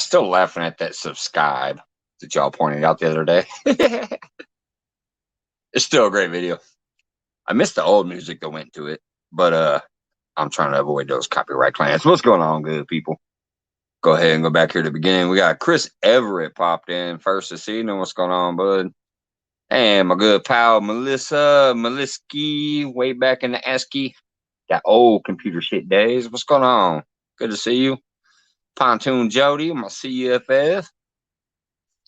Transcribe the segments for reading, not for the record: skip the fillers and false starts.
still laughing at that subscribe that y'all pointed out the other day. It's still a great video. I missed the old music that went to it, but I'm trying to avoid those copyright claims. What's going on, good people? Go ahead and go back here to the beginning. We got Chris Everett popped in first this evening. What's going on, bud? And my good pal Melissa Maliski, way back in the ASCII. That old computer shit days. What's going on? Good to see you. Pontoon Jody, my CUFF.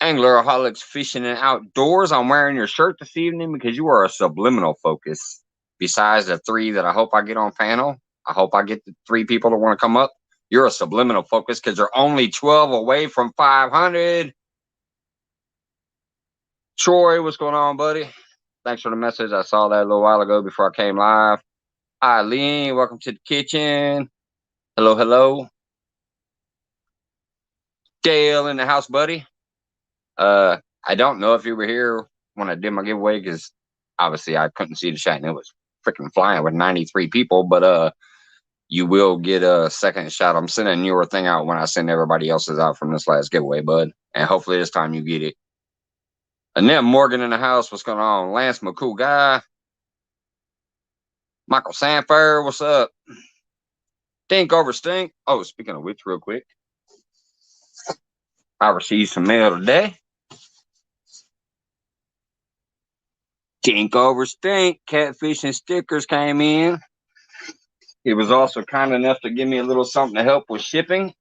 Angleraholics Fishing and Outdoors. I'm wearing your shirt this evening because you are a subliminal focus. Besides the 3 that I hope I get on panel, I hope I get the 3 people that want to come up. You're a subliminal focus because you're only 12 away from 500. Troy, what's going on, buddy? Thanks for the message. I saw that a little while ago before I came live. Eileen, welcome to the kitchen. Hello, hello. Dale in the house, buddy. I don't know if you were here when I did my giveaway because obviously I couldn't see the chat and it was freaking flying with 93 people, but you will get a second shot. I'm sending your thing out when I send everybody else's out from this last giveaway, bud. And hopefully this time you get it. Annette Morgan in the house. What's going on? Lance, my cool guy. Michael Sanford, what's up? Stink over stink. Oh, speaking of which, real quick. I received some mail today. Stink over stink. Catfish and stickers came in. He was also kind enough to give me a little something to help with shipping.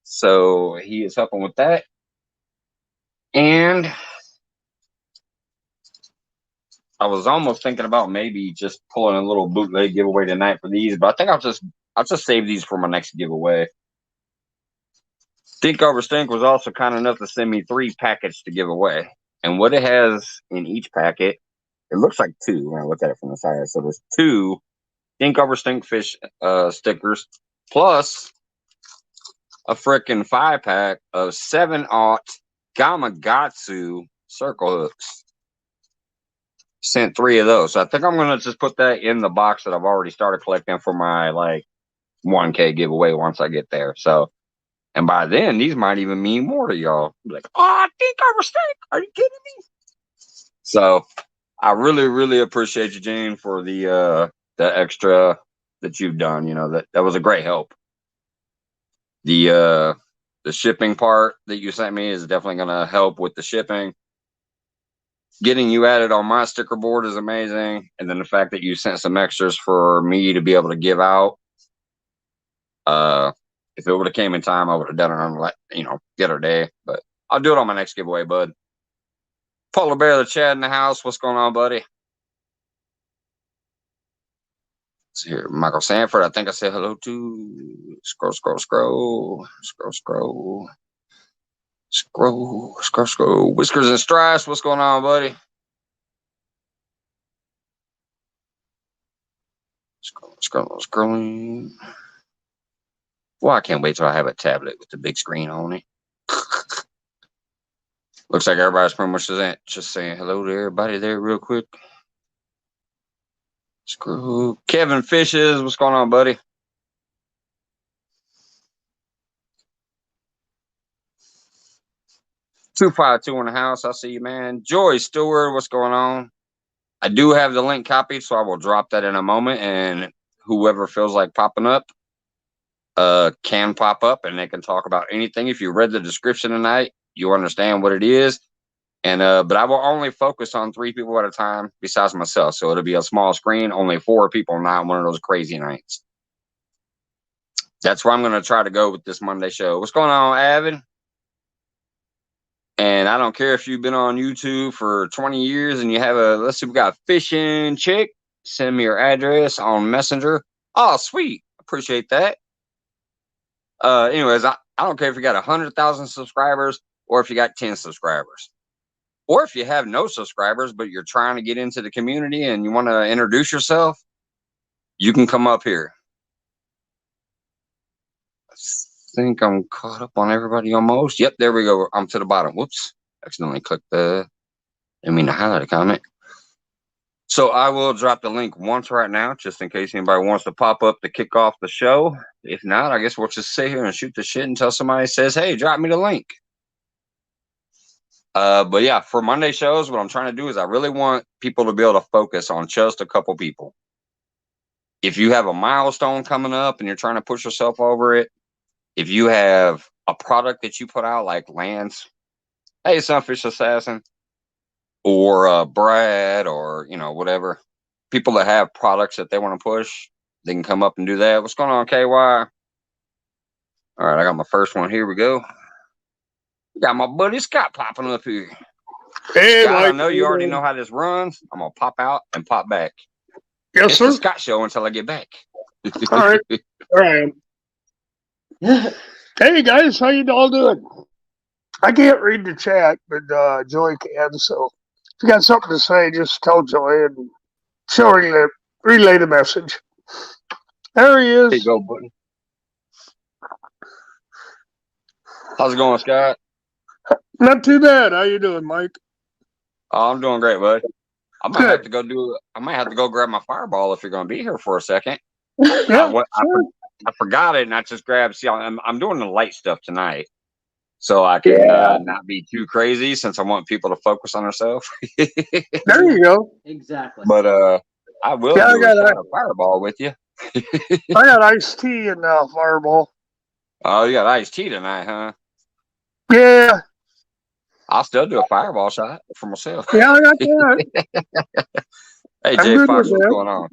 So he is helping with that. And I was almost thinking about maybe just pulling a little bootleg giveaway tonight for these, but I think I'll just save these for my next giveaway. Stink over stink was also kind enough to send me 3 packets to give away. And what it has in each packet, it looks like 2 when I look at it from the side. So there's 2 Stink over stink fish stickers plus a freaking 5-pack of 7/0 Gamakatsu circle hooks. Sent 3 of those. So I think I'm gonna just put that in the box that I've already started collecting for my like 1K giveaway once I get there. So, and by then these might even mean more to y'all. Like, oh, I think I was stink. Are you kidding me? So I really, really appreciate you, Jane, for the extra that you've done. You know, that was a great help. The shipping part that you sent me is definitely gonna help with the shipping. Getting you added on my sticker board is amazing. And then the fact that you sent some extras for me to be able to give out. If it would have came in time, I would have done it on, like, you know, the other day. But I'll do it on my next giveaway, bud. Polar Bear the Chad in the house. What's going on, buddy? Let's see here. Michael Sanford, I think I said hello to. Scroll. Whiskers and Stripes, what's going on, buddy? Scrolling. Well, I can't wait till I have a tablet with the big screen on it. Looks like everybody's pretty much just saying hello to everybody there real quick. Screw Kevin Fishes, what's going on, buddy? $252 in the house. I see you, man. Joy Stewart, what's going on? I do have the link copied, so I will drop that in a moment, and whoever feels like popping up can pop up, and they can talk about anything. If you read the description tonight, you understand what it is. And but I will only focus on 3 people at a time besides myself. So it'll be a small screen, only 4 people, not one of those crazy nights. That's where I'm going to try to go with this Monday show. What's going on, Avid? And I don't care if you've been on YouTube for 20 years and you have let's see, we got Fishing Chick. Send me your address on Messenger. Oh, sweet. Appreciate that. Anyways, I don't care if you got 100,000 subscribers or if you got 10 subscribers. Or if you have no subscribers, but you're trying to get into the community and you want to introduce yourself, you can come up here. I think I'm caught up on everybody almost. Yep, there we go. I'm to the bottom. Whoops. Accidentally clicked didn't mean to highlight a comment. So I will drop the link once right now, just in case anybody wants to pop up to kick off the show. If not, I guess we'll just sit here and shoot the shit until somebody says, "Hey, drop me the link." But yeah, for Monday shows, what I'm trying to do is I really want people to be able to focus on just a couple people. If you have a milestone coming up and you're trying to push yourself over it, if you have a product that you put out like Lance, hey, Sunfish Assassin, or Brad, or whatever, people that have products that they want to push, they can come up and do that. What's going on, KY? All right, I got my first one. Here we go. Got my buddy Scott popping up here. Hey, Scott, Mike, I know you already know how this runs. I'm gonna pop out and pop back. Yes, it's sir. the Scott show until I get back. All right. All right. Hey, guys, how you all doing? I can't read the chat, but Joy can. So if you got something to say, just tell Joy and she'll relay the message. There he is. Here you go, buddy. How's it going, Scott? Not too bad. How you doing, Mike? Oh, I'm doing great, bud. I might have to go grab my fireball if you're going to be here for a second. Yeah, I forgot it, and I just grabbed. See, I'm doing the light stuff tonight, so I can not be too crazy since I want people to focus on themselves. There you go. Exactly. But I will do a shot of fireball with you. I got iced tea and fireball. Oh, you got iced tea tonight, huh? Yeah. I'll still do a fireball shot for myself. Yeah, I got that. Hey, Jay Fox, what's going on?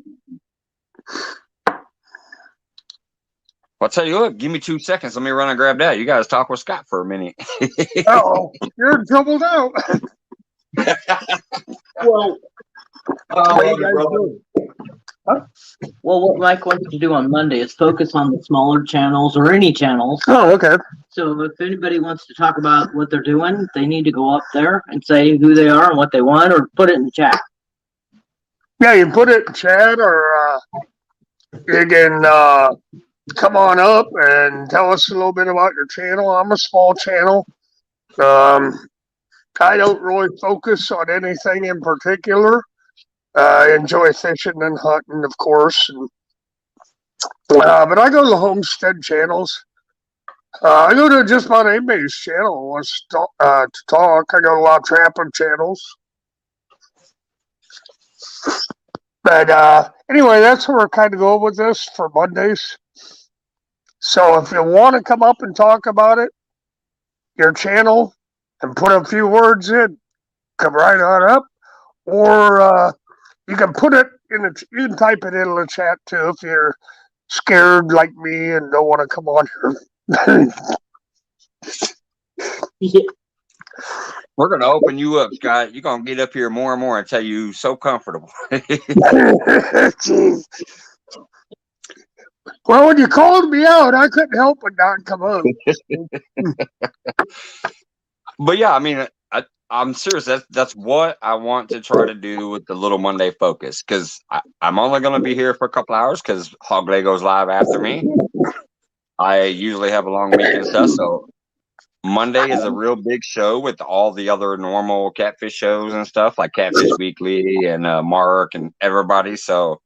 I'll tell you what, give me 2 seconds. Let me run and grab that. You guys talk with Scott for a minute. Uh-oh, you're in trouble now. Well, what Mike wants to do on Monday is focus on the smaller channels or any channels. Oh, okay. So if anybody wants to talk about what they're doing, they need to go up there and say who they are and what they want, or put it in the chat. Yeah, you put it in chat, or you can come on up and tell us a little bit about your channel. I'm a small channel. I don't really focus on anything in particular. I enjoy fishing and hunting, of course. But I go to the homestead channels. I go to just about anybody's channel who wants to talk. I go to a lot of trapping channels. But anyway, that's where we're kind of going with this for Mondays. So if you want to come up and talk about it, your channel, and put a few words in, come right on up. Or you can put it you can type it in the chat too if you're scared like me and don't want to come on here. Yeah. We're going to open you up, Scott. You're going to get up here more and more until you're so comfortable. Well, when you called me out, I couldn't help but not come up. But yeah, I mean, I'm serious. That's what I want to try to do with the Little Monday Focus, because I'm only going to be here for a couple hours because Hog Day goes live after me. I usually have a long week and stuff, so Monday is a real big show with all the other normal catfish shows and stuff like Catfish Weekly and Mark and everybody. So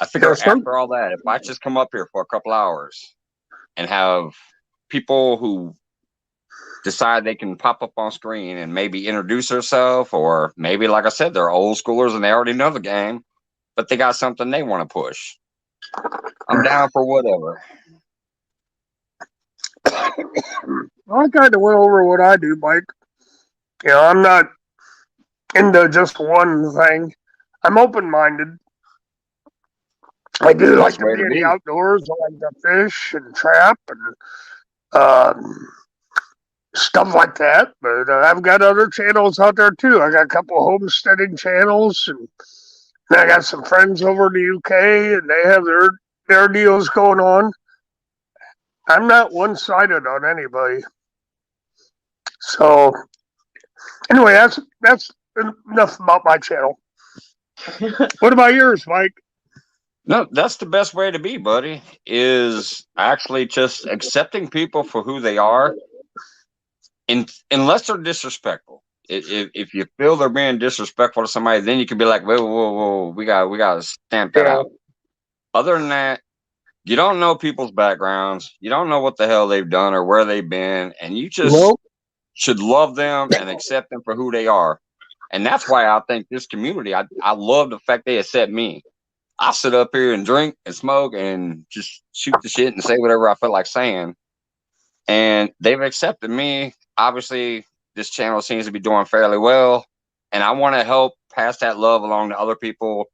I figure after all that, if I just come up here for a couple hours and have people who decide they can pop up on screen and maybe introduce themselves, or maybe, like I said, they're old schoolers and they already know the game, but they got something they want to push. I'm down for whatever. I kind of went over what I do, Mike. You know, I'm not into just one thing. I'm open-minded. I do like to be in the outdoors. I like to fish and trap and stuff like that. But I've got other channels out there too. I got a couple of homesteading channels, and I got some friends over in the UK, and they have their deals going on. I'm not one-sided on anybody. So anyway, that's enough about my channel. What about yours, Mike? No, that's the best way to be, buddy, is actually just accepting people for who they are, unless they're disrespectful. If you feel they're being disrespectful to somebody, then you can be like, whoa, we got to stamp that out. Other than that, you don't know people's backgrounds. You don't know what the hell they've done or where they've been, and you just should love them and accept them for who they are. And that's why I think this community, I love the fact they accept me. I sit up here and drink and smoke and just shoot the shit and say whatever I feel like saying. And they've accepted me. Obviously, this channel seems to be doing fairly well. And I want to help pass that love along to other people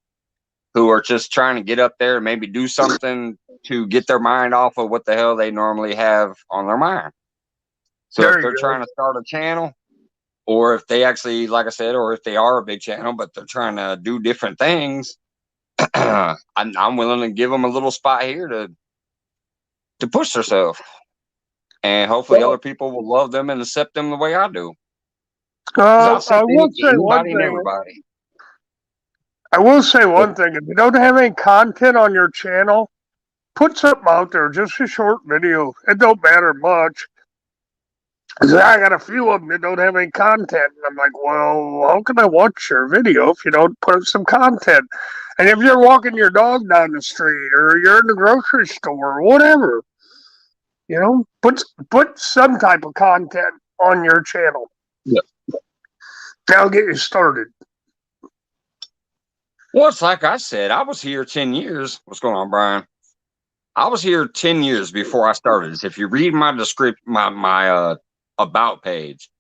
who are just trying to get up there and maybe do something to get their mind off of what the hell they normally have on their mind. So if they're trying to start a channel, or if they actually, like I said, or if they are a big channel, but they're trying to do different things, I'm willing to give them a little spot here to push themselves. And hopefully other people will love them and accept them the way I do. I will say one thing. Everybody. I will say one thing. If you don't have any content on your channel, put something out there, just a short video. It don't matter much. Because I got a few of them that don't have any content. And I'm like, well, how can I watch your video if you don't put some content? And if you're walking your dog down the street or you're in the grocery store or whatever, put some type of content on your channel. Yep. That'll get you started. Well, it's like I said, I was here 10 years. What's going on, Brian? I was here 10 years before I started this. If you read my description, my about page,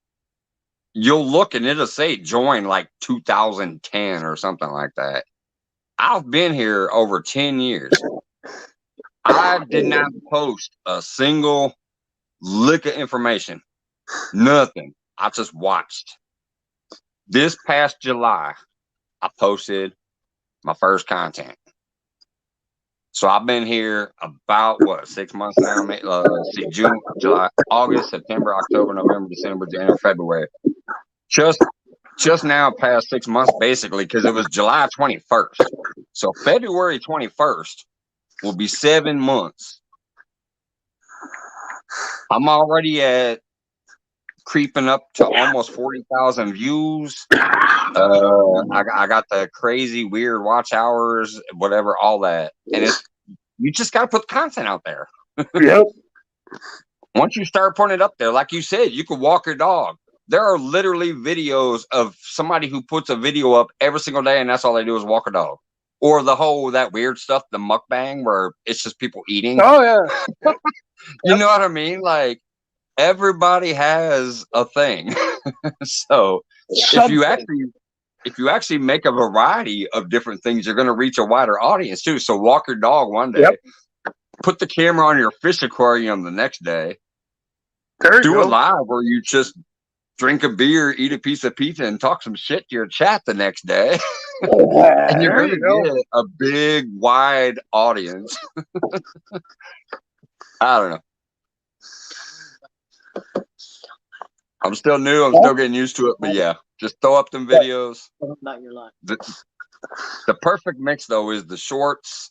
you'll look and it'll say join like 2010 or something like that. I've been here over 10 years. I did not post a single lick of information. Nothing. I just watched. This past July, I posted my first content. So I've been here about 6 months now. See, June, July, August, September, October, November, December, January, February. Just now past 6 months, basically, because it was July 21st. So February 21st will be 7 months. I'm already at creeping up to almost 40,000 views. I got the crazy weird watch hours, whatever, all that. And you just got to put the content out there. Yep. Once you start putting it up there, like you said, you could walk your dog. There are literally videos of somebody who puts a video up every single day, and that's all they do is walk a dog. Or that weird stuff, the mukbang, where it's just people eating. Oh, yeah. You know what I mean? Like, everybody has a thing. So if you actually make a variety of different things, you're going to reach a wider audience too. So walk your dog one day, put the camera on your fish aquarium the next day, do a live where you just drink a beer, eat a piece of pizza, and talk some shit to your chat the next day. And you're going to get a big, wide audience. I don't know. I'm still new. I'm still getting used to it. But yeah, just throw up them videos. Not your life. The perfect mix, though, is the shorts,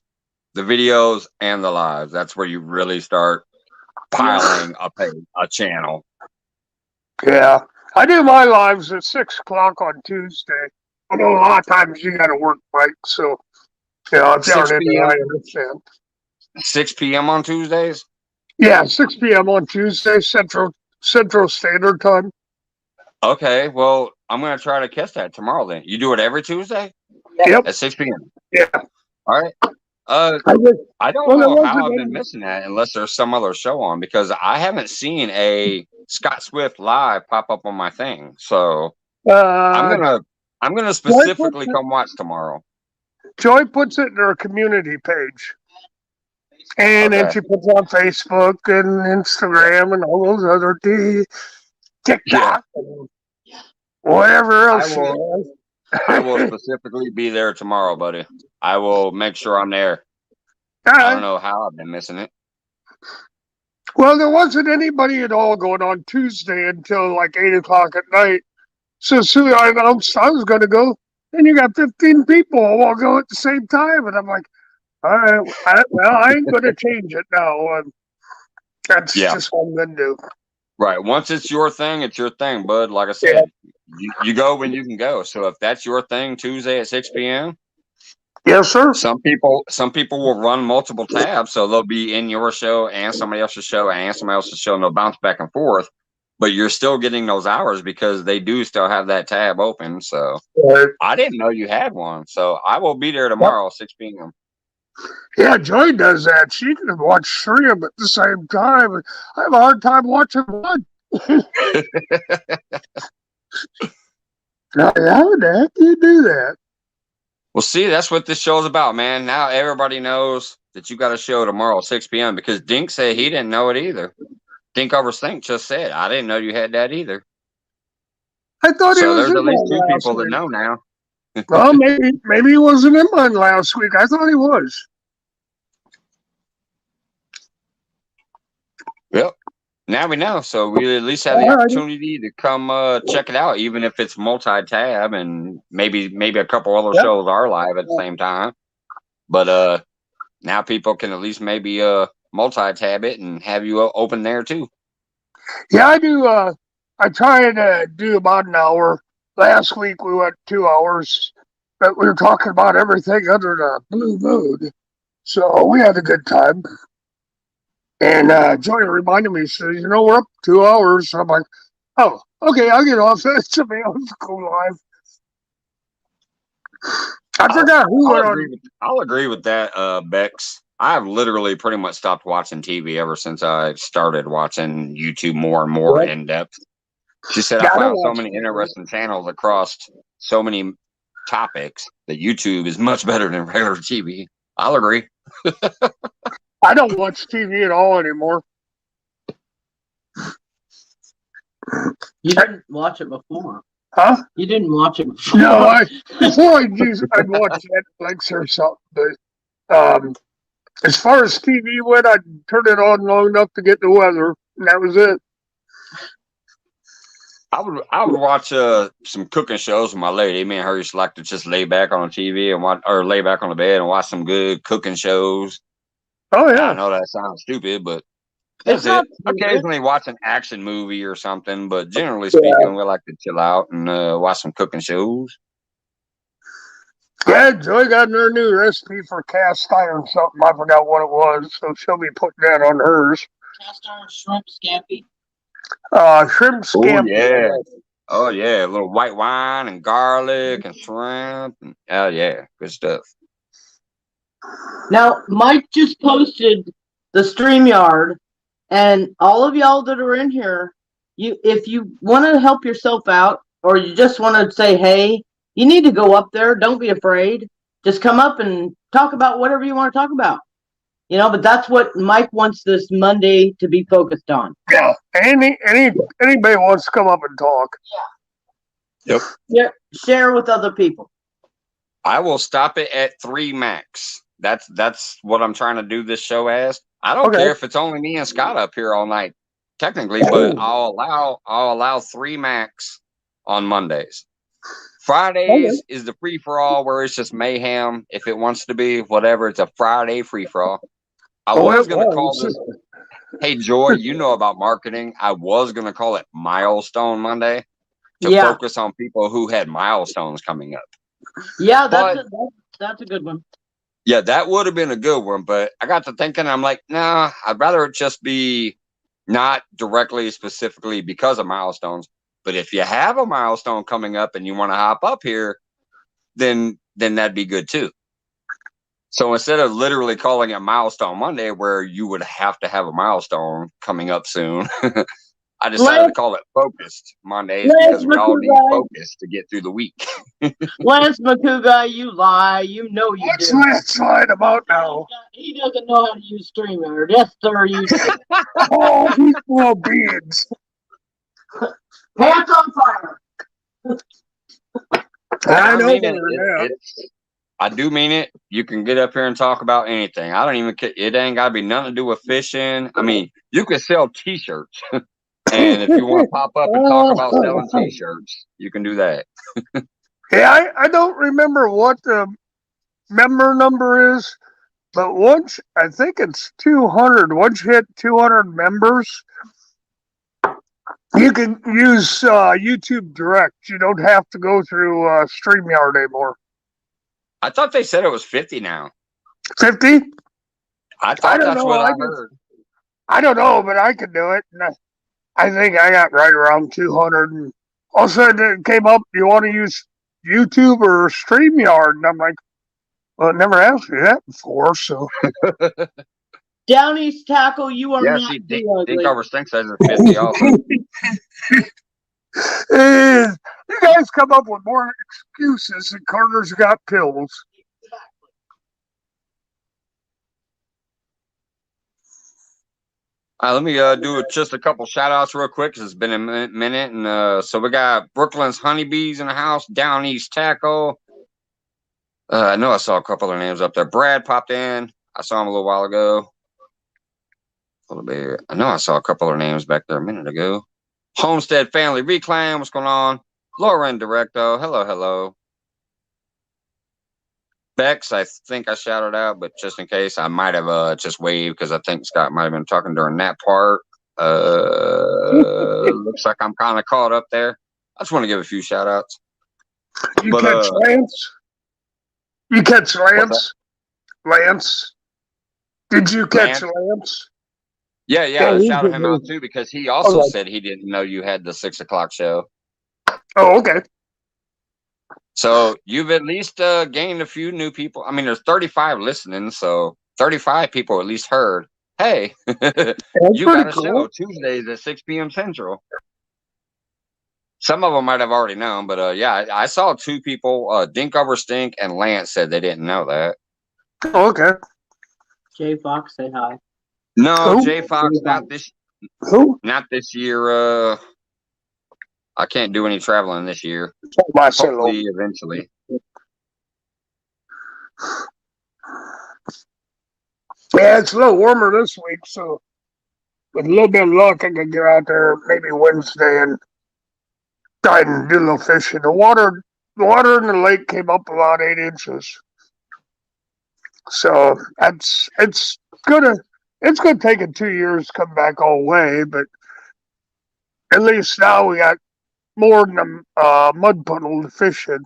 the videos, and the lives. That's where you really start piling up a channel. Yeah. I do my lives at 6 o'clock on Tuesday. I know a lot of times you got to work, Mike. So, if you aren't in there, I understand. 6 p.m. on Tuesdays? Yeah, 6 p.m. on Tuesday, Central Standard Time. Okay, well, I'm going to try to catch that tomorrow then. You do it every Tuesday? Yep. At 6 p.m.? Yeah. All right. I don't know how I've been missing that unless there's some other show on, because I haven't seen a Scott Swift live pop up on my thing. So I'm gonna specifically come watch tomorrow. Joy puts it in her community page. And then she puts it on Facebook and Instagram and all those other TikTok and whatever else. I will specifically be there tomorrow, buddy. I will make sure I'm there. I don't know how I've been missing it. Well, there wasn't anybody at all going on Tuesday until like 8 o'clock at night. So soon I announced I was going to go, and you got 15 people all go at the same time. And I'm like, all right, I ain't going to change it now. That's just what I'm going to do. Right. Once it's your thing, bud. Like I said, you go when you can go. So if that's your thing, Tuesday at 6 p.m. Yes, sir. Some people will run multiple tabs, so they'll be in your show and somebody else's show and somebody else's show, and they'll bounce back and forth. But you're still getting those hours because they do still have that tab open. So I didn't know you had one. So I will be there tomorrow, 6 p.m. Yeah, Joy does that. She can watch 3 of them at the same time. I have a hard time watching one. Now, how the heck do you do that? Well, see, that's what this show is about, man. Now everybody knows that you got a show tomorrow, 6 p.m. because Dink said he didn't know it either. Dink over Stink just said, I didn't know you had that either. I thought he So was there's in at least 2 mine last people that week. know now. Well, maybe he wasn't in mine last week. I thought he was. Yep. Now we know. So we at least have the opportunity to come check it out, even if it's multi-tab and maybe a couple other shows are live at the same time. But now people can at least maybe multi-tab it and have you open there too. Yeah, I do. I try to do about an hour. Last week we went 2 hours, but we were talking about everything under the blue moon. So we had a good time. And Joy reminded me, she says, we're up 2 hours. So I'm like, oh, okay, I'll get off. It's a go live. I forgot who went on. I'll agree with that, Bex. I've literally pretty much stopped watching TV ever since I started watching YouTube more and more in depth. She said I found so many interesting channels across so many topics that YouTube is much better than regular TV. I'll agree. I don't watch TV at all anymore. You didn't watch it before. Huh? You didn't watch it before. No, before I'd watch Netflix or something. But as far as TV went, I'd turn it on long enough to get the weather, and that was it. I would watch some cooking shows with my lady. Me and her used to like to just lay back on the TV and watch, or lay back on the bed and watch some good cooking shows. Oh yeah, I know that sounds stupid, but that's it. Occasionally watch an action movie or something, but generally speaking, we like to chill out and watch some cooking shows. Yeah, Joy got her new recipe for cast iron something. I forgot what it was, so she'll be putting that on hers. Cast iron shrimp scampi. Shrimp scampi. Oh yeah, a little white wine and garlic and shrimp. And, oh yeah, good stuff. Now, Mike just posted the StreamYard, and all of y'all that are in here, if you want to help yourself out, or you just want to say, hey, you need to go up there. Don't be afraid. Just come up and talk about whatever you want to talk about. But that's what Mike wants this Monday to be focused on. Yeah, anybody wants to come up and talk. Yep. Yeah, share with other people. I will stop it at 3 max. That's what I'm trying to do this show as. I don't care if it's only me and Scott up here all night, technically, but I'll allow 3 max on Mondays. Fridays is the free for all where it's just mayhem. If it wants to be whatever, it's a Friday free for all. I was going to call this. Hey, Joy, you know about marketing. I was going to call it Milestone Monday to focus on people who had milestones coming up. Yeah, that's a good one. Yeah, that would have been a good one, but I got to thinking, I'm like, nah, I'd rather it just be not directly, specifically because of milestones. But if you have a milestone coming up and you want to hop up here, then that'd be good too. So instead of literally calling it Milestone Monday, where you would have to have a milestone coming up soon, I decided to call it Focused Mondays because we all need focus to get through the week. Lance McCouga, you lie. You know you What's do. Lance lying about now? He doesn't know how to use StreamYard. Yes, sir, you do. Oh, he's full of beans. Pants on fire. I know I do mean it. You can get up here and talk about anything. I don't even care. It ain't got to be nothing to do with fishing. I mean, you can sell T-shirts. And if you want to pop up and talk about selling T-shirts, you can do that. Yeah, I don't remember what the member number is, but once, I think it's 200. Once you hit 200 members, You can use YouTube Direct. You don't have to go through StreamYard anymore. I thought they said it was 50 now. 50? I I thought don't that's know. what I heard. I don't know, but I could do it. And I think I got right around 200. And all of a sudden it came up, you want to use YouTube or StreamYard? And I'm like, well, it never asked me that before. So, Down East Tackle, you are Yeah, not see, too Dink ugly. over Stink says it's 50 also. You guys come up with more excuses than Carter's got pills. Let me do just a couple shout outs real quick because it's been a minute. And so we got Brooklyn's Honeybees in the house, Down East Tackle. I know I saw a couple of names up there. Brad popped in. I saw him a little while ago. A little bit. I know I saw a couple of names back there a minute ago. Homestead Family Reclaim. What's going on? Lauren Directo. Hello, hello. Bex, I think I shouted out, but just in case, I might have just waved because I think Scott might have been talking during that part. Looks like I'm kind of caught up there. I just want to give a few shout outs. You catch Lance? You catch Lance? Lance? Did you catch Lance? Yeah, I shouted him out too because he also said he didn't know you had the 6 o'clock show. Oh, okay. So you've at least gained a few new people. I mean, there's 35 listening, so 35 people at least heard. Hey, you got a show Tuesdays at 6 p.m. Central. Some of them might have already known, but yeah, I saw 2 people. Dink over Stink and Lance said they didn't know that. Oh, okay. Jay Fox, say hi. No, Jay Fox, not this. Who? Not this year. I can't do any traveling this year. Hopefully, eventually. Yeah, it's a little warmer this week, so with a little bit of luck, I could get out there maybe Wednesday and try and do a little fishing. The water in the lake came up about 8 inches, so it's gonna take it 2 years to come back all the way, but at least now we got more than a mud puddle to fish in.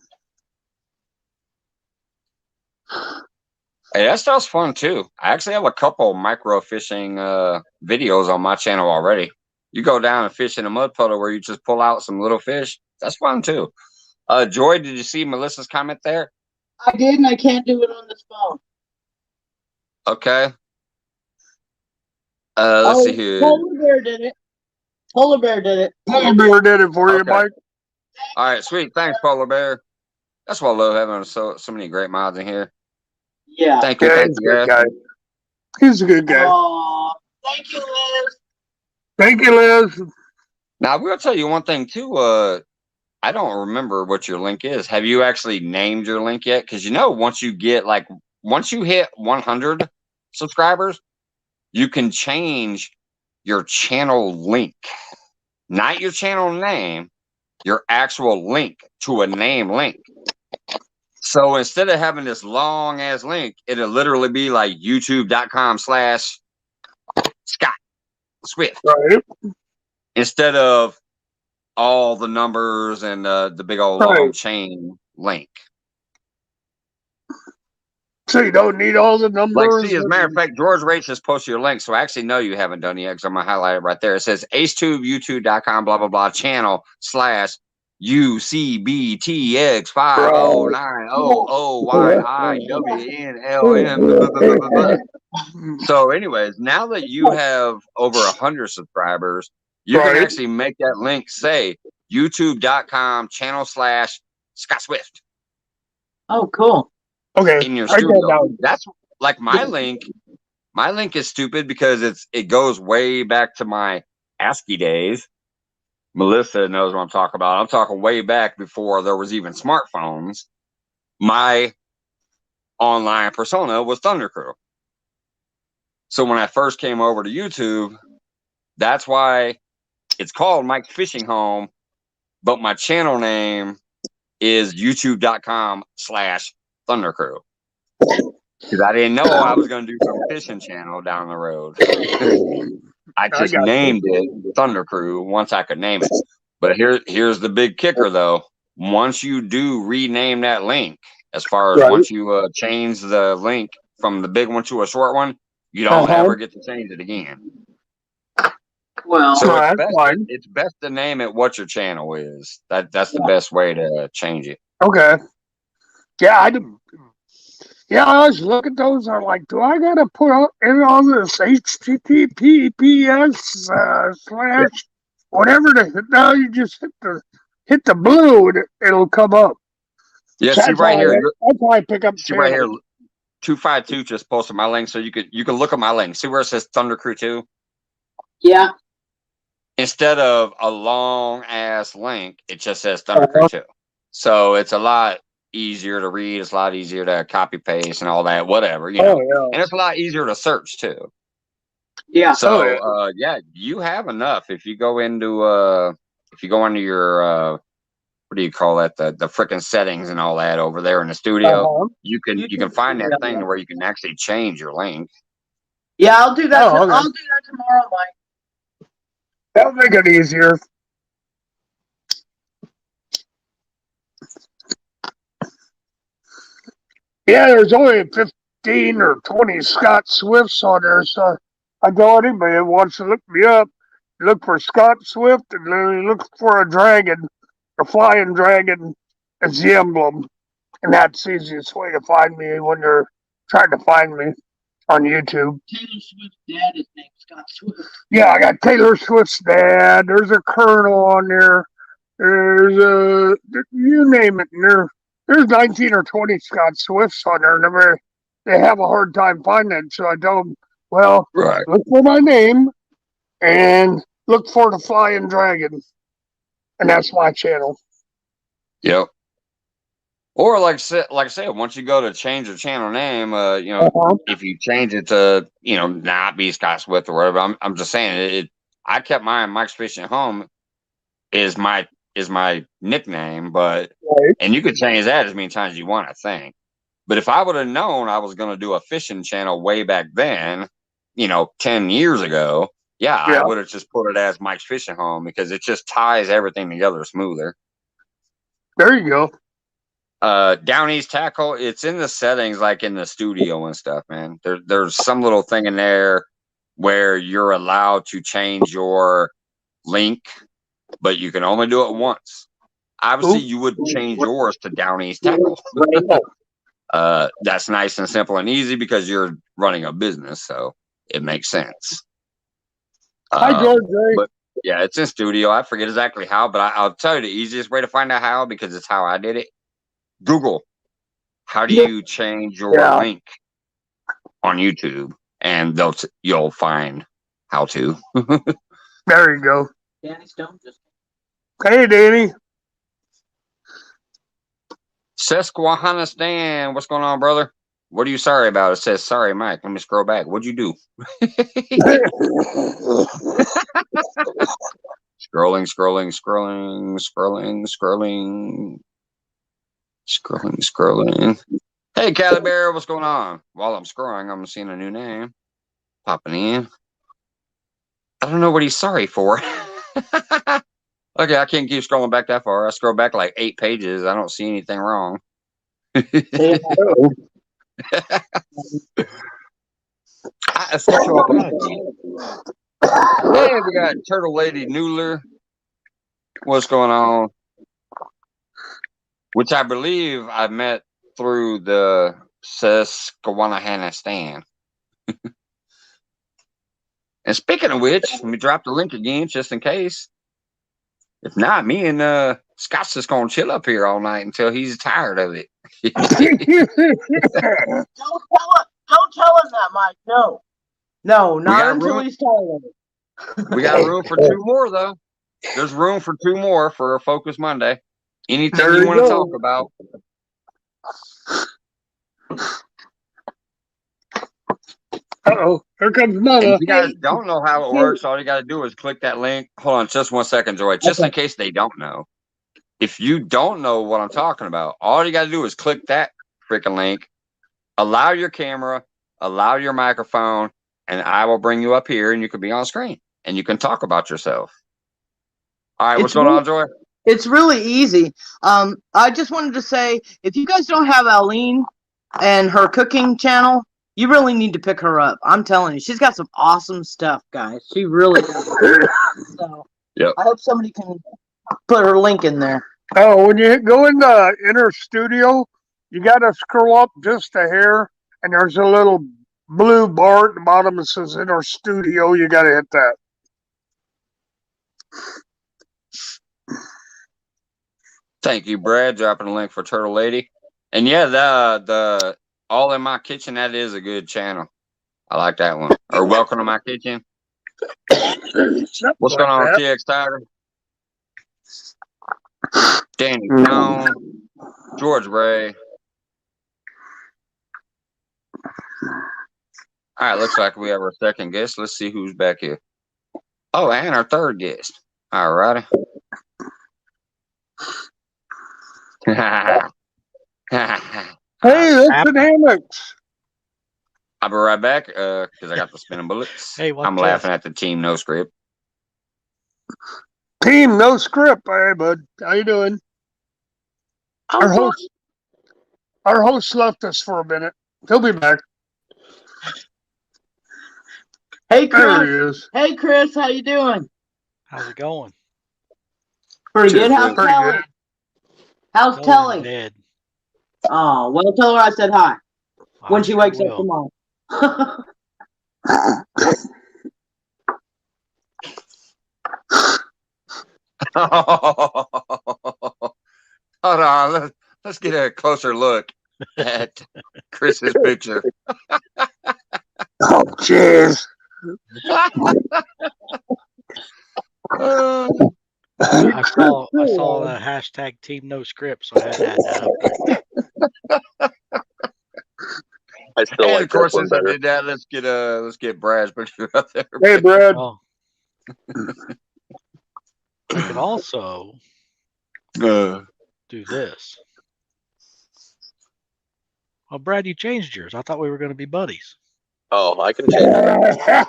Hey, that stuff's fun too. I actually have a couple micro fishing videos on my channel already. You go down and fish in a mud puddle where you just pull out some little fish. That's fun too. Joy, did you see Melissa's comment there? I did, and I can't do it on this phone. Okay. Let's see here. Polar Bear did it. Polar Bear did it. Polar Bear did it for you, Mike. All right, sweet. Thanks, Polar Bear. That's why I love having so many great mods in here. Yeah. Thank you. He's a good guy. He's a good guy. Thank you, Liz. Thank you, Liz. Now, I'm going to tell you one thing, too. I don't remember what your link is. Have you actually named your link yet? Because, once you hit 100 subscribers, you can change your channel link. Not your channel name, your actual link to a name link. So instead of having this long ass link, it'll literally be like youtube.com/Scott Swift. Right. Instead of all the numbers and the big old long chain link. So you don't need all the numbers? As a matter of fact, George Rach just posted your link, so I actually know you haven't done it yet because I'm going to highlight it right there. It says acetube.youtube.com, blah, blah, blah, channel /UCBTX5090OYIWNLM. So, anyways, now that you have over 100 subscribers, you can actually make that link say youtube.com channel /Scott Swift. Oh, cool. Okay. In your studio. That's like my link. My link is stupid because it goes way back to my ASCII days. Melissa knows what I'm talking about. I'm talking way back before there was even smartphones. My online persona was Thunder Crew. So when I first came over to YouTube, that's why it's called Mike's Fishing Home, but my channel name is youtube.com/Thunder Crew. Because I didn't know I was going to do some fishing channel down the road. I I just got you. named it Thunder Crew once I could name it. But here's the big kicker though. Once you do rename that link, as far as Right. once you change the link from the big one to a short one, you don't Uh-huh. ever get to change it again. Well, So No, it's that's best fine. it's best to name it what your channel is. That's the best way to change it. Okay. Yeah, I do. Yeah, I always look at those. I'm like, do I gotta put in all this HTTPS Yeah. slash whatever? No, you just hit the blue and it'll come up. Yeah, So see right here. that's how I pick up See right channels. here. 252 just posted my link, so you can look at my link. See where it says Thunder Crew 2? yeah. Instead of a long ass link, it just says Thunder Crew Uh-huh. 2. So it's a lot easier to read. It's a lot easier to copy paste and all that, whatever, Oh yeah. And it's a lot easier to search too. Yeah. So Oh yeah, you have enough if you go into your what do you call that, the freaking settings and all that over there in the yeah. studio, Uh-huh. you can find that thing where you can actually change your link. Yeah, I'll do that. Oh, okay. I'll do that tomorrow, Mike. That'll make it easier. Yeah, there's only 15 or 20 Scott Swifts on there, so I tell anybody that wants to look me up, look for Scott Swift and then look for a dragon, a flying dragon as the emblem. And that's the easiest way to find me when you're trying to find me on YouTube. Taylor Swift's dad is named Scott Swift. Yeah, I got Taylor Swift's dad. There's a Colonel on there. There's you name it. And there's 19 or 20 Scott Swifts on there. And they have a hard time finding it. So I tell them, well, Right. look for my name and look for the Flying Dragon. And that's my channel. Yep. Or like I said, once you go to change your channel name, Uh-huh. if you change it to, not be Scott Swift or whatever, I'm just saying it. I kept mine. Mike's Fishing Home is my nickname, Right. and you could change that as many times as you want, I think. But if I would have known I was going to do a fishing channel way back then, 10 years ago, yeah, I Yeah. would have just put it as Mike's Fishing Home because it just ties everything together smoother. There you go. Down East Tackle, it's in the settings like in the studio and stuff, man. There's some little thing in there where you're allowed to change your link, but you can only do it once. Obviously, you would change yours to Down East Tackle. That's nice and simple and easy because you're running a business, so it makes sense. Hi, George. But yeah, it's in studio. I forget exactly how, but I'll tell you the easiest way to find out how because it's how I did it. Google, how do you change your link on YouTube? And you'll find how to. There you go. Danny Stone just. Hey, Danny. Susquehanna Stan, what's going on, brother? What are you sorry about? It says, sorry, Mike. Let me scroll back. What'd you do? Scrolling. Hey, Calabar, what's going on? While I'm scrolling, I'm seeing a new name popping in. I don't know what he's sorry for. Okay, I can't keep scrolling back that far. I scroll back like 8 pages. I don't see anything wrong. I set you up again. Hey, we got Turtle Lady Noodler. What's going on? Which I believe I met through the Susquehanna Stan. And speaking of which, let me drop the link again just in case. If not, me and Scott's just gonna chill up here all night until he's tired of it. Don't tell him that, Mike. No, not until he's tired of it. We got room for 2 more though. There's room for 2 more for a Focus Monday. Anything you want to talk about? Uh-oh, here comes Mama. If you guys don't know how it works, all you got to do is click that link. Hold on just 1 second, Joy, just in case they don't know. If you don't know what I'm talking about, all you got to do is click that freaking link, allow your camera, allow your microphone, and I will bring you up here, and you can be on screen, and you can talk about yourself. All right, what's going on, Joy? It's really easy. I just wanted to say, if you guys don't have Aline and her cooking channel, you really need to pick her up. I'm telling you, she's got some awesome stuff, guys. She really does. So, Yep. I hope somebody can put her link in there. Oh, when you go in the inner studio, you got to scroll up just a hair, and there's a little blue bar at the bottom that says inner studio. You got to hit that. Thank you, Brad, dropping a link for Turtle Lady. And yeah, the All in My Kitchen, that is a good channel. I like that one. Or Welcome to My Kitchen. What's going on, TX Tiger? Danny Stone, George Ray. All right, looks like we have our second guest. Let's see who's back here. Oh, and our third guest. All righty. Hey, that's an hammocks. I'll be right back because I got the spinning bullets. Hey, I'm laughing at the team no script. Team no script. Hey, bud. How you doing? Our host left us for a minute. He'll be back. Hey, There he Chris. is. Hey, Chris. How you doing? How's it going? Pretty good. How's Pretty Kelly? good. How's Kelly's Kelly? in bed. Oh, well, tell her I said hi when I she sure wakes will. up tomorrow. Hold on, let's get a closer look at Chris's picture. Oh, jeez. I saw the hashtag team no script, so I had to add that up there. I still And like of course, this one since I better. did that, let's get Brad's picture up there. Hey, Brad. Oh. I could also Uh, do this. Well, Brad, you changed yours. I thought we were going to be buddies. Oh, I can change it.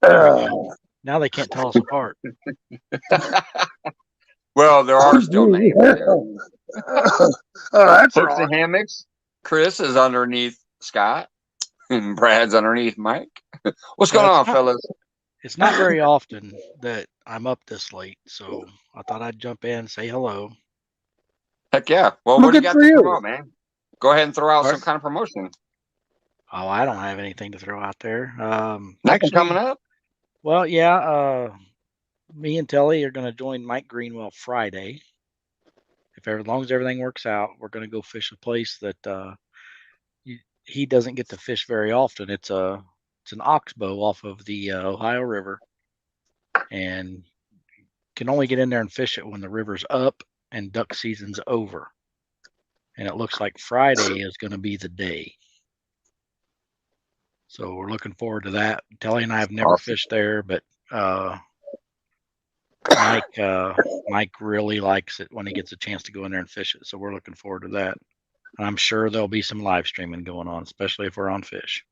There we go. Now they can't tell us apart. well, there are still names there. Oh, that's Hooks wrong. and hammocks. Chris is underneath Scott, and Brad's underneath Mike. What's going on, fellas? It's not very often that I'm up this late, so I thought I'd jump in and say hello. Heck yeah. Well, what do you got for to you. promote, man? Go ahead and throw out some kind of promotion. Oh, I don't have anything to throw out there. Nothing coming up? Well, yeah. Me and Telly are going to join Mike Greenwell Friday. As long as everything works out, we're going to go fish a place that he doesn't get to fish very often. It's an oxbow off of the Ohio River, and can only get in there and fish it when the river's up and duck season's over. And it looks like Friday is going to be the day. So we're looking forward to that. Telly and I have never fished there, but Mike really likes it when he gets a chance to go in there and fish it. So we're looking forward to that. And I'm sure there'll be some live streaming going on, especially if we're on fish.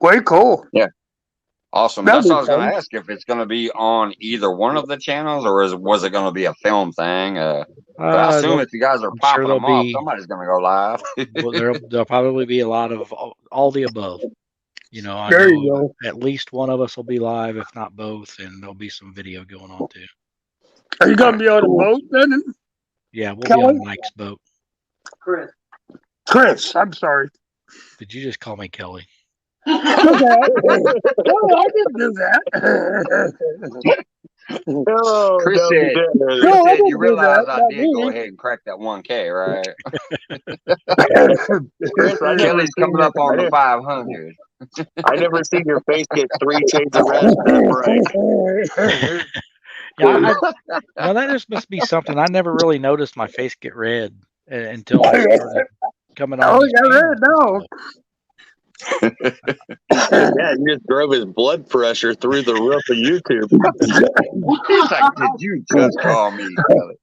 Way cool. Yeah. Awesome. That'd That's what I be was going fun. to ask, if it's going to be on either one of the channels, or was it going to be a film thing? I assume if you guys are popping them off, somebody's going to go live. Well, there'll probably be a lot of all the above. You know, I There know you go. at least one of us will be live, if not both, and there'll be some video going on too. Are you going to be on a boat then? Yeah, we'll Kelly? be on Mike's boat. Chris, I'm sorry. Did you just call me Kelly? No, I didn't do that. No, Chris no, said, No, I didn't you do realize that. I Not did go me. ahead and crack that 1K, right? Chris, I never Kelly's seen coming up on the 500. I never seen your face get 3 shades of red that bright. Yeah, that just must be something. I never really noticed my face get red until I started coming on. Oh, these yeah, panels no. and Yeah, you just drove his blood pressure through the roof of YouTube. He's like, did you just call me, Kelly?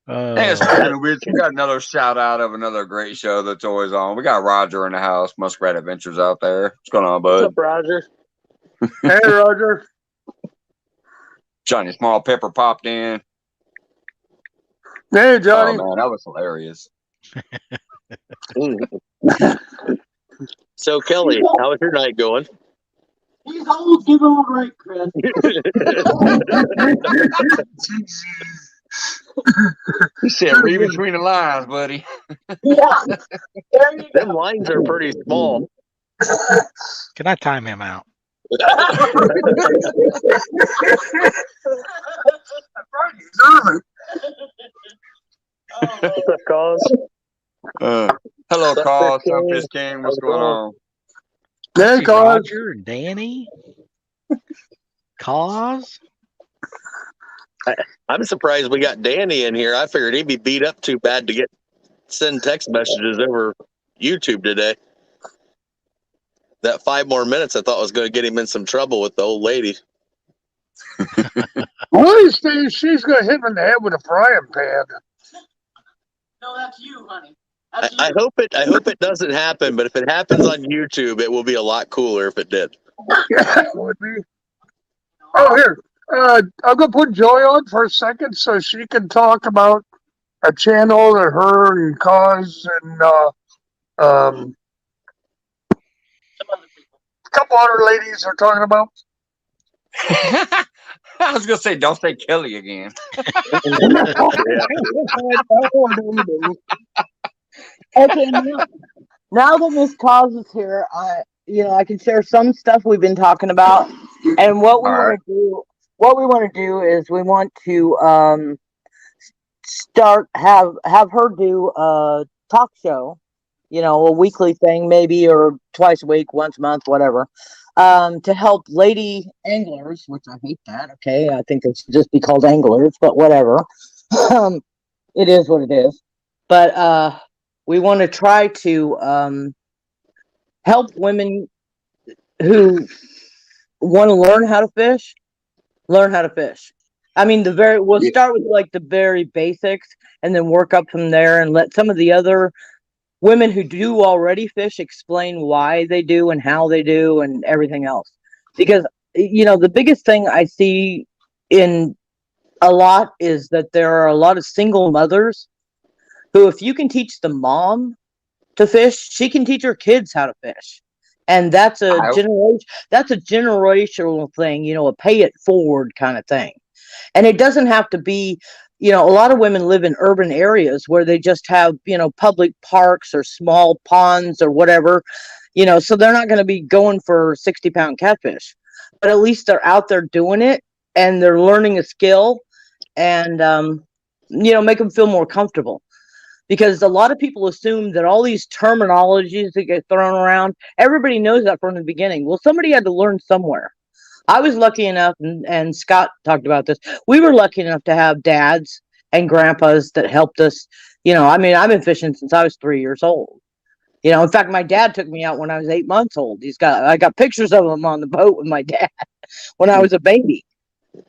Hey, speaking of which, we got another shout out of another great show that's always on. We got Roger in the house, Muskrat Adventures out there. What's going on, What's bud? up, Roger? Hey, Roger. Johnny Small Pepper popped in. Hey, Oh Johnny. man, that was hilarious. So, Kelly, how was your night going? He's old, give him a break, Chris. You said read between the lines, buddy. Yeah. There you Them go. lines are pretty small. Can I time him out? What's up, Cause? Hello, Sunfish Carl, King. Sunfish King. What's How's it going going? on? Hey, See Cause. Roger and Danny. Cause. I'm surprised we got Danny in here. I figured he'd be beat up too bad to send text messages over YouTube today. That 5 more minutes I thought was going to get him in some trouble with the old lady. One of these days, she's going to hit him in the head with a frying pan. No, that's you, honey. I hope it doesn't happen, but if it happens on YouTube, it will be a lot cooler if it did. Yeah, it would be. Oh, here. I'm going to put Joy on for a second so she can talk about a channel that her and Cause and a couple other ladies are talking about. I was gonna say, don't say Kelly again. Okay, now that Miss Cause is here, I can share some stuff we've been talking about, and what we All want right. to do. What we want to do is we want to have her do a talk show, a weekly thing maybe, or twice a week, once a month, whatever, to help lady anglers, which I hate that. Okay, I think it should just be called anglers, but whatever. It is what it is. But we want to try to help women who want to learn how to fish. I mean, we'll start with like the very basics and then work up from there and let some of the other women who do already fish explain why they do and how they do and everything else. Because, the biggest thing I see in a lot is that there are a lot of single mothers who, if you can teach the mom to fish, she can teach her kids how to fish. And that's a generational thing, a pay it forward kind of thing. And it doesn't have to be, a lot of women live in urban areas where they just have, public parks or small ponds or whatever, so they're not going to be going for 60-pound catfish, but at least they're out there doing it and they're learning a skill and, make them feel more comfortable. Because a lot of people assume that all these terminologies that get thrown around, everybody knows that from the beginning. Well, somebody had to learn somewhere. I was lucky enough, and Scott talked about this, we were lucky enough to have dads and grandpas that helped us. I've been fishing since I was 3 years old. In fact, my dad took me out when I was 8 months old. I got pictures of him on the boat with my dad when I was a baby.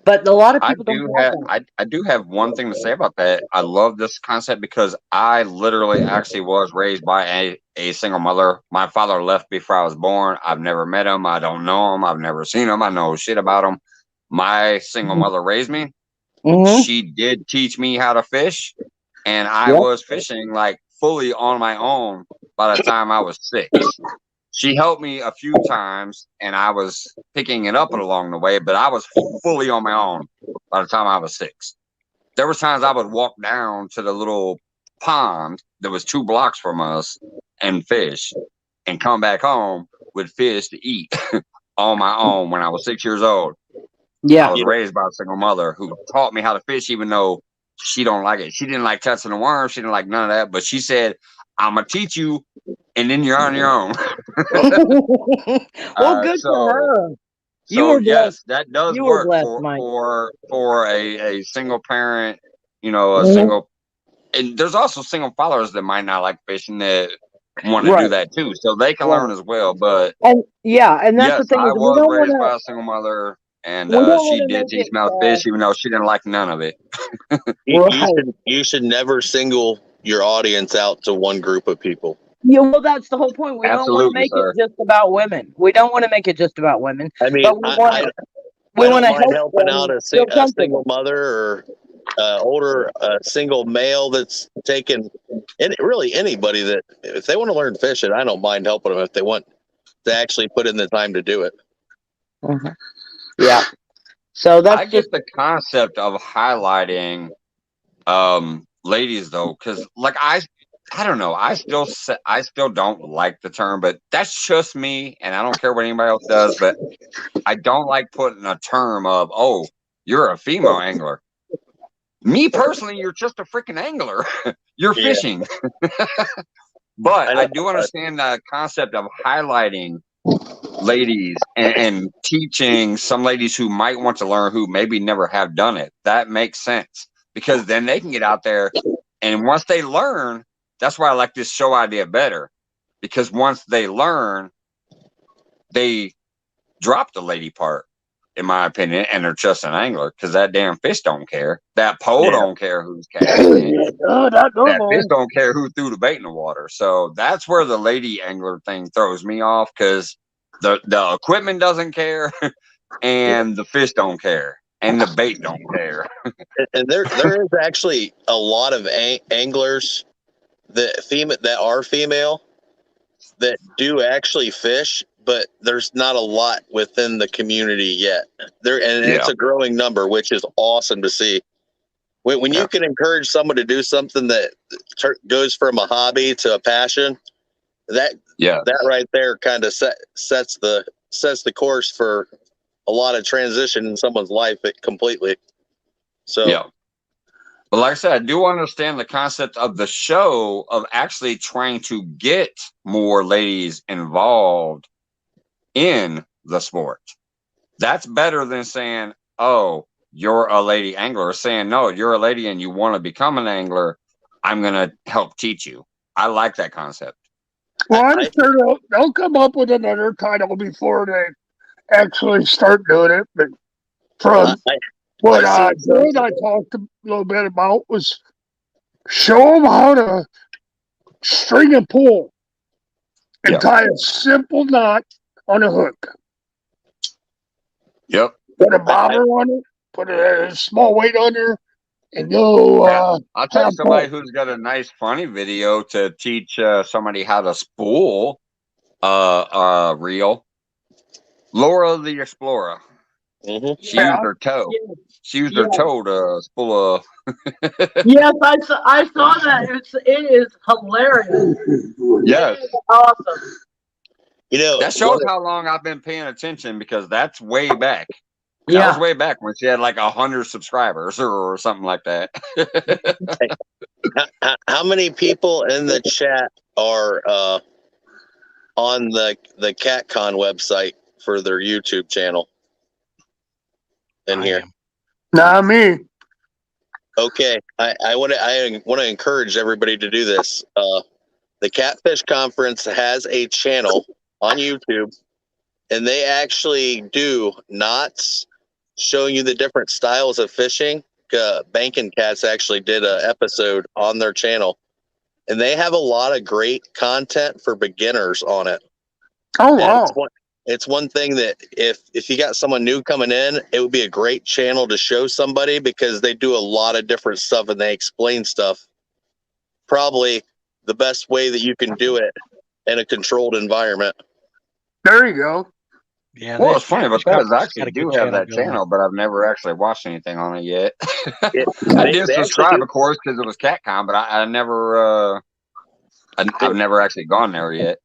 But a lot of people don't have that. I do have one thing to say about that. I love this concept because I literally actually was raised by a single mother. My father left before I was born. I've never met him. I don't know him. I've never seen him. I know shit about him. My single mother raised me. Mm-hmm. She did teach me how to fish, and I Yep. was fishing like fully on my own by the time I was 6. She helped me a few times, and I was picking it up along the way, but I was fully on my own by the time I was 6. There was times I would walk down to the little pond that was 2 blocks from us and fish, and come back home with fish to eat on my own when I was 6 years old. Yeah. I was raised by a single mother who taught me how to fish, even though she don't like it. She didn't like touching the worm. She didn't like none of that. But she said, "I'm gonna teach you, and then you're on your own." Well, good for her. You were blessed. Yes, that does You were work blessed, Mike. for a single parent. A single, and there's also single fathers that might not like fishing that want to do that too, so they can learn as well. But and that's yes, the thing I is we was don't raised want by a single mother. and We don't she wanna did make teach it, me how to fish, even though she didn't like none of it. You should never single your audience out to one group of people. Yeah, well, that's the whole point. We don't want to Absolutely, make sir. it just about women. We don't want to make it just about women, I mean, but I we want don't to mind help helping out them a feel single comfortable. mother or older single male that's taken really anybody that if they want to learn fishing, I don't mind helping them if they want to actually put in the time to do it. Yeah. So I that's get just the concept of highlighting ladies though, because like I don't know, I still don't like the term, but that's just me, and I don't care what anybody else does, but I don't like putting a term of, oh, you're a female angler. Me personally, you're just a freaking angler. You're Yeah. fishing. But I I know. do understand the concept of highlighting ladies and teaching some ladies who might want to learn who maybe never have done it. That makes sense because then they can get out there, and once they learn, that's why I like this show idea better, because once they learn, they drop the lady part, in my opinion, and they're just an angler because that damn fish don't care. That pole Yeah. don't care who's casting it. That That fish normal. don't care who threw the bait in the water. So that's where the lady angler thing throws me off, because the equipment doesn't care and the fish don't care and the bait don't care. And there is actually a lot of anglers that are female that do actually fish, but there's not a lot within the community yet. And it's Yeah. a growing number, which is awesome to see. When Yeah. you can encourage someone to do something that goes from a hobby to a passion, that right there kind of sets the course for a lot of transition in someone's life completely. So Yeah. But like I said, I do understand the concept of the show of actually trying to get more ladies involved in the sport. That's better than saying, oh, you're a lady angler, saying, no, you're a lady and you want to become an angler. I'm going to help teach you. I like that concept. Well, I'm sure they'll come up with another title before they actually start doing it. But from what Joe and I talked a little bit about was show them how to string a pole and tie a simple knot on a hook. Yep. Put a bobber on it, put a small weight on there, and go. I'll tell you somebody who's got a nice funny video to teach somebody how to spool reel. Laura the Explorer. Mm-hmm. She used her toe. She used her toe to spool a. Yes, I saw that. It is hilarious. Yes. It is awesome. You know, that shows how long I've been paying attention, because that's way back. That Yeah. was way back when she had like 100 subscribers or something like that. How many people in the chat are on the CatCon website for their YouTube channel? Here, not me. Okay, I want to encourage everybody to do this. The Catfish Conference has a channel on YouTube, and they actually do knots, showing you the different styles of fishing. Banking Cats actually did an episode on their channel, and they have a lot of great content for beginners on it. Oh, wow. It's one thing that if you got someone new coming in, it would be a great channel to show somebody, because they do a lot of different stuff and they explain stuff probably the best way that you can do it in a controlled enviurement. There you go. Yeah, well, it's funny because I got actually a good do have that going. channel, but I've never actually watched anything on it yet. I They did subscribe, of course, because it was CatCon, but I never, I've never actually gone there yet.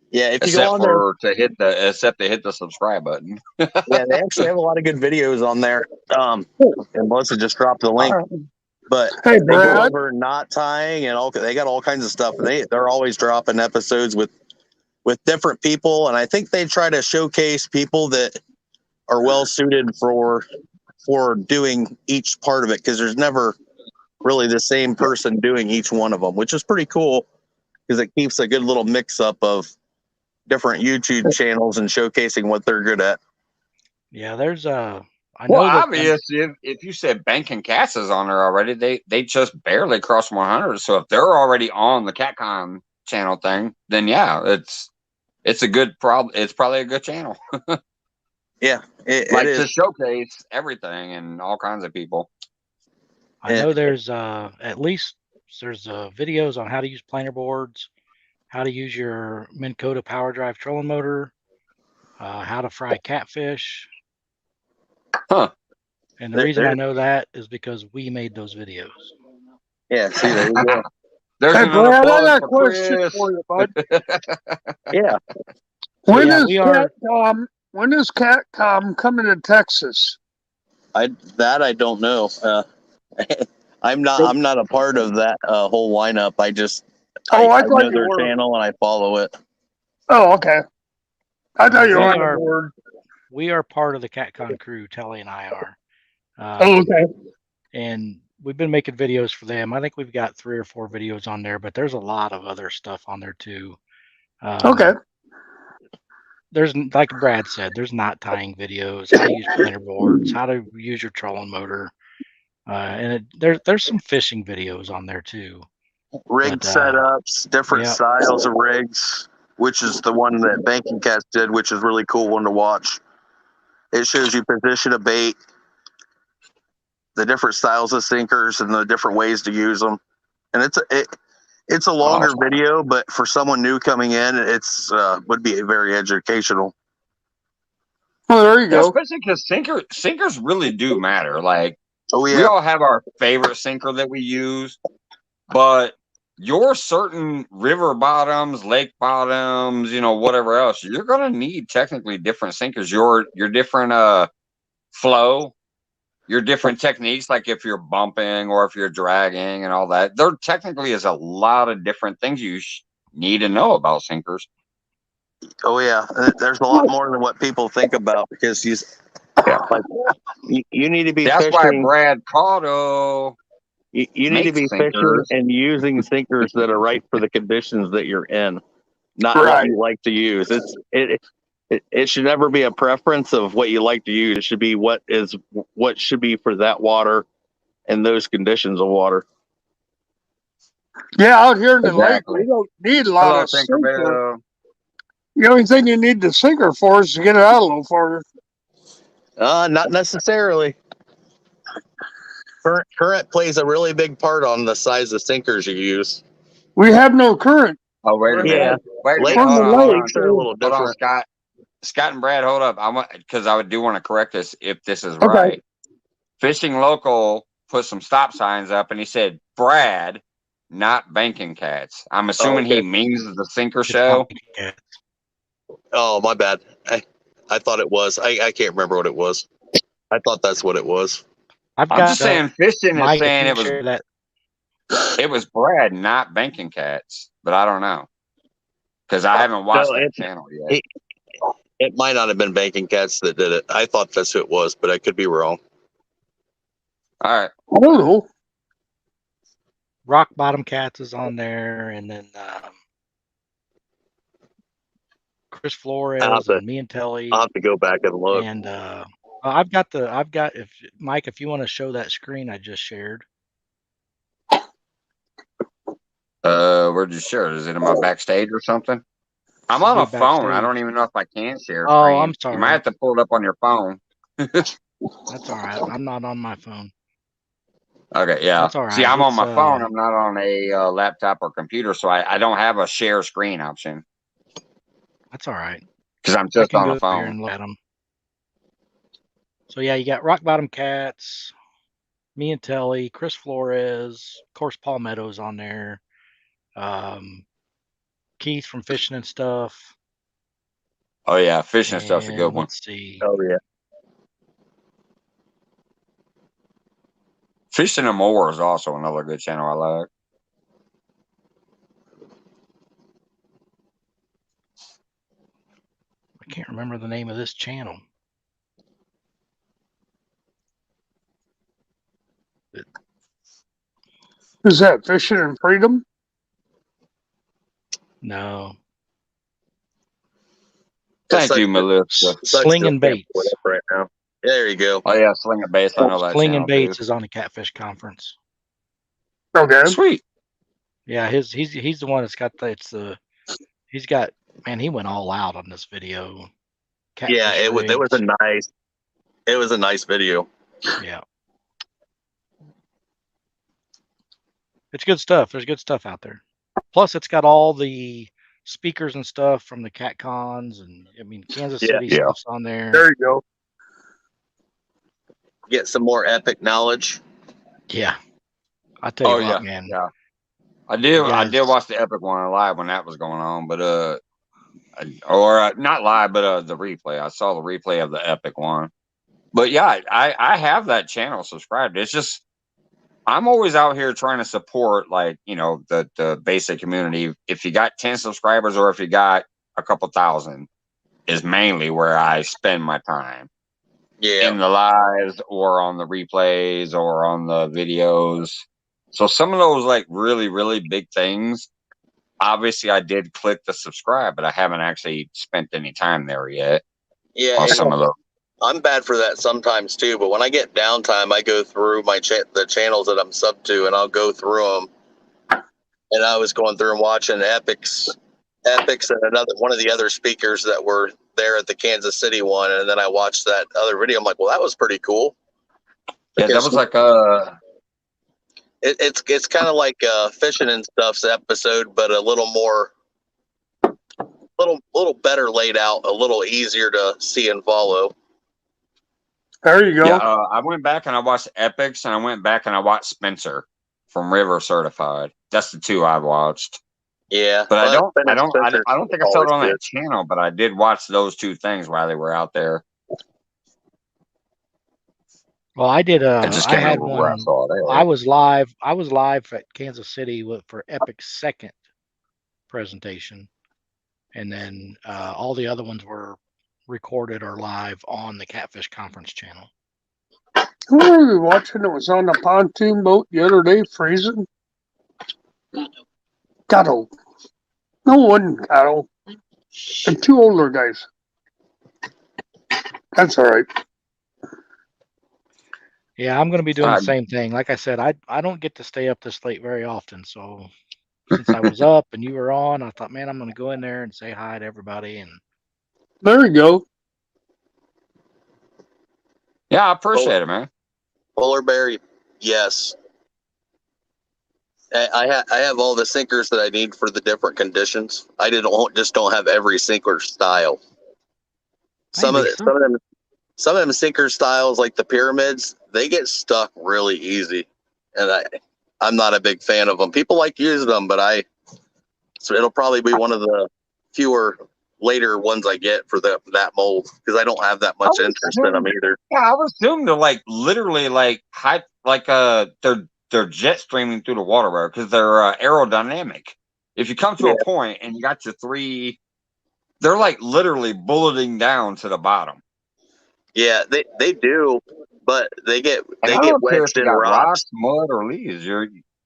Yeah, if you except go on there, to hit the subscribe button. yeah, they actually have a lot of good videos on there. And Melissa just dropped the link. But Hey, they go Brad. over knot tying and they got all kinds of stuff. They're always dropping episodes with different people, and I think they try to showcase people that are well suited for doing each part of it, because there's never really the same person doing each one of them, which is pretty cool, because it keeps a good little mix up of different YouTube channels and showcasing what they're good at. Yeah, there's I Well, know that obviously, if you said Banking Cats is on there already, they just barely crossed 100. So if they're already on the CatCon channel thing, then yeah, it's a good problem. It's probably a good channel, Yeah, it like is. to showcase everything and all kinds of people. I know there's at least there's videos on how to use planer boards, how to use your Minn Kota power drive trolling motor, how to fry catfish. Huh. And the There, reason I there, know that is because we made those videos. yeah, see, there you go. There's Hey, another Brad, I plug got a for question Chris. for you, bud. Yeah. So When yeah, is we are. Catcom coming to Texas? I don't know. I'm not a part of that whole lineup. Oh, I I thought know you their were. channel and I follow it. Oh, okay. I thought you were We on the are board. we are part of the CatCon crew. Telly and I are. Oh, okay. And we've been making videos for them. I think we've got 3 or 4 videos on there, but there's a lot of other stuff on there too. Okay. There's, like Brad said, there's knot tying videos, how to use planer boards, how to use your trolling motor, and there's some fishing videos on there too. Rig But setups, different yeah, styles of rigs, which is the one that Banking Cats did, which is really cool one to watch. It shows you position a bait, the different styles of sinkers, and the different ways to use them. And it's a longer Awesome. video, but for someone new coming in, it's would be very educational. Oh, there you Yeah, go. especially because sinkers really do matter. Like Oh we yeah, all have our favorite sinker that we use, but your certain river bottoms, lake bottoms, whatever else, you're gonna need technically different sinkers. Your different flow, your different techniques, like if you're bumping or if you're dragging and all that. There technically is a lot of different things you need to know about sinkers. oh yeah. There's a lot more than what people think about because Yeah. like you need to be That's why fishing. Brad Cotto You need to makes be fishing sinkers. and using sinkers that are right for the conditions that you're in, not what Right. you like to use. It should never be a preference of what you like to use. It should be what should be for that water and those conditions of water. Yeah, out here in the lake, Exactly. we don't need a lot Hello, of sinker. Tinkerbell. The only thing you need the sinker for is to get it out a little farther. Not necessarily. Current plays a really big part on the size of sinkers you use. We have no current. Oh, wait a Yeah, minute. Wait a minute. lakes From Hold the on. Hold lake. on. lakes are a little Hold on, different. Scott. Scott and Brad, hold up. I want because I do want to correct this if this is Okay. right. Fishing Local put some stop signs up, and he said Brad, not Banking Cats. I'm Oh, assuming okay. he means the Sinker it's not Show. Cats. Oh, my bad. I thought it was. I can't remember what it was. I thought that's what it was. I've I'm got just saying, fishing is Mike. If saying you share that, it was Brad, not Banking Cats, but I don't know because I haven't watched No, that channel yet. it it might not have been Banking Cats that did it. I thought that's who it was, but I could be wrong. All right. I don't know. Rock Bottom Cats is on there, and then Chris Flores and me and Telly, I'll have to go back and look. and if Mike, if you want to show that screen I just shared. Where'd you share it? Is it in my backstage or something? I'm on Should a be phone. I backstage. don't even know if I can share a Oh, screen. I'm sorry. You might have to pull it up on your phone. That's all right. I'm not on my phone. Okay, yeah. That's all right. See, I'm on It's my phone. I'm not on a laptop or computer, so I don't have a share screen option that's all right. because I'm I just can on go a here phone. and look at them. So yeah, you got Rock Bottom Cats, me and Telly, Chris Flores, of course Paul Meadows on there, Keith from Fishing and Stuff, Oh yeah, fishing stuff's a good and one. let's see. Oh yeah. Fishing and More is also another good channel I like. I can't remember the name of this channel. Is that Fishing and Freedom? No. Thank you, Melissa. Slinging Baits. Right now. There you go. Oh yeah, Slinging Baits. I know that Slinging channel too. Baits is on the Catfish Conference. Okay. Sweet. Yeah, he's the one that's got he's got, man, he went all out on this video. Catfish Yeah, it was a nice video. Yeah. It's good stuff. There's good stuff out there. Plus, it's got all the speakers and stuff from the cat cons, and I mean, Kansas City stuff's on there. There you go. Get some more epic knowledge. Yeah, I tell you what, yeah, man. yeah. I did guys- watch the Epic one live when that was going on, but not live, but the replay. I saw the replay of the Epic one. But yeah, I have that channel subscribed. It's just I'm always out here trying to support, like, you know, the basic community. If you got 10 subscribers or if you got a couple thousand, is mainly where I spend my time. Yeah. In the lives or on the replays or on the videos. So some of those like really, really big things, obviously I did click the subscribe, but I haven't actually spent any time there yet. Yeah. On some of those. I'm bad for that sometimes too, but when I get downtime, I go through the channels that I'm sub to, and I'll go through them. And I was going through and watching Epics, and one of the other speakers that were there at the Kansas City one, and then I watched that other video. I'm like, well, that was pretty cool. Yeah, that was like it's kind of like fishing and stuff's episode, but a little more, little better laid out, a little easier to see and follow. There you go. Yeah, I went back and I watched Epics, and I went back and I watched Spencer from River Certified. That's the two I watched. Yeah, but I don't think I saw it on good. that channel, but I did watch those two things while they were out there. Well, I did. I just can't remember where I saw it. I was live at Kansas City for Epic's second presentation, and then all the other ones were recorded or live on the Catfish Conference channel. Who were we watching? It was on the pontoon boat the other day, freezing. Gatto. No one Gatto. And two older guys. That's all right. Yeah, I'm going to be doing the same thing. Like I said, I don't get to stay up this late very often. So since I was up and you were on, I thought, man, I'm going to go in there and say hi to everybody. And there you go. Yeah, I appreciate it, man. Polar bear, yes. I have all the sinkers that I need for the different conditions. I just don't have every sinker style. Some of them sinker styles, like the pyramids, they get stuck really easy, and I'm not a big fan of them. People like using them, but so it'll probably be one of the fewer later ones I get for that mold, because I don't have that much interest in them either. Yeah, I would assume they're like literally like high, like they're jet streaming through the water because they're aerodynamic. If you come to a point and you got your three, they're like literally bulleting down to the bottom. Yeah, they do, but they get wedged in rocks, mud, or leaves.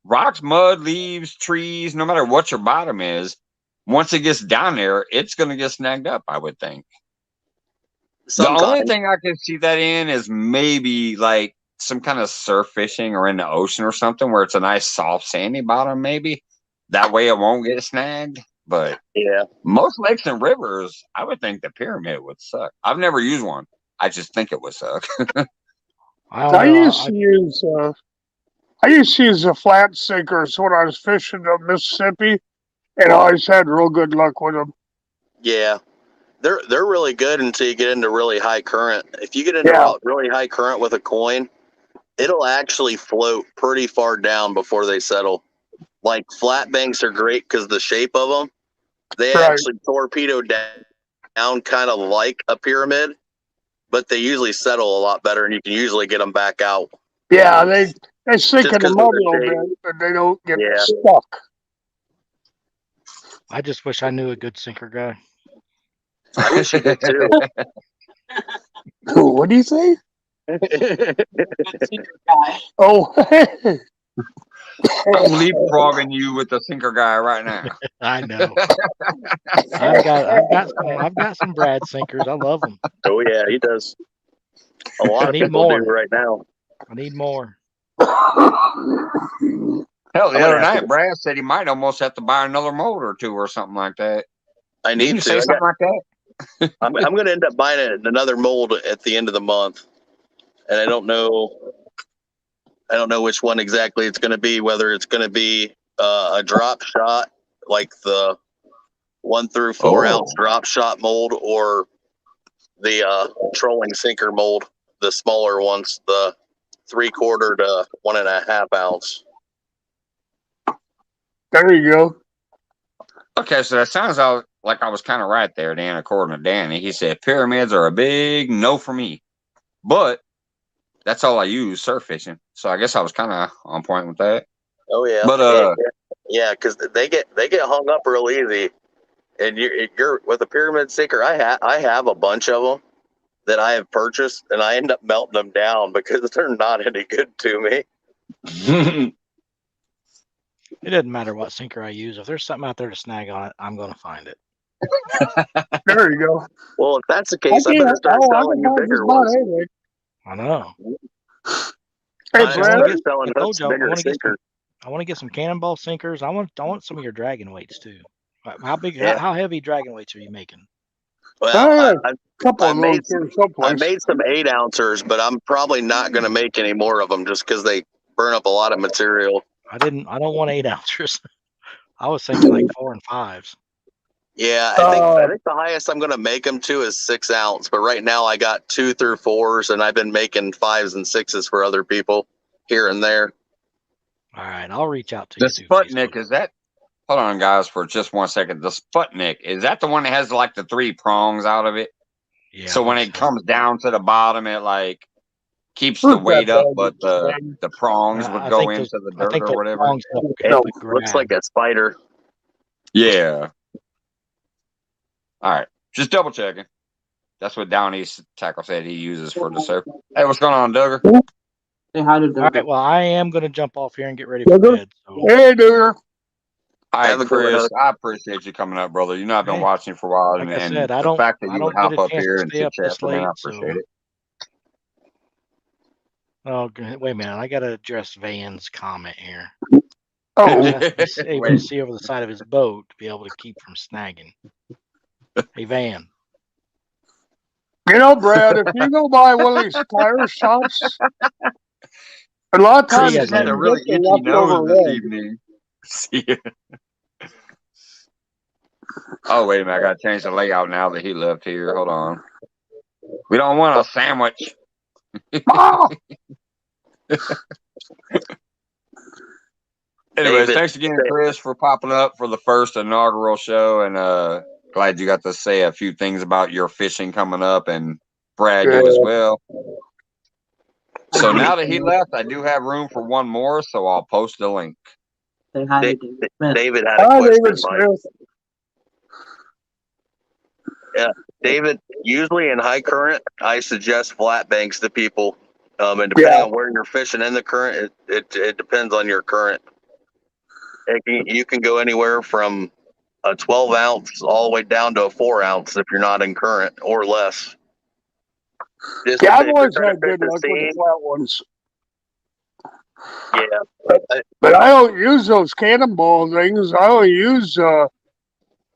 Rocks, mud, leaves, trees. No matter what your bottom is, once it gets down there, it's going to get snagged up, I would think. Sometimes. The only thing I can see that in is maybe like some kind of surf fishing or in the ocean or something where it's a nice soft sandy bottom, maybe. That way it won't get snagged. But yeah, most lakes and rivers, I would think the pyramid would suck. I've never used one. I just think it would suck. I used to use the flat sinkers when I was fishing up Mississippi, and I always had real good luck with them. Yeah, they're really good until you get into really high current. If you get into really high current with a coin, it'll actually float pretty far down before they settle. Like flat banks are great because the shape of them, they actually torpedo down kind of like a pyramid, but they usually settle a lot better, and you can usually get them back out. Yeah, they sink in the mud a little bit, but they don't get stuck. I just wish I knew a good sinker guy. I wish you did too. What do you say? Oh, I'm leapfrogging you with the sinker guy right now. I know. I've got some Brad sinkers. I love them. Oh yeah, he does. A lot I of need people more. do right now. I need more. Hell, the I'm gonna other have night, to- Brad said he might almost have to buy another mold or two or something like that. I Didn't need you to. say something like that? I'm going to end up buying another mold at the end of the month, and I don't know which one exactly it's going to be. Whether it's going to be a drop shot, like the 1 through 4 ounce drop shot mold, or the trolling sinker mold, the smaller ones, the 3/4 to 1.5 ounce. There you go. Okay, so that sounds like I was kind of right there, Dan, according to Danny. He said pyramids are a big no for me. But that's all I use, surf fishing. So I guess I was kind of on point with that. Oh yeah, But yeah, because they get hung up real easy. And you're with a pyramid sinker. I have a bunch of them that I have purchased, and I end up melting them down because they're not any good to me. It doesn't matter what sinker I use. If there's something out there to snag on it, I'm going to find it. There you go. Well, if that's the case, I better start selling you bigger ones. Anyway. I know. Hey, I Brad. start selling I told hooks, you I bigger want to get sinkers. I want to get some cannonball sinkers. I want some of your dragon weights too. How big? Yeah. How heavy dragon weights are you making? Well, A couple of those here I someplace. made some 8-ouncers, but I'm probably not going to make any more of them just because they burn up a lot of material. I don't want 8 ounces. I was thinking like 4 and 5s. Yeah, I think the highest I'm going to make them to is 6 ounce, but right now I got 2 through 4s, and I've been making 5s and 6s for other people here and there. All right, I'll reach out to the you. through Sputnik, Facebook. is that? Hold on, guys, for just 1 second. The Sputnik, is that the one that has like the 3 prongs out of it? Yeah. So when it comes down to the bottom, it like keeps the Who's weight that up, dog? but the prongs would I go think into those- the I dirt think or those whatever. prongs help It grab. looks like a spider. Yeah. All right, just double checking. That's what Downey's tackle said he uses for the surf. Hey, what's going on, Duggar? Say hi to All Doug. right, well, I am going to jump off here and get ready for Duggar? bed. So Hey, dude. All Have right, a good one, Chris, I appreciate you coming up, brother. You know I've been Hey, watching you for a while, like I and said, I the fact that don't you would get hop a up chance here to and stay chit up chat this for me, I late. appreciate So, it. oh, wait a minute, I got to address Van's comment here. Oh, He has to be able to Wait. see over the side of his boat to be able to keep from snagging. Hey, Van. you know, Brad, if you go by one of these tire shops, a lot of See times ya, you Chris has man. a can really get the itchy leftover nose this leg. evening. See ya. Oh, wait a minute. I got to change the layout now that he left here. Hold on. We don't want a sandwich. Ah! Anyways, David, thanks again, Chris, for popping up for the first inaugural show. And glad you got to say a few things about your fishing coming up, and Brad, you as well. So now that he left, I do have room for one more, so I'll post the link. Say hi to David Smith. David had a Hi, question, David Mike. Smith. David, usually in high current, I suggest flat banks to people. And depending on where you're fishing in the current, it depends on your current. You can go anywhere from a 12 ounce all the way down to a 4 ounce if you're not in current or less. Just Yeah, if I've you're always trying to had fish good the luck with the scene, flat ones. yeah. But I don't use those cannonball things. I only use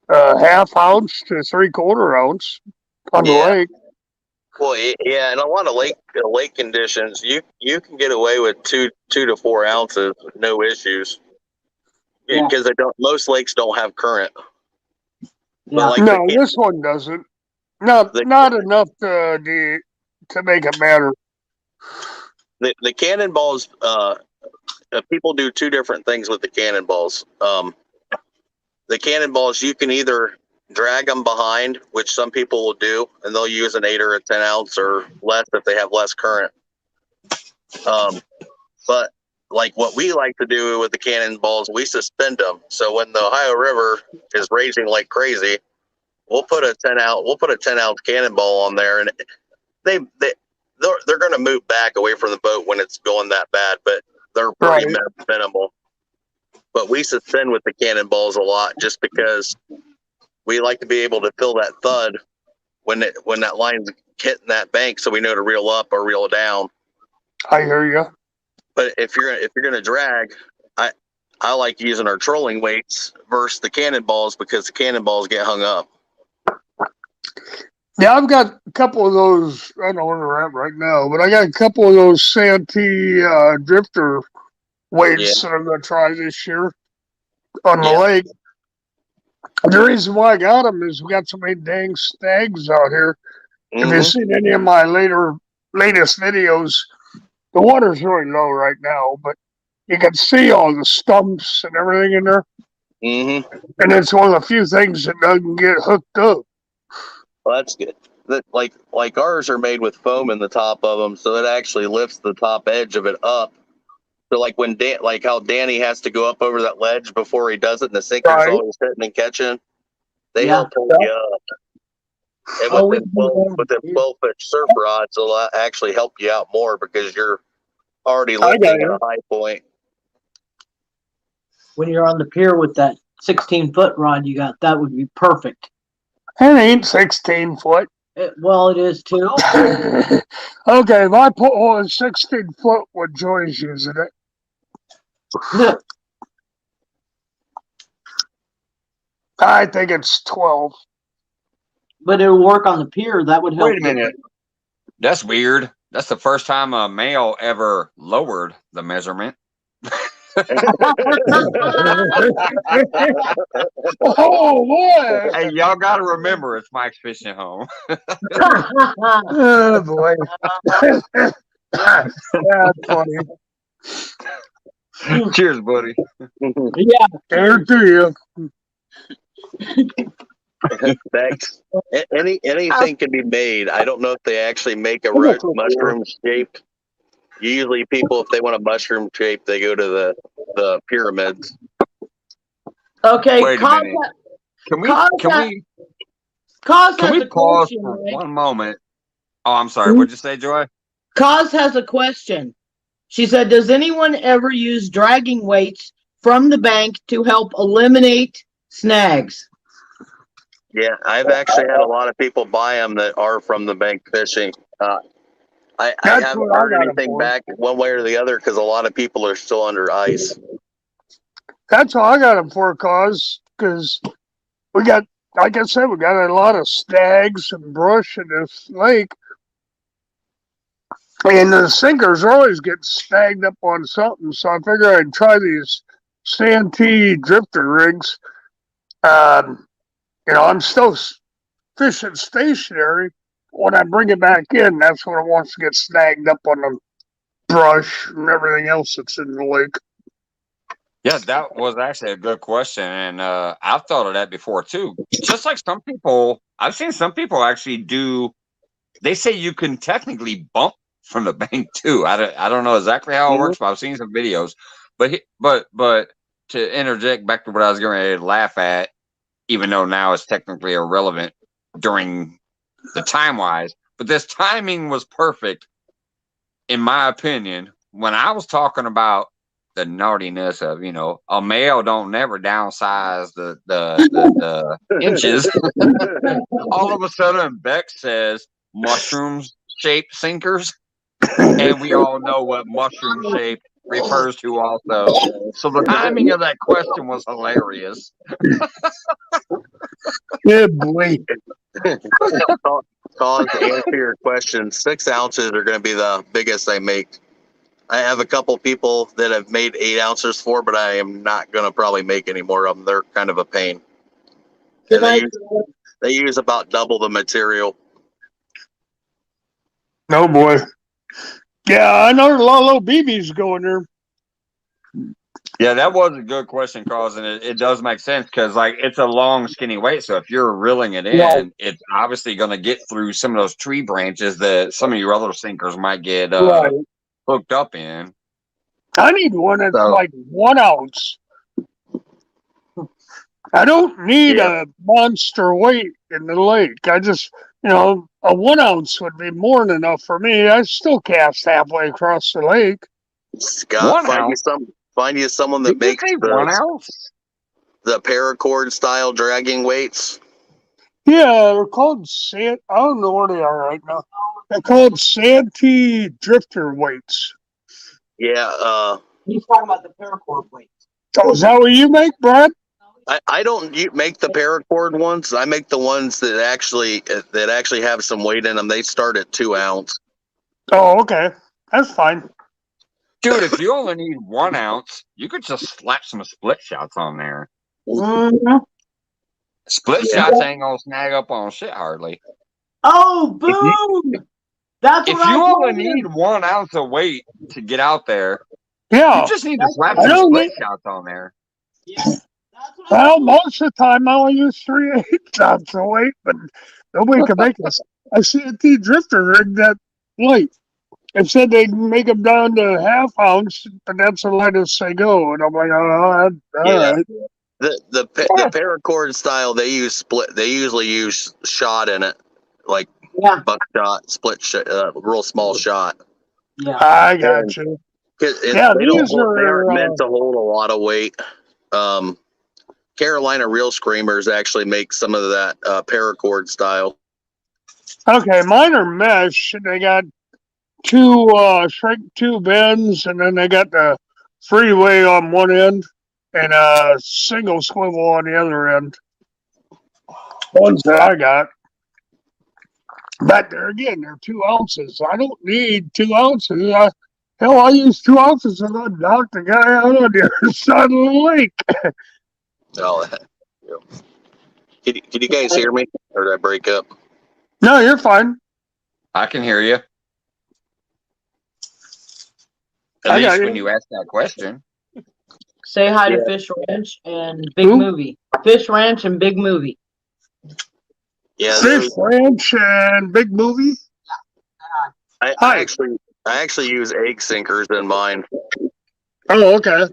half ounce to 3/4 ounce on the Yeah. lake. Well, yeah, and a lot of lake conditions, you can get away with 2 to 4 ounces, no issues, Yeah. because most lakes don't have current. Yeah. But like No, this one doesn't. Not enough to make it matter. the cannonballs, people do 2 different things with the cannonballs. The cannonballs, you can either drag them behind, which some people will do, and they'll use an 8 or a 10 ounce or less if they have less current. But like what we like to do with the cannonballs, we suspend them. So when the Ohio River is raging like crazy, we'll put a 10 ounce cannonball on there, and they're going to move back away from the boat when it's going that bad. But they're pretty minimal. But we suspend with the cannonballs a lot just because we like to be able to feel that thud when that line's hitting that bank, so we know to reel up or reel down. I hear you. But if you're gonna drag, I like using our trolling weights versus the cannonballs because the cannonballs get hung up. Yeah, I've got a couple of those. I don't know where they're at right now, but I got a couple of those Santee drifter weights that I'm going to try this year on the lake. The reason why I got them is we got so many dang snags out here. If you've seen any of my latest videos, the water's really low right now, but you can see all the stumps and everything in there. And it's one of the few things that doesn't get hooked up. Well, that's good. Like ours are made with foam in the top of them, so it actually lifts the top edge of it up. So like when like how Danny has to go up over that ledge before he does it, and the sinker's always hitting and catching, they help hold you up. And with the 12-foot surf rods, will actually help you out more because you're already lifting at a high point. When you're on the pier with that 16-foot rod you got, that would be perfect. It ain't 16 foot. Well, it is too. Okay, if I put on 16 foot when Joy's using it, I think it's 12. But it'll work on the pier. That would help. Wait a minute. That's weird. That's the first time a male ever lowered the measurement. Oh boy! Hey, y'all got to remember, it's Mike's Fishing Home. Oh boy! That's funny. Cheers, buddy. Yeah. Here to you. Thanks. Anything can be made. I don't know if they actually make a mushroom shape. Usually, people, if they want a mushroom shape, they go to the pyramids. Okay. Wait a minute. Can we pause for one moment? Oh, I'm sorry. What'd you say, Joy? Cause has a question. She said, "Does anyone ever use dragging weights from the bank to help eliminate snags?" Yeah, I've actually had a lot of people buy them that are from the bank fishing. I haven't heard anything back one way or the other because a lot of people are still under ice. That's all I got them for, because we got, like I said, we got a lot of snags and brush in this lake. And the sinkers are always getting snagged up on something, so I figure I'd try these Santee drifter rigs. I'm still fishing stationary. When I bring it back in, that's when it wants to get snagged up on the brush and everything else that's in the lake. Yeah, that was actually a good question, and I've thought of that before too. Just like some people, I've seen some people actually do. They say you can technically bump from the bank too. I don't know exactly how it works, but I've seen some videos. But to interject back to what I was going to laugh at, even though now it's technically irrelevant during the time wise, but this timing was perfect, in my opinion, when I was talking about the naughtiness of, a male don't never downsize the inches. All of a sudden, Beck says mushrooms shaped sinkers, and we all know what mushroom shape refers to also. So the timing of that question was hilarious. Good boy. Cause, to answer your question, 6 ounces are going to be the biggest I make. I have a couple people that have made 8 ounces for, but I am not going to probably make any more of them. They're kind of a pain. And they use about double the material. No boy. Yeah, I know there's a lot of little BBs going there. Yeah, that was a good question, Carlos, and it does make sense because, it's a long, skinny weight. So if you're reeling it in, it's obviously going to get through some of those tree branches that some of your other sinkers might get hooked up in. I need one that's like 1 ounce. I don't need a monster weight in the lake. I just, a 1 ounce would be more than enough for me. I still cast halfway across the lake. Scott, 1 ounce. Find you someone that Did you makes say 1 ounce? the paracord style dragging weights. Yeah, they're called sand. I don't know where they are right now. They're called Santee drifter weights. Yeah, He's talking about the paracord weight. So is that what you make, Brad? I don't make the paracord ones. I make the ones that actually have some weight in them. They start at 2 ounce. Oh, okay. That's fine. Dude, if you only need 1 ounce, you could just slap some split shots on there. Mm-hmm. Split shots ain't gonna snag up on shit hardly. Oh, boom! That's If what I you only told need him. 1 ounce of weight to get out there, Yeah. you just need to slap I some don't split need. shots on there. Yeah. That's what I Well, told him. most of the time I only use 3/8 ounce of weight, but nobody can make a CNT drifter rig that light. They said they'd make them down to ½ ounce, but that's the lightest they go. And I'm like, all Yeah. right. The paracord style, they use split. They usually use shot in it, like Yeah, buckshot, real small shot. yeah. I got you. Yeah, They these aren't are. meant to hold a lot of weight. Carolina Real Screamers actually make some of that paracord style. Okay, mine are mesh, and they got two shrink tube ends, and then they got the freeway on one end and a single swivel on the other end. Ones that I got. But there again, they're 2 ounces. I don't need 2 ounces. Hell, I use 2 ounces and I knocked the guy out on the other side of the lake. Oh, can you guys hear me, or did I break up? No, you're fine. I can hear you. At I got least you. when you ask that question. Say hi to Yeah. Fish Ranch and Big Who? Movie. Fish Ranch and Big Movie. Yeah, Fish Ranch and Big Movie. I Hi. actually use egg sinkers in mine Oh, okay.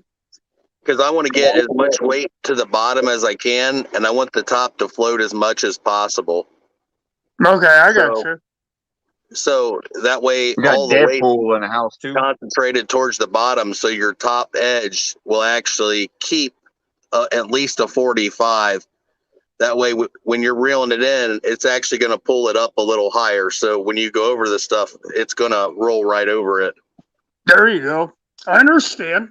because I want to get as much weight to the bottom as I can, and I want the top to float as much as possible. Okay, I got you. So that way, We got all the weight Deadpool in the house too. concentrated towards the bottom, so your top edge will actually keep at least a 45. That way, when you're reeling it in, it's actually going to pull it up a little higher. So when you go over the stuff, it's going to roll right over it. There you go. I understand.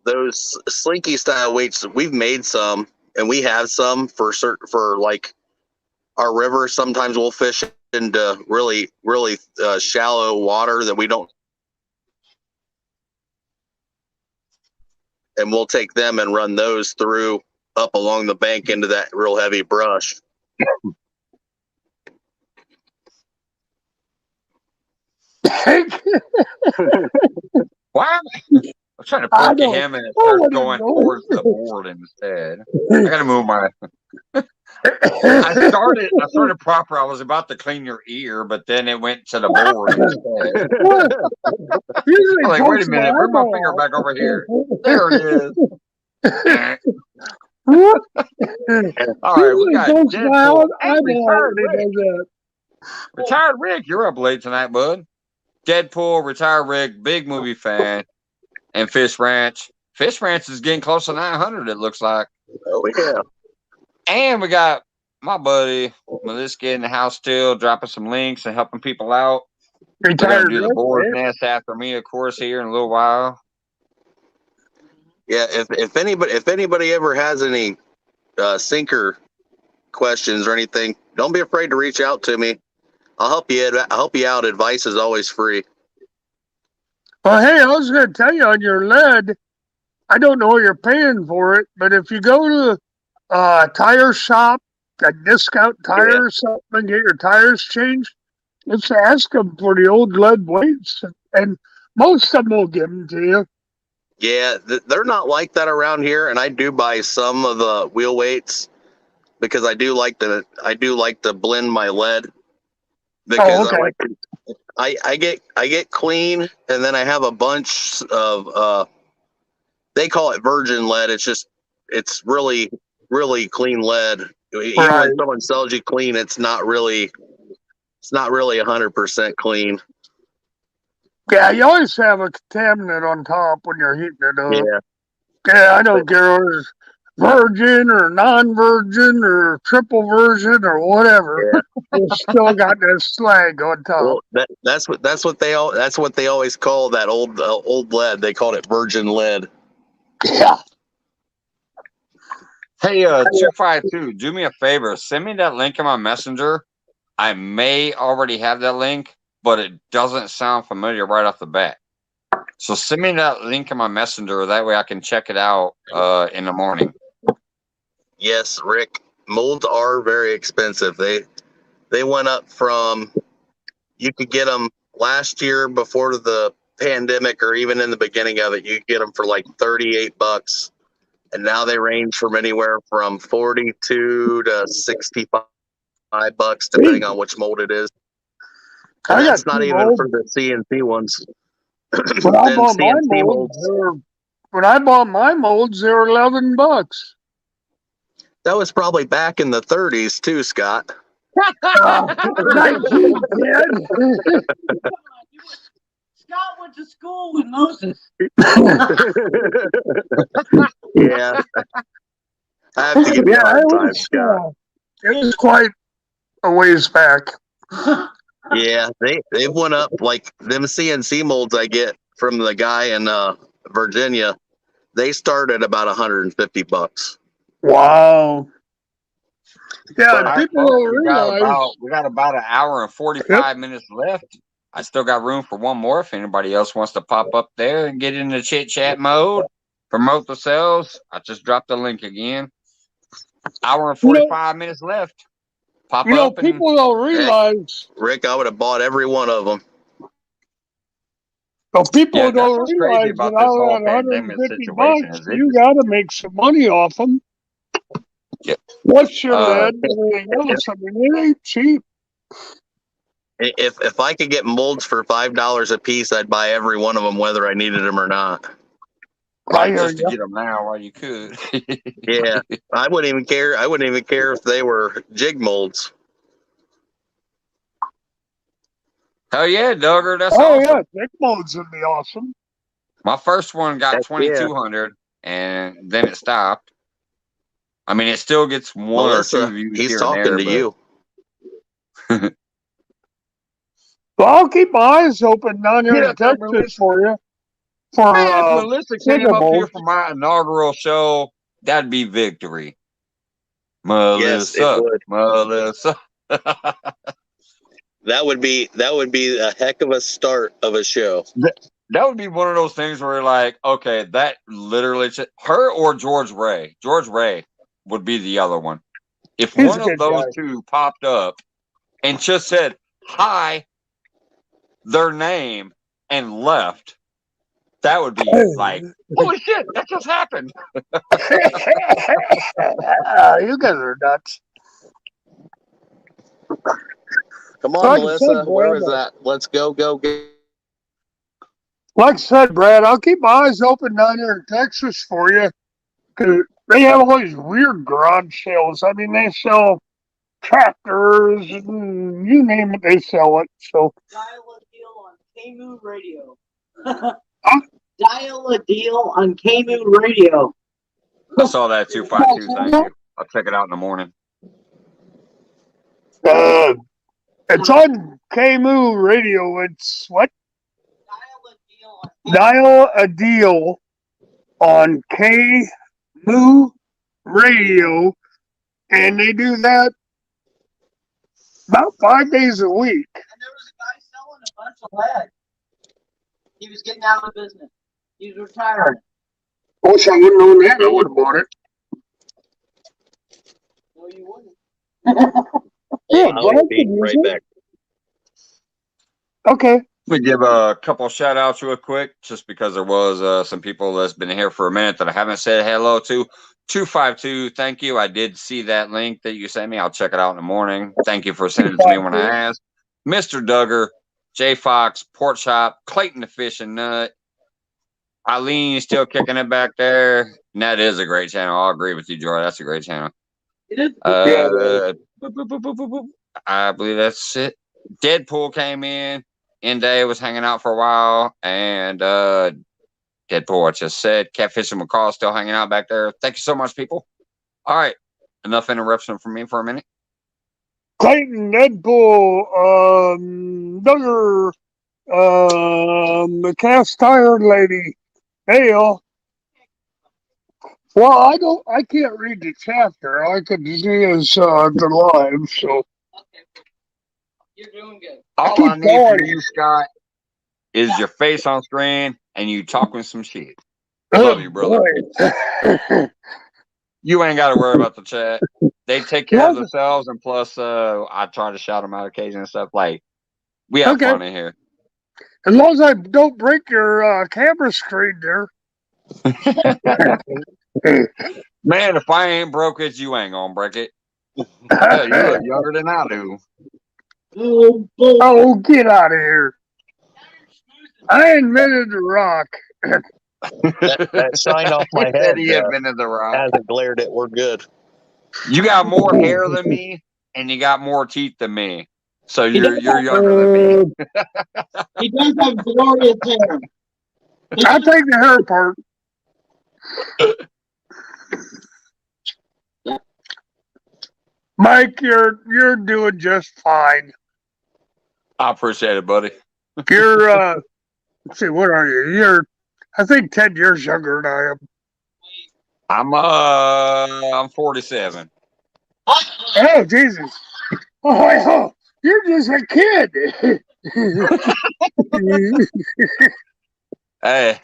Those slinky style weights, we've made some, and we have some for like our river. Sometimes we'll fish into really shallow water that we don't, and we'll take them and run those through up along the bank into that real heavy brush. Why? I'm trying to I poke at don't- him and it I starts wouldn't going know. towards the board instead. I gotta move my. I started proper. I was about to clean your ear, but then it went to the board instead. What? Usually I'm like, wait a pokes my minute, bring my eyeball finger out. back over here. There it is. All right, we Usually got pokes my Deadpool and eyeball out retired when he Rick. does that. Retired Rick, you're up late tonight, bud. Deadpool, retired Rick, big movie fan, and Fish Ranch. Fish Ranch is getting close to 900. It looks like. Oh yeah. And we got my buddy Melissa in the house still, dropping some links and helping people out. They're going Retired to do the Rick, board right? nest after me, of course, here in a little while. Yeah, if anybody ever has any sinker questions or anything, don't be afraid to reach out to me. I'll help you out. Advice is always free. Well, hey, I was going to tell you on your lead, I don't know what you're paying for it, but if you go to a tire shop, a discount tire or something, and get your tires changed, just ask them for the old lead weights, and most of them will give them to you. Yeah, they're not like that around here, and I do buy some of the wheel weights because I do like to blend my lead because Oh, okay. I get clean, and then I have a bunch of they call it virgin lead. It's really clean lead. Even Right. when someone sells you clean, it's not really 100% clean. Yeah, you always have a contaminant on top when you're heating it up. Yeah. Yeah, I don't care if it's virgin or non-virgin or triple virgin or whatever. Yeah. You still got that slag on top. Well, that's what they always call that old lead. They called it virgin lead. Yeah. Hey, 252, do me a favor. Send me that link in my messenger. I may already have that link, but it doesn't sound familiar right off the bat. So send me that link in my messenger. That way I can check it out in the morning. Yes, Rick. Molds are very expensive. They went up from, you could get them last year before the pandemic, or even in the beginning of it, you could get them for like $38, and now they range from anywhere from 42 to 65 $5, depending on which mold it is. And I got that's not two even molds. for the CNC ones. When I And bought my CNC molds, when I bought my molds, they were $11. that was probably back in the 30s too, Scott. 1910. Scott went to school with Moses. Yeah. I have to give you a hard time, Scott. It was quite a ways back. Yeah, they've went up, like them CNC molds I get from the guy in Virginia. They start at about $150. Wow. Yeah, But and All right, people folks, don't realize. we got about an hour and 45 minutes left. I still got room for one more if anybody else wants to pop up there and get in the chit chat mode, promote themselves. I just dropped the link again. Hour and 45 minutes left. Pop up and People don't realize. Rick, I would have bought every one of them. Well, people Yeah, that's don't what's crazy realize about that this out whole of pandemic $150, situation is you got to make some money off them. Yeah. What's your lead and everything else? I mean, it ain't cheap. If I could get molds for $5 a piece, I'd buy every one of them, whether I needed them or not. right, just to get them now while you could. Yeah, I wouldn't even care. I wouldn't even care if they were jig molds. Hell yeah, Duggar, that's Oh awesome. yeah, thick molds would be awesome. My first one got Heck 2,200, and then it stopped. I mean, it still gets one Melissa, or two views he's here talking and there, to you. Well, I'll keep my eyes open down here Yeah, in Texas Melissa. for you. For Man, if Melissa came single up here molds. for my inaugural show, that'd be victory. Yes, it Melissa, would. Melissa. That would be a heck of a start of a show. That would be one of those things where you're like, okay, that literally her or George Ray. George Ray would be the other one. If He's one a of good those guy. two popped up and just said hi, their name, and left, that would be like, holy shit, that just happened. You guys are nuts. Come on, Like I Melissa. said, Where Brad, was that? Let's go. Like I said, Brad, I'll keep my eyes open down here in Texas for you. 'Cause they have all these weird garage sales. I mean, they sell tractors and you name it, they sell it. So Dial a deal on KMOO Radio. Dial a deal on KMOO Radio. I saw that 252. Thank you. I'll check it out in the morning. it's on KMOO Radio. It's what? Dial a deal on KMOO Radio, and they do that about 5 days a week. And there was a guy selling a bunch of lead. He was getting out of the business. He was retiring. I wish I would have known that. I would have bought it. No, you wouldn't. Yeah, I'll be right back. Okay. Let me give a couple shout outs real quick, just because there was some people that's been here for a minute that I haven't said hello to. 252, thank you. I did see that link that you sent me. I'll check it out in the morning. Thank you for sending it to me when I asked. Mr. Duggar, J Fox, Port Shop, Clayton the Fish and Nut, Eileen still kicking it back there. And that is a great channel. I'll agree with you, Joy. That's a great channel. It is. I believe that's it. Deadpool came in. Day was hanging out for a while, and Deadpool, I just said, Catfish and McCall still hanging out back there. Thank you so much, people. All right, enough interruption from me for a minute. Clayton, Deadpool, Duggar, the cast iron lady. Hey, y'all. Well, I can't read the chapter. I could see his the live, so. You're doing good. All I need from you, Scott, is your face on screen and you talking some shit. Love you, brother. You ain't got to worry about the chat. They take care of themselves, and plus, I try to shout them out occasionally and stuff. Like, we have fun in here. As long as I don't break your camera screen there. Man, if I ain't broke it, you ain't gonna break it. Hell, you look younger than I do. Oh, get out of here. I invented the rock. That shine off my head He invented the rock. hasn't glared it. We're good. You got more hair than me, and you got more teeth than me. So you're younger than me. He does have glorious hair. I'll take the hair part. Mike, you're doing just fine. I appreciate it, buddy. You're let's see, what are you? You're I think 10 years younger than I am. I'm 47. Oh Jesus. Oh, you're just a kid. Hey,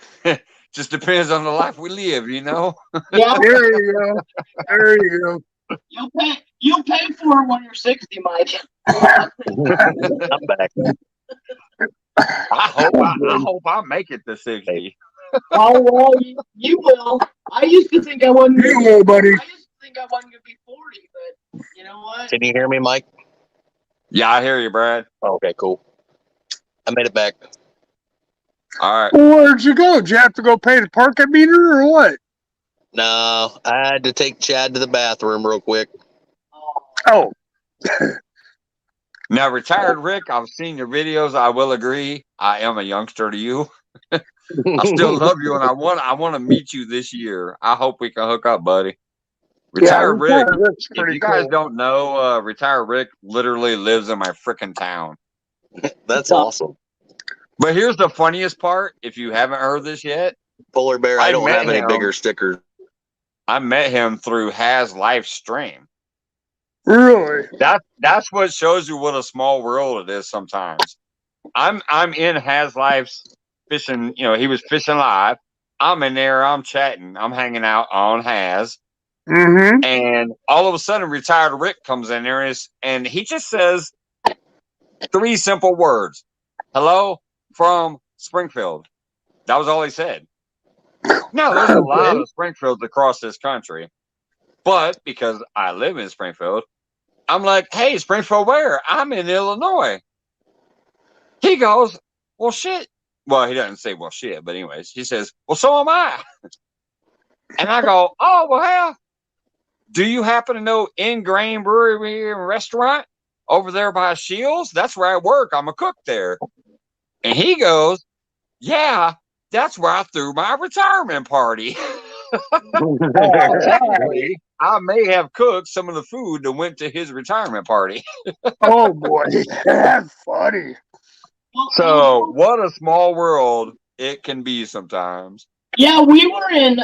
just depends on the life we live, you know? Yeah, There you go. There you go. you'll pay for it when you're 60, Mike. I'm back. I hope I make it to 60. Oh well, you will. I used to think I wasn't. You will, buddy. I used to think I wasn't gonna be 40, but you know what? Can you hear me, Mike? Yeah, I hear you, Brad. Okay, cool. I made it back. All right. Where'd you go? Did you have to go pay the parking meter or what? No, I had to take Chad to the bathroom real quick. Oh. Now, retired Rick, I've seen your videos. I will agree. I am a youngster to you. I still love you, and I want to meet you this year. I hope we can hook up, buddy. Retired Rick, if you guys don't know, Retired Rick literally lives in my freaking town. That's awesome. But here's the funniest part. If you haven't heard this yet, Polar Bear, I don't have any bigger stickers. I met him through Has Live Stream. Really? That's what shows you what a small world it is sometimes. I'm in Has Life's fishing, he was fishing live. I'm in there, I'm chatting, I'm hanging out on Has. Mm-hmm. And all of a sudden Retired Rick comes in there and he just says 3 simple words. Hello from Springfield. That was all he said. Now there's a lot of Springfields across this country. But because I live in Springfield, I'm like, hey, Springfield where? I'm in Illinois. He goes, well, shit. Well, he doesn't say, well, shit. But anyways, he says, well, so am I. And I go, oh, well, hell. Do you happen to know Ingrain Brewery and Restaurant over there by Shields? That's where I work. I'm a cook there. And he goes, yeah, that's where I threw my retirement party. Technically, I may have cooked some of the food that went to his retirement party. Oh boy, that's funny. So, what a small world it can be sometimes. Yeah, we were in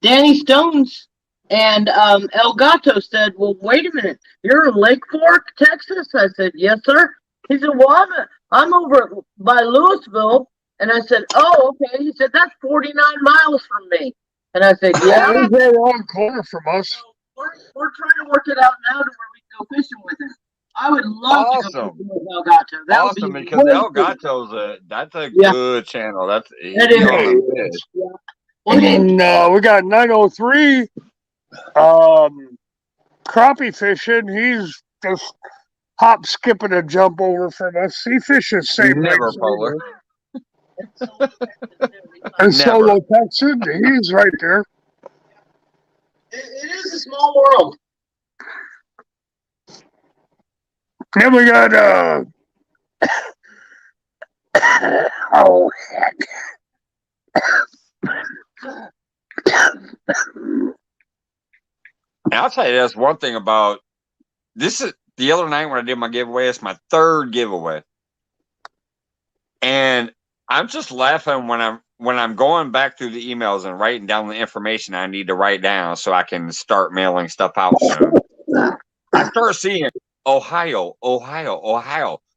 Danny Stone's, and El Gato said, well, wait a minute, you're in Lake Fork, Texas? I said, yes, sir. He said, well, I'm over by Louisville. And I said, oh, okay. He said, that's 49 miles from me. And I said, yeah. He's a long corner from us. So we're trying to work it out now to where we can go fishing with him. I would love to go fishing with El Gato. That awesome, would be because El Gato's that's a good channel. That's that is. And we got 903 crappie fishing. He's just hop, skipping, and jump over from us. He fishes same never polar. And Solo Texan, he's right there. It is a small world. Then we got Oh, And I'll tell you this one thing about this is the other night when I did my giveaway, it's my third giveaway. And I'm just laughing when I'm going back through the emails and writing down the information I need to write down so I can start mailing stuff out soon. I start seeing Ohio,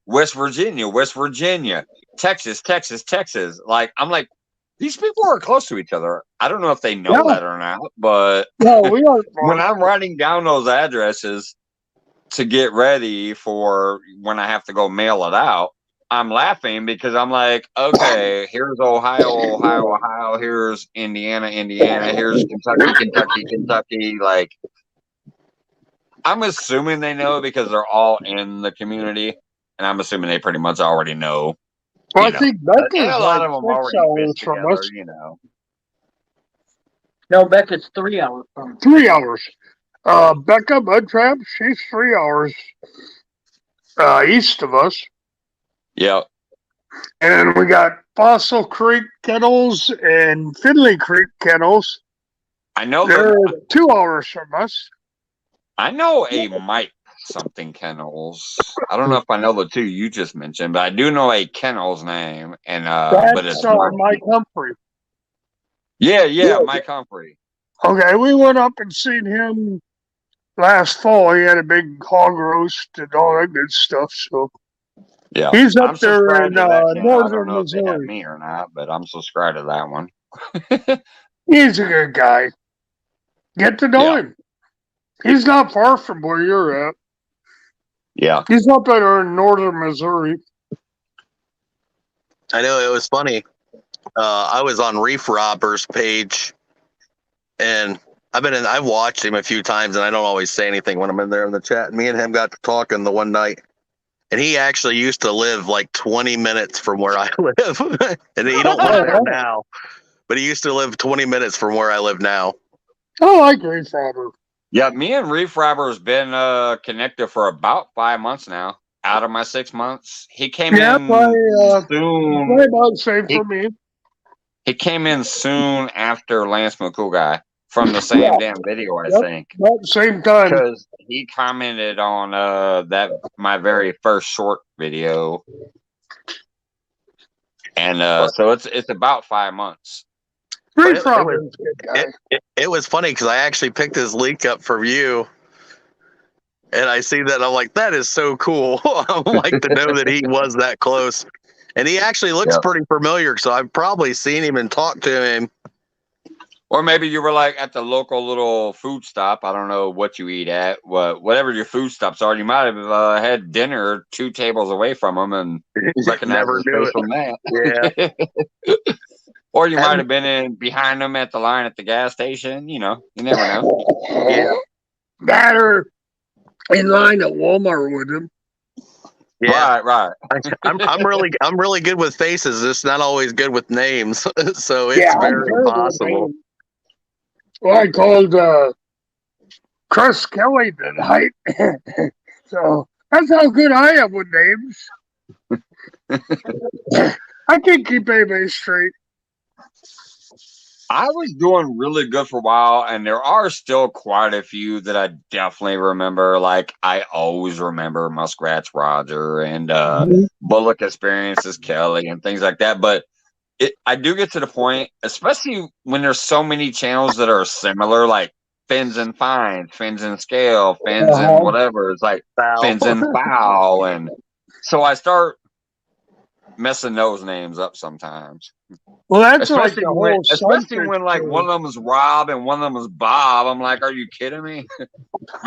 West Virginia, Texas. Like I'm like, these people are close to each other. I don't know if they know that or not, but no, we are. when I'm writing down those addresses to get ready for when I have to go mail it out, I'm laughing because I'm like, okay, here's Ohio, here's Indiana, here's Kentucky. Like, I'm assuming they know because they're all in the community, and I'm assuming they pretty much already know. Well, I think And Becca's a lot like of them 6 already hours fished from together, us. No, Becca's 3 hours from. 3 hours. Becca Mud Trap, she's 3 hours east of us. Yep. And we got Fossil Creek Kennels and Finley Creek Kennels. I know They're 2 hours from us. I know a Mike something Kennels. I don't know if I know the two you just mentioned, but I do know a Kennels name, and but it's Mike Humphrey. Yeah, Mike Humphrey. Okay, we went up and seen him last fall. He had a big hog roast and all that good stuff. So yeah, he's up I'm there in subscribed to that channel. I don't northern know if they have Missouri. me or not, but I'm subscribed to that one. He's a good guy. Get to know him. He's not far from where you're at. Yeah. He's up there in northern Missouri. I know it was funny. I was on Reef Robber's page, and I've watched him a few times, and I don't always say anything when I'm in there in the chat. And me and him got to talking the one night, and he actually used to live like 20 minutes from where I live, and he don't live there now, but he used to live 20 minutes from where I live now. Oh, I like Reef Robber. Yeah, me and Reef Robber has been connected for about 5 months now. Out of my 6 months, he came in soon. Probably about the same for me. He came in soon after Lance McCool guy from the same damn video, I think. About the same time. Because he commented on that my very first short video, and so it's about 5 months. Reef Robber's a good guy. It was funny because I actually picked his link up for view, and I see that and I'm like, that is so cool. I like to know that he was that close. And he actually looks pretty familiar, so I've probably seen him and talked to him. Or maybe you were like at the local little food stop. I don't know what you eat at, whatever your food stops are. You might have had dinner 2 tables away from him and recognized his face from that. Yeah. Or you might have been in behind him at the line at the gas station. You know, you never know. Yeah. That or in line at Walmart with him. Yeah. Right. I'm really good with faces. It's not always good with names, so it's very possible. Well, I called Chris Kelly tonight, so that's how good I am with names. I can't keep anybody straight. I was doing really good for a while, and there are still quite a few that I definitely remember. Like, I always remember Muskrat's Roger and Bullock Experiences Kelly and things like that. But I do get to the point, especially when there's so many channels that are similar, like Fins and Fines, Fins and Scale, Fins and whatever. It's like Fins and Foul. And so I start messing those names up sometimes. Well, that's especially like when like one of them is Rob and one of them is Bob. I'm like, are you kidding me?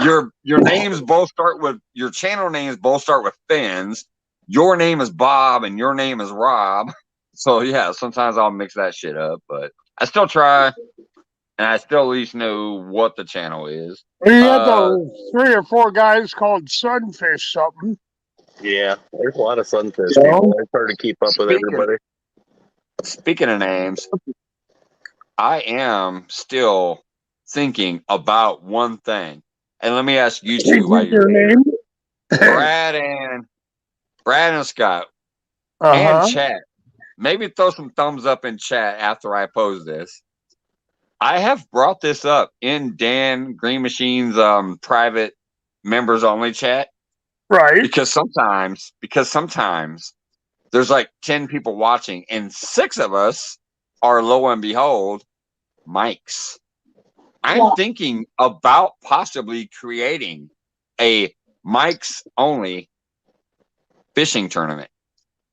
your names both start with your channel names both start with Fins. Your name is Bob and your name is Rob. So yeah, sometimes I'll mix that shit up, but I still try, and I still at least know what the channel is. You got those 3 or 4 guys called Sunfish something. Yeah, there's a lot of Sunfish people. It's hard to keep up with everybody. Speaking of names, I am still thinking about one thing, and let me ask you two while you're here. Brad and Scott and chat. maybe throw some thumbs up in chat after I post this. I have brought this up in Dan Green Machine's private members only chat Right. because sometimes there's like 10 people watching and 6 of us are, lo and behold, mics. I'm thinking about possibly creating a mics only fishing tournament.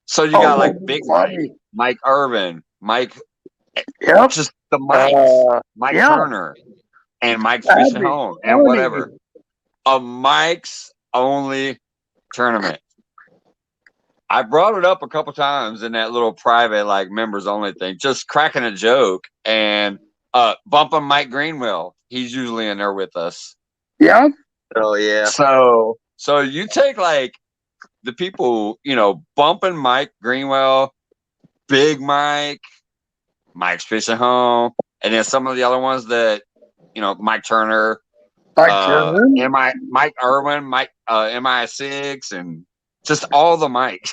So you got like Big Mike Irvin, Mike, Yep. just the mics, Mike yeah. Turner, and Mike's That'd Fishing be Home, and funny. whatever. A mics only tournament. I brought it up a couple times in that little private, like, members only thing, just cracking a joke and bumping Mike Greenwell. He's usually in there with us. Yeah. Oh yeah. So you take like the people, you know, bumping Mike Greenwell, Big Mike, Mike's Fishing Home, and then some of the other ones that, you know, Mike Turner, Mike Irwin, Mike MI6, and just all the mics.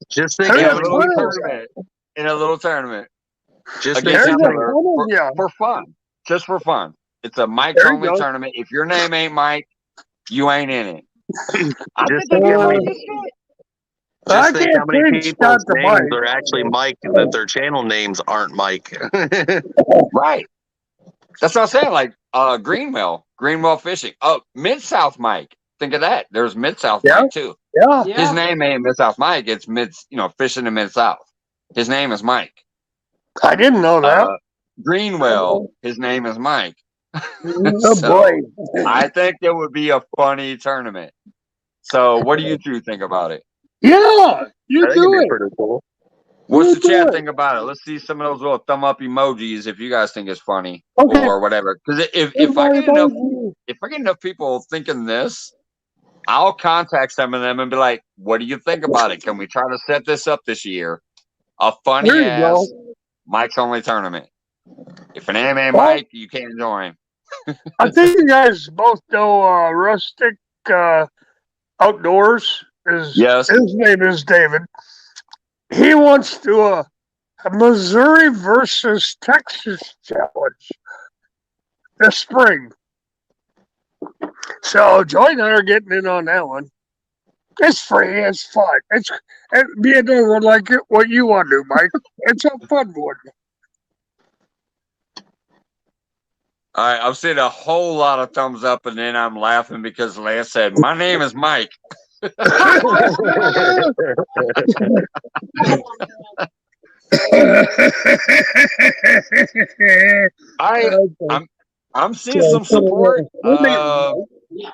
Just think in how a many little people. tournament. In a little tournament. Just Against think each how other many. for fun. Just for fun. It's a mics only tournament. If your name ain't Mike, you ain't in it. I think that'd be funny as shit. Just think how many people's names are actually Mike that their channel names aren't Mike. Right. That's what I'm saying. Like Greenwell Fishing. Oh, Mid-South Mike. Think of that. There's Mid-South Mike too. Yeah. His name ain't Mid-South Mike. It's fishing in Mid-South. His name is Mike. I didn't know that. Greenwell, his name is Mike. Oh So, boy. I think it would be a funny tournament. So what do you two think about it? Yeah, you I think do it'd be it. pretty cool. What's the chat think about it? Let's see some of those little thumb up emojis if you guys think it's funny or whatever. Because if I get enough people thinking this, I'll contact some of them and be like, "What do you think about it? Can we try to set this up this year? A funny ass Mike's only tournament. If your name ain't Mike, you can't join." I think you guys both know Rustic Outdoors. Yes. His name is David. He wants to do a Missouri versus Texas challenge this spring. So Joy and I are getting in on that one. It's free. It's fun. It's be another one like what you want to do, Mike. It's a fun one. All right, I've seen a whole lot of thumbs up, and then I'm laughing because Leia said, "My name is Mike." I'm seeing some support.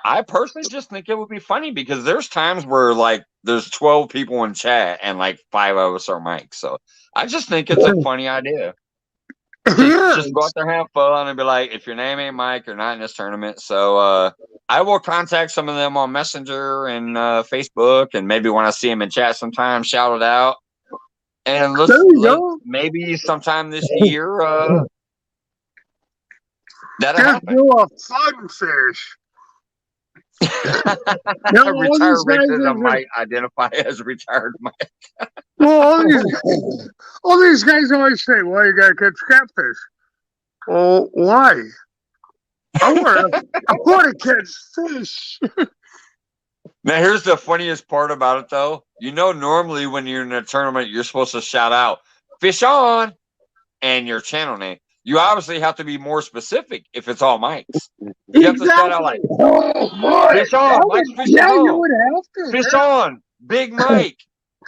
I personally just think it would be funny because there's times where like there's 12 people in chat and like 5 of us are mics. So I just think it's a funny idea. Just go out there, have fun, and be like, if your name ain't Mike, you're not in this tournament. So I will contact some of them on Messenger and Facebook, and maybe when I see them in chat sometime, shout it out. And let's maybe sometime this year that'll happen. Do a fun fish. Retired racism might identify as retired Mike. Well, all these guys always say, "Well, you gotta catch catfish." Well, why? I want to catch fish. Now, here's the funniest part about it, though. You know, normally when you're in a tournament, you're supposed to shout out "Fish on" and your channel name. You obviously have to be more specific if it's all mics. You have to shout out like "Fish on, Mike's Fishing Home." You would have to. Fish on, Big Mike.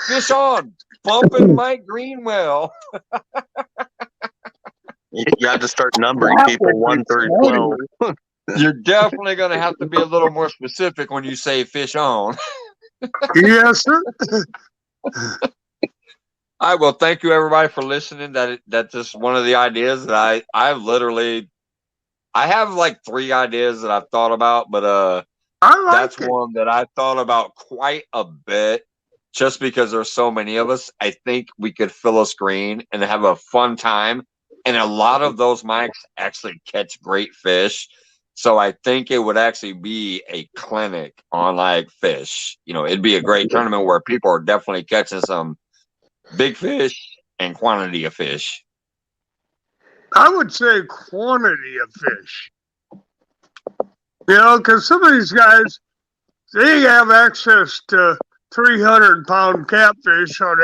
Fish on, bumping Mike Greenwell. You have to start numbering people 1 through 12. You're definitely going to have to be a little more specific when you say fish on. Yes, sir. All right, well, thank you everybody for listening. That's just one of the ideas that I have like 3 ideas that I've thought about, but that's one that I thought about quite a bit. Just because there's so many of us, I think we could fill a screen and have a fun time. And a lot of those mics actually catch great fish. So I think it would actually be a clinic on like fish. You know, it'd be a great tournament where people are definitely catching some big fish and quantity of fish. I would say quantity of fish. Because some of these guys, they have access to 300-pound catfish on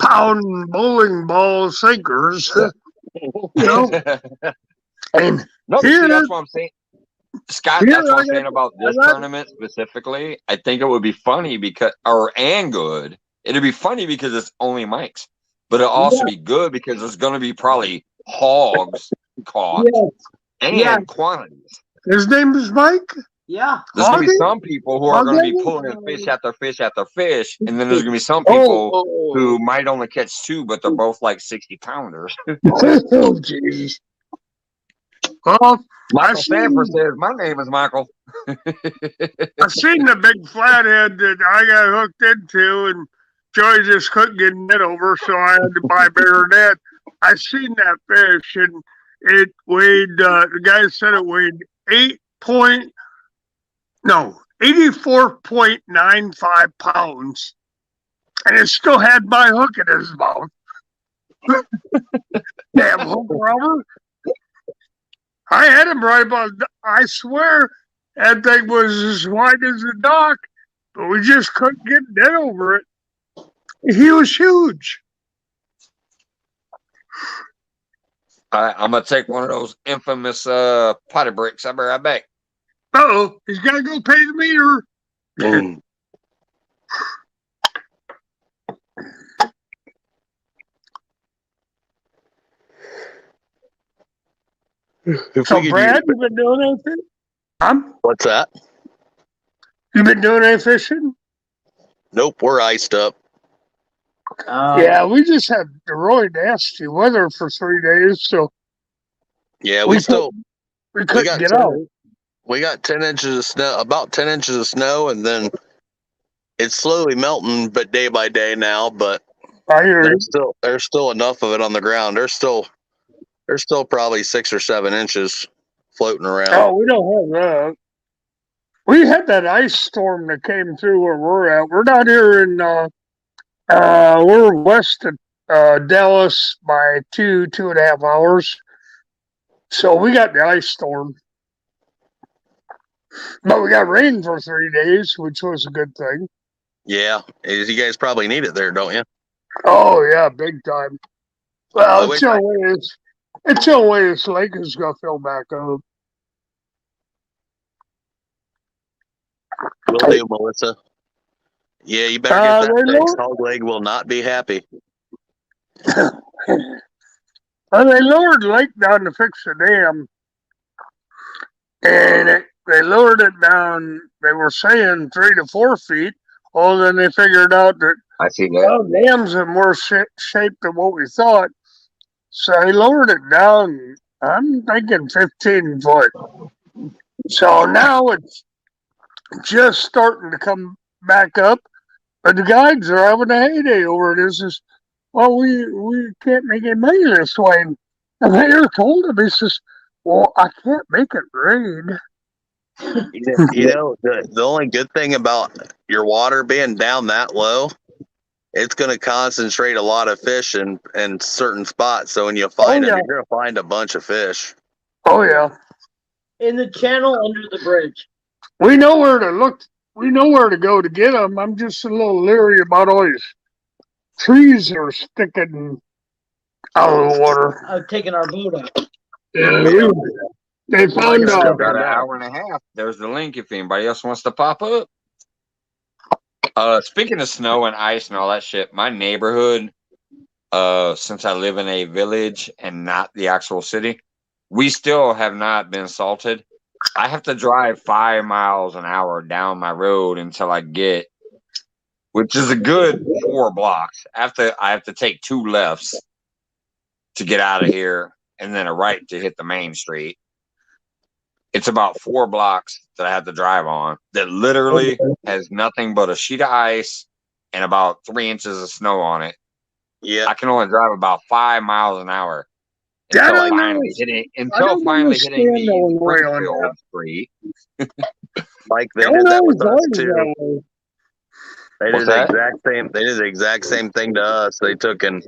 8-pound bowling ball sinkers. No, And but here, see, that's what I'm saying. Scott, here that's what I I'm saying got, about this I got, tournament specifically. I think it would be funny and good. It'd be funny because it's only mics, but it'll also be good because there's going to be probably hogs caught and quantities. his name is Mike. Yeah. There's going to be Hoggy? some people who are going to be Hoggy? pulling in fish after fish after fish, and then there's going to be some people who might only catch 2, but they're both like 60-pounders. Oh, Jesus. Well, Michael Sanford says, "My name is Michael." I seen the big flathead that I got hooked into, and Joey just couldn't get net over, so I had to buy bigger net. I seen that fish, and it weighed. The guy said it weighed 84.95 pounds, and it still had my hook in his mouth. Damn hook rubber! I had him right about. I swear, that thing was as wide as a dock, but we just couldn't get net over it. He was huge. I'm gonna take one of those infamous potty bricks. I'll be right back. Uh-oh, he's got to go pay the meter. So, Brad, you been doing anything? What's that? You been doing any fishing? Nope, we're iced up. Yeah, we just had really nasty weather for 3 days, so Yeah, we we couldn't got get 10 out. We got 10 inches of snow, about 10 inches of snow, and then it's slowly melting, but day by day now. But I hear you. there's still enough of it on the ground. There's still probably 6 or 7 inches floating around. Oh, we don't have that. We had that ice storm that came through where we're at. We're not here in we're west of Dallas by 2.5 hours. So we got the ice storm. But we got rain for 3 days, which was a good thing. Yeah, you guys probably need it there, don't you? Oh yeah, big time. Well, it's the only way this lake is gonna fill back up. Will do, Melissa. Yeah, you better get that fixed. Hog leg will not be happy. Well, they lowered the lake down to fix the dam, and they lowered it down. They were saying 3 to 4 feet. Oh, then they figured out that I see that. Dams in worse shape than what we thought. So they lowered it down. I'm thinking 15 foot. So now it's just starting to come back up. But the guides are having a heyday over it. It's just, well, we can't make any money this way. And the mayor told him, he says, well, I can't make it rain. The only good thing about your water being down that low, it's going to concentrate a lot of fish in certain spots. So when you find them, you're going to find a bunch of fish. Oh, yeah. In the channel under the bridge. We know where to look. We know where to go to get them. I'm just a little leery about all these trees that are sticking out of the water. I've taken our boat out. Yeah. They found got an hour and a half. There's the link if anybody else wants to pop up. Speaking of snow and ice and all that shit, my neighborhood, since I live in a village and not the actual city, we still have not been salted. I have to drive 5 miles an hour down my road until I get, which is a good 4 blocks. I have to take 2 lefts to get out of here and then a right to hit the main street. It's about 4 blocks that I have to drive on that literally has nothing but a sheet of ice and about 3 inches of snow on it. Yeah, I can only drive about 5 miles an hour until finally hitting the Springfield street. Like they did that with us too. They What's did the that? exact same. They did the exact same thing to us. They took and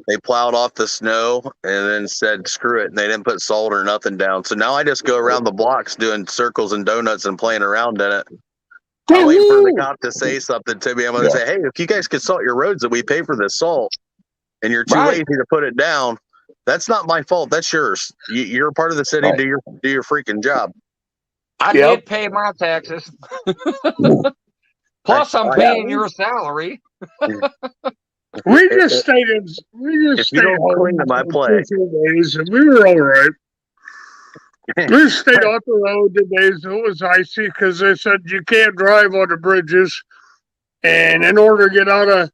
they plowed off the snow and then said screw it, and they didn't put salt or nothing down. So now I just go around the blocks doing circles and donuts and playing around in it. I'm waiting for the cop to say something to me. I'm going to say, hey, if you guys could salt your roads that we pay for this salt, and you're too Right. lazy to put it down, that's not my fault. That's yours. You're a part of the city. Right. Do your freaking job. I did pay my taxes. Plus, I'm paying your salary. We just stayed in. We If just you stayed don't home clean them, I for play. 2 days, and we were all right. We stayed off the road the days it was icy because they said you can't drive on the bridges, and in order to get out of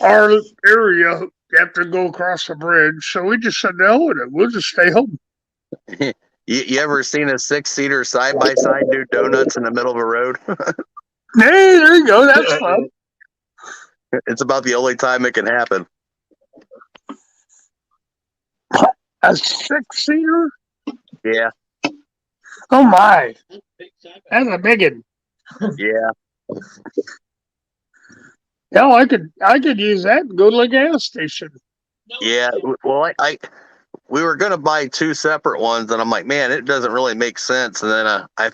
our area, you have to go across the bridge. So we just said, no, we'll just stay home. You ever seen a 6-seater side by side do donuts in the middle of a road? Hey, there you go. That's fun. It's about the only time it can happen. A 6-seater? Yeah, Oh my, that's a big one. yeah. Yeah, I could use that and go to the gas station. Yeah, well, we were gonna buy 2 separate ones, and I'm like, man, it doesn't really make sense. And then I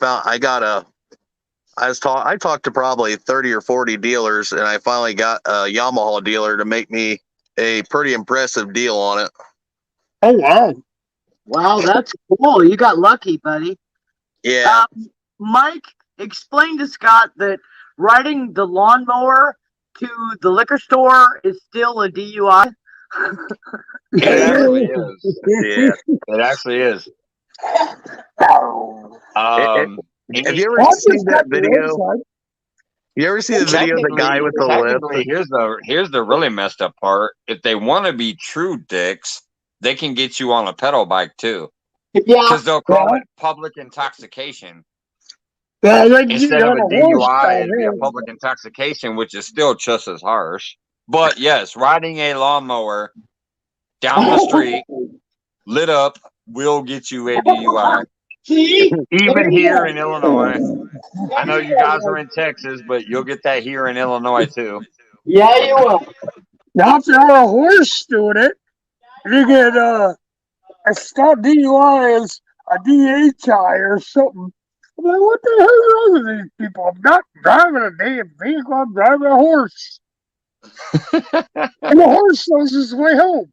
talked to probably 30 or 40 dealers, and I finally got a Yamaha dealer to make me a pretty impressive deal on it. Oh wow, Wow, that's cool. You got lucky, buddy. Yeah, Mike, explain to Scott that riding the lawnmower to the liquor store is still a DUI. It actually is. yeah. It actually is. Have you ever seen that video? You ever see the video of the guy with the lip? Technically, here's the really messed up part. If they want to be true dicks, they can get you on a pedal bike too, Yeah. because they'll call it public intoxication Well, they instead of a horse DUI. It'd be a down public intoxication, which is still just as harsh. But yes, riding a lawnmower down the street, lit up, will get you a DUI. See? Even here in Illinois. I know you guys are in Texas, but you'll get that here in Illinois too. Yeah, you will. Now, if you're a horse doing it, you get it's not DUI, it's a DHI or something. I'm like, what the hell is wrong with these people? I'm not driving a damn vehicle, I'm driving a horse. And the horse knows his way home.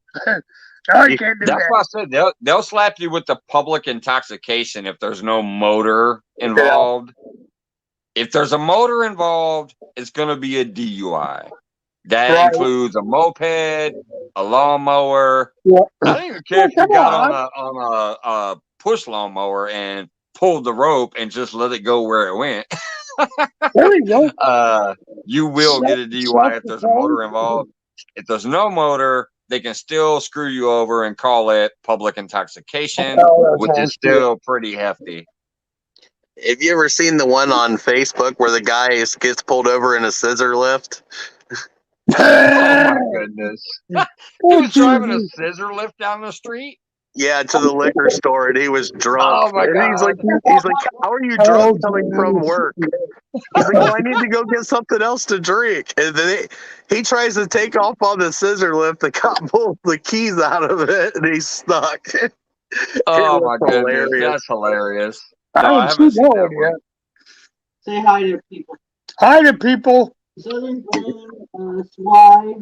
I can't do That's that. why I said they'll slap you with the public intoxication if there's no motor involved. If there's a motor involved, it's going to be a DUI. That includes a moped, a lawnmower. Yeah. I don't even care if you got on a push lawnmower and pulled the rope and just let it go where it went. There you go. You will get a DUI if there's a motor involved. If there's no motor, they can still screw you over and call it public intoxication, which is still pretty hefty. Have you ever seen the one on Facebook where the guy gets pulled over in a scissor lift? Oh my goodness. He was driving a scissor lift down the street? Yeah, to the liquor store, and he was drunk. Oh my and God. he's like, how are you drunk coming from work? He's like, well, I need to go get something else to drink. And then he tries to take off on the scissor lift. The cop pulls the keys out of it, and he's stuck. Oh my goodness, that's hilarious. No, I haven't seen that one. Say hi to people. Hi to people. Southern Grown, Sly.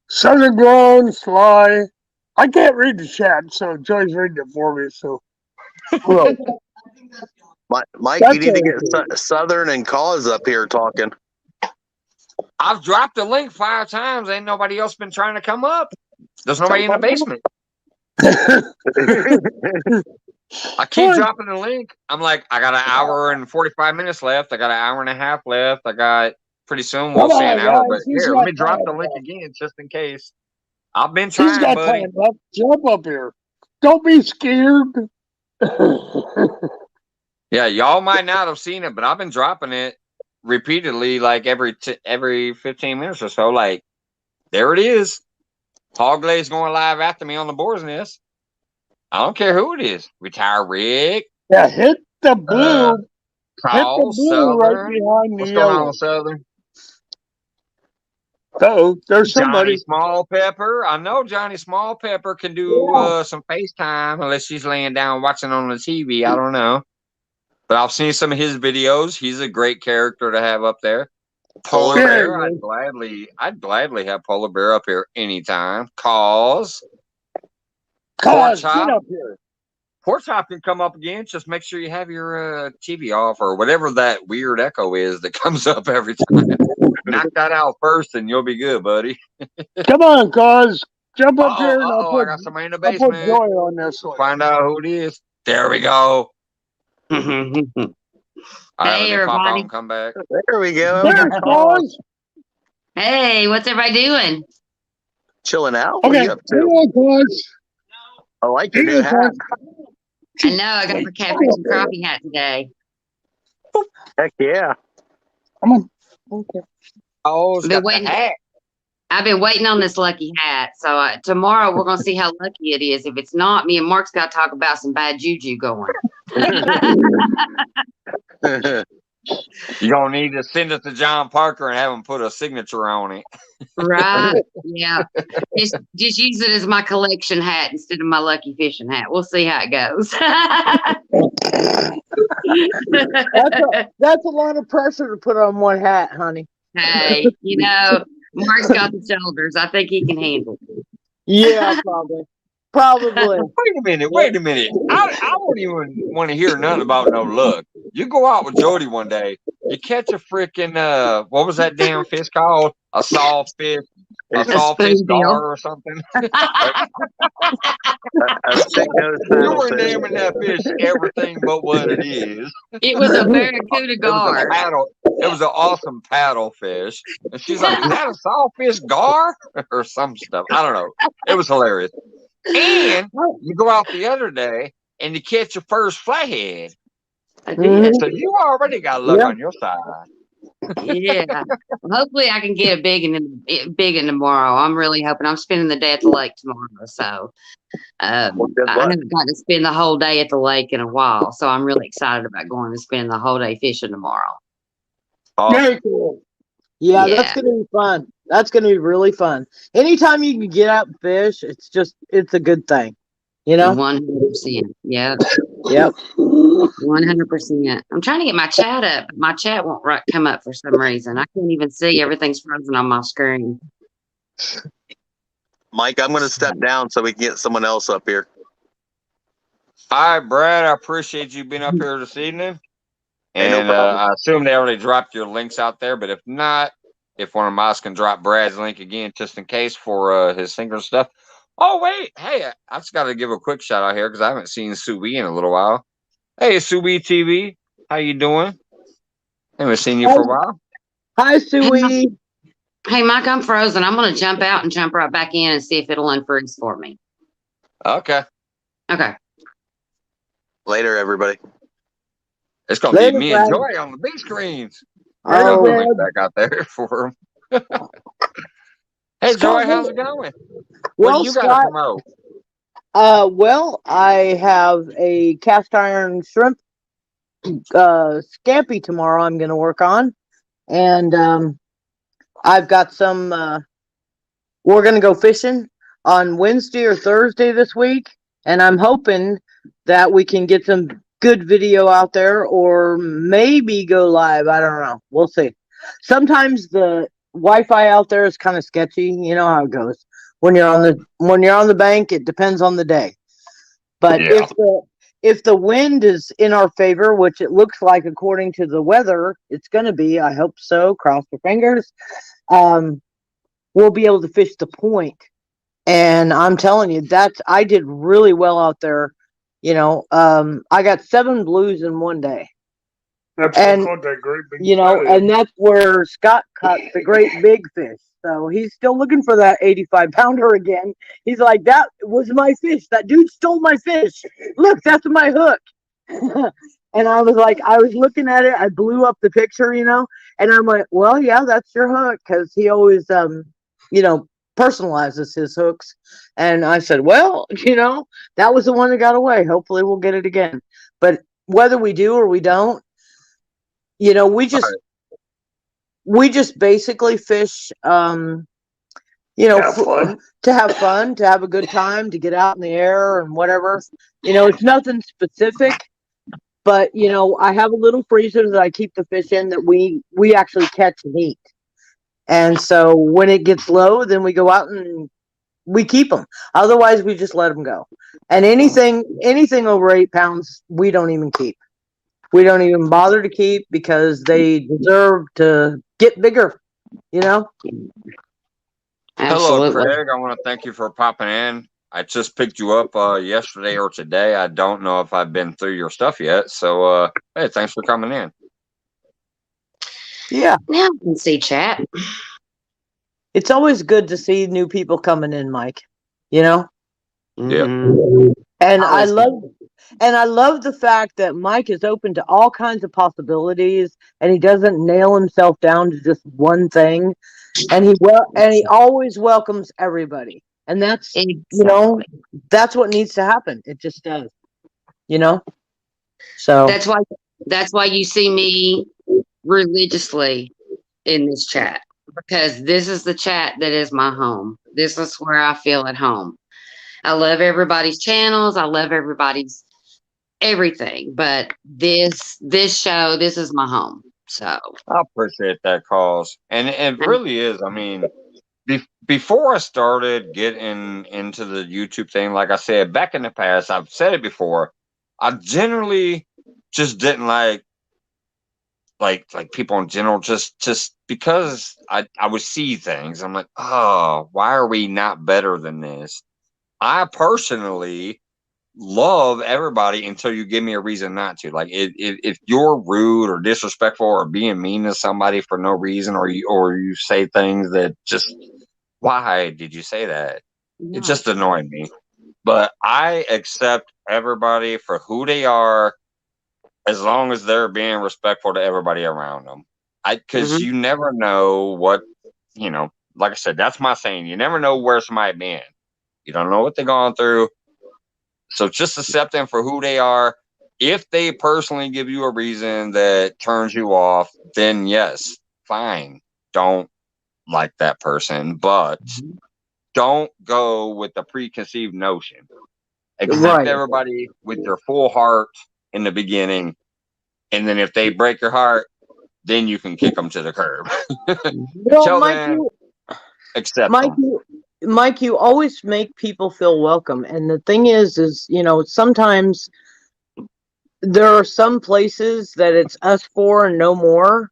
Southern Grown, Sly. I can't read the chat, so Joy's reading it for me. So, Mike, you need to get Southern and Cause up here talking. I've dropped the link 5 times. Ain't nobody else been trying to come up. There's nobody in the basement. I keep dropping the link. I'm like, I got an hour and 45 minutes left. I got an hour and a half left. I got pretty soon we'll say an hour. But here, let me drop the link again just in case. I've been trying, buddy. Jump up here. Don't be scared. Yeah, y'all might not have seen it, but I've been dropping it repeatedly, like every 15 minutes or so. Like, there it is. Hoglay's going live after me on the boar's nest. I don't care who it is. Retire Rick. Yeah, hit the blue. Carl, hit the blue Southern. right behind What's the going yellow. on, Southern? Oh, there's Johnny somebody. Small Pepper. I know Johnny Small Pepper can do some FaceTime unless she's laying down watching on the TV. I don't know. But I've seen some of his videos. He's a great character to have up there. Polar Yeah, Bear, I'd gladly have Polar Bear up here anytime. Pork cause get Chop. up here. Pork Chop can come up again. Just make sure you have your TV off or whatever that weird echo is that comes up every time. Knock that out first and you'll be good, buddy. Come on, cause jump up here and I got somebody in the I'll put basement. Joy on this one. Find out who it is. There we go. All right, Hey, let me pop out everybody. and come back. There we go. There's cause. Hey, what's everybody doing? Chilling out. What are Okay, you up hang to? on, cause. I like your Hang new on, hat. cause. I know I got my catfish and crappie hat today. Heck yeah. Come on. Okay. Oh, it's Been got the waiting. hat. I've been waiting on this lucky hat. So tomorrow we're gonna see how lucky it is. If it's not, me and Mark's got to talk about some bad juju going. You're going to need to send it to John Parker and have him put a signature on it. Right? Yeah. Just use it as my collection hat instead of my lucky fishing hat. We'll see how it goes. That's a lot of pressure to put on one hat, honey. Hey, Mark's got the shoulders. I think he can handle it. Yeah, probably. Probably. Wait a minute. I don't even want to hear nothing about no luck. You go out with Jody one day, you catch a freaking what was that damn fish called? A sawfish, a sawfish spoonbill. gar or something. A stick-nose You were paddlefish. naming that fish everything but what it is. It was a barracuda It was a gar. paddle. It was an awesome paddle fish. And she's like, "Is that a sawfish gar or some stuff?" I don't know. It was hilarious. And you go out the other day and you catch your first flathead. I did. So you already got luck on your side. Yeah. Well, hopefully I can get a big one tomorrow. I'm really hoping. I'm spending the day at the lake tomorrow. So Well, good I luck. haven't got to spend the whole day at the lake in a while. So I'm really excited about going to spend the whole day fishing tomorrow. Awesome. Very cool. Yeah, Yeah. that's gonna be fun. That's gonna be really fun. Anytime you can get out and fish, it's a good thing. You know? 100%. Yeah. Yep. 100%. I'm trying to get my chat up. But my chat won't come up for some reason. I can't even see. Everything's frozen on my screen. Mike, I'm going to step down so we can get someone else up here. All right, Brad. I appreciate you being up here this evening. Hey, no And problem. I assume they already dropped your links out there. But if not, if one of us can drop Brad's link again, just in case for his single stuff. Oh, wait. Hey, I just got to give a quick shout out here because I haven't seen Subi in a little while. Hey, Subi TV. How you doing? Haven't seen you for a while. Hi, Suey. Hey, Mike, I'm frozen. I'm going to jump out and jump right back in and see if it'll unfreeze for me. Okay. Okay. Later, everybody. It's going to be Later, me and Brad. Joy on the big screens. Later, I got the Brad. link back out there for him. Hey, Scott, Joy, how's it going? What Well, do you got to Scott, promote? well, I have a cast iron shrimp scampi tomorrow I'm gonna work on. And I've got some we're gonna go fishing on Wednesday or Thursday this week, and I'm hoping that we can get some good video out there or maybe go live. I don't know. We'll see. Sometimes the Wi-Fi out there is kind of sketchy. You know how it goes. When you're on the bank, it depends on the day. But Yeah. if the wind is in our favor, which it looks like according to the weather, it's going to be, I hope so, cross your fingers, we'll be able to fish the point. And I'm telling you, I did really well out there. I got 7 blues in one day. That's And, called that great big and that's where Scott caught the great big fish. So he's still looking for that 85-pounder again. He's like, that was my fish. That dude stole my fish. Look, that's my hook. And I was looking at it. I blew up the picture, and I'm like, well, yeah, that's your hook. Cause he always, personalizes his hooks. And I said, well, that was the one that got away. Hopefully we'll get it again. But whether we do or we don't, we just, we just basically fish, Have fun. to have fun, to have a good time, to get out in the air and whatever. It's nothing specific, but I have a little freezer that I keep the fish in that we actually catch and eat. And so when it gets low, then we go out and we keep them. Otherwise, we just let them go. And anything over 8 pounds, we don't even keep. We don't even bother to keep because they deserve to get bigger. Hello, Absolutely. Craig. I want to thank you for popping in. I just picked you up yesterday or today. I don't know if I've been through your stuff yet. So, hey, thanks for coming in. Yeah. Now I can see chat. It's always good to see new people coming in, Mike. Yeah. And Always I love the fact that Mike is open to all kinds of possibilities and he doesn't nail himself down to just one thing. And he always welcomes everybody. And that's Exactly. that's what needs to happen. It just does. So That's why you see me religiously in this chat, because this is the chat that is my home. This is where I feel at home. I love everybody's channels. I love everybody's everything, but this show, this is my home. So I appreciate that, cause, and it really is. I mean, before I started getting into the YouTube thing, like I said back in the past, I've said it before. I generally just didn't like people in general, just because I would see things. I'm like, oh, why are we not better than this? I personally love everybody until you give me a reason not to. Like if you're rude or disrespectful or being mean to somebody for no reason, or you say things that just, why did you say that? It just annoyed me. But I accept everybody for who they are as long as they're being respectful to everybody around them. Because you never know what, like I said, that's my saying. You never know where somebody been. You don't know what they're going through. So just accept them for who they are. If they personally give you a reason that turns you off, then yes, fine. Don't like that person, but don't go with the preconceived notion. Accept everybody with their full heart in the beginning, and then if they break your heart, then you can kick them to the curb. Until then, accept them. Mike, you always make people feel welcome. And the thing is, sometimes there are some places that it's us four and no more.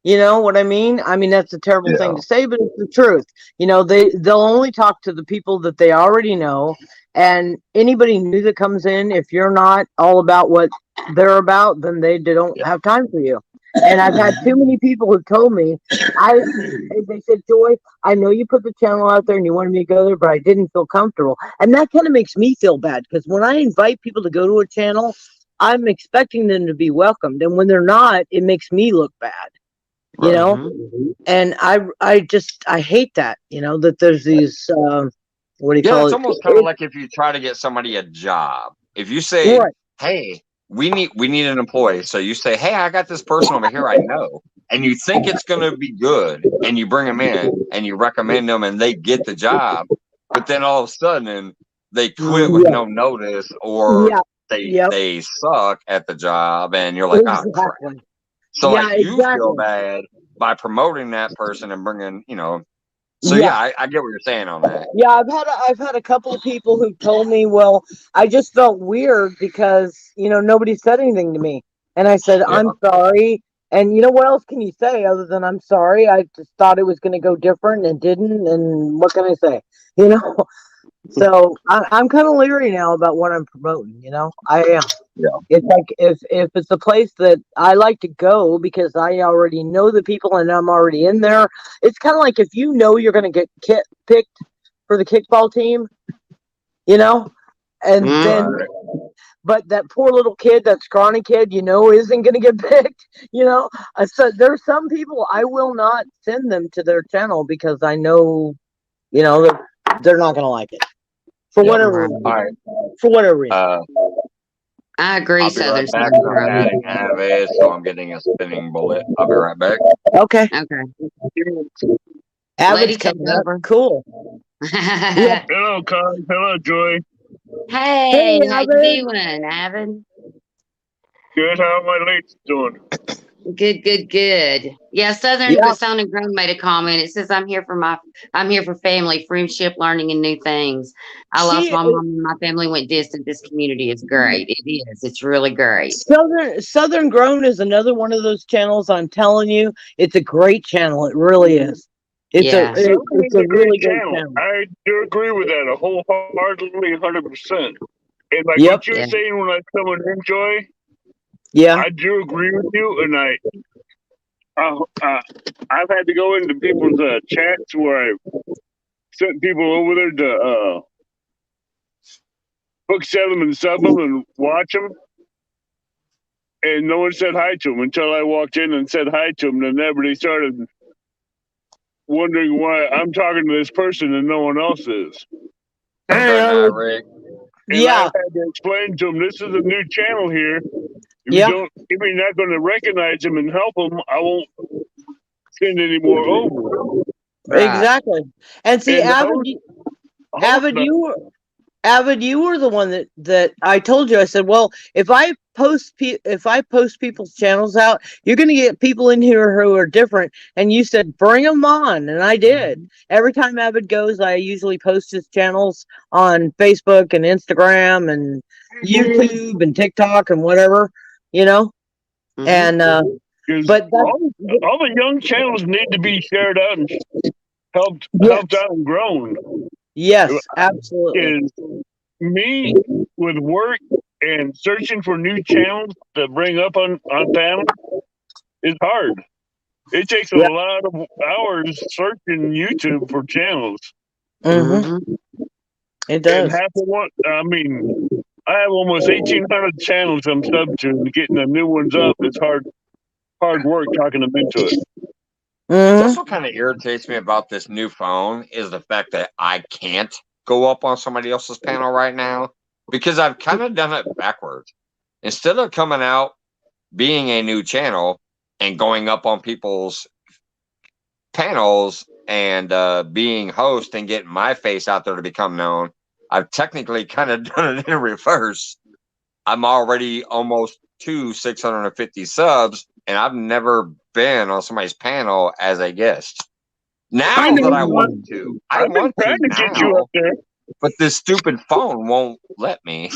You know what I mean? I mean, that's a terrible thing to say, but it's the truth. They'll only talk to the people that they already know. And anybody new that comes in, if you're not all about what they're about, then they don't have time for you. And I've had too many people who told me, they said, Joy, I know you put the channel out there and you wanted me to go there, but I didn't feel comfortable. And that kind of makes me feel bad, because when I invite people to go to a channel, I'm expecting them to be welcomed. And when they're not, it makes me look bad. And I hate that, that there's these, what do you call it's it? almost kind of like if you try to get somebody a job. If you say, hey, we need an employee. So you say, hey, I got this person over here I know. And you think it's going to be good. And you bring them in and you recommend them and they get the job. But then all of a sudden they quit with no notice, or they suck at the job. And you're like, oh, crap. So you feel bad by promoting that person and bringing, So I get what you're saying on that. Yeah, I've had a couple of people who told me, well, I just felt weird because nobody said anything to me, and I said, I'm sorry. And what else can you say other than I'm sorry? I just thought it was going to go different and didn't. And what can I say? So I'm kind of leery now about what I'm promoting. I am. Yeah. It's like if it's a place that I like to go because I already know the people and I'm already in there. It's kind of like if you're going to get picked for the kickball team, and then, but that poor little kid, that scrawny kid, isn't going to get picked. So there's some people I will not send them to their channel because I know, they're not going to like it. For whatever reason. All right. For whatever reason. I agree, I'll be Southern right back. 'Cause I'm Syndrome. adding Avid, so I'm getting a spinning bullet. I'll be right back. Okay. Okay. Avid's Lady, take coming up. over. Cool. Yep. Hello, Con. Hello, Joy. Hey, Hey, how Avid. you doing, Avid? Good. How are my ladies doing? Good. Yeah, Southern Yeah. Sound and Grown made a comment. It says, I'm here for family, friendship, learning, and new things. I lost She my mom and my family went distant. This community is great. It is. It's really great. Southern Grown is another one of those channels. I'm telling you, it's a great channel. It really is. It's Yeah. it's a a great really great channel. channel. I do agree with that wholeheartedly, 100%. And like Yep. what you're Yeah. saying when I come and enjoy, Yeah. I do agree with you. And I've had to go into people's chats where I sent people over there to book set them and sub them and watch them. And no one said hi to them until I walked in and said hi to them. Then everybody started wondering why I'm talking to this person and no one else is. I'm Hey, good now, Rick. And I Yeah. had to explain to them, this is a new channel here. Yeah. If you're not going to recognize them and help them, I won't send any more over. Right. Exactly. And see, And the Avid, Avid, Avid, you were the one that I told you. I said, well, if I post people's channels out, you're going to get people in here who are different. And you said, bring them on, and I did. Every time Avid goes, I usually post his channels on Facebook and Instagram and YouTube and TikTok and whatever, you know. Mhm. And but all the young channels need to be shared out and helped yes, out and grown. yes, absolutely. Is me with work and searching for new channels to bring up on panel is hard. It takes a Yeah. lot of hours searching YouTube for channels. Mm-hmm. Mhm. It And does. half of what I mean, I have almost 1,800 channels I'm subbed to, and getting the new ones up is hard work talking them into it. Mm-hmm. That's what kind of irritates me about this new phone is the fact that I can't go up on somebody else's panel right now because I've kind of done it backwards. Instead of coming out, being a new channel, and going up on people's panels and being host and getting my face out there to become known, I've technically kind of done it in reverse. I'm already almost to 650 subs, and I've never been on somebody's panel as a guest. Now that I want to, I I've been want to trying to get you now, up there. but this stupid phone won't let me.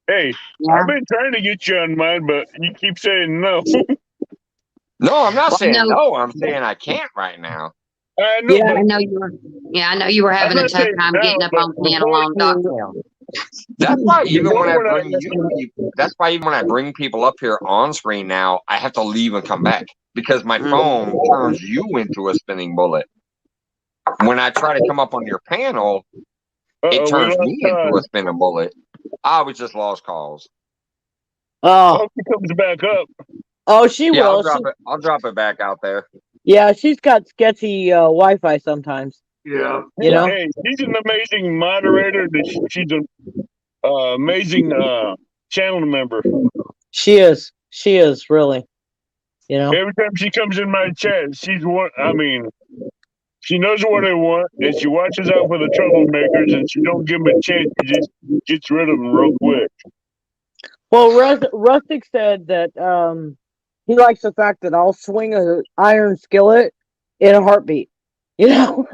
Hey, Yeah. I've been trying to get you on mine, but you keep saying no. No, I'm not Well, saying no. I'm saying I can't right now. I know, Yeah. but I know you were having a not tough saying time now, getting up but on panel on Docktail. That's why even when I when I bring that's why even when I bring people up here on screen now, I have to leave and come back because my phone turns you into a spinning bullet. When I try to come up on your panel, it we turns lost me into time. a spinning bullet. I was just lost calls. I Oh, hope he comes back up. oh, she Yeah, will. I'll drop it back out there. Yeah, she's got sketchy Wi-Fi sometimes. Yeah. You know. Hey, she's an amazing moderator. She's an amazing channel member. She is. She is really. You know. Every time she comes in my chat, she's one. I mean, she knows what I want, and she watches out for the troublemakers, and she don't give them a chance. She just gets rid of them real quick. Well, Rustic said that he likes the fact that I'll swing a iron skillet in a heartbeat. You know,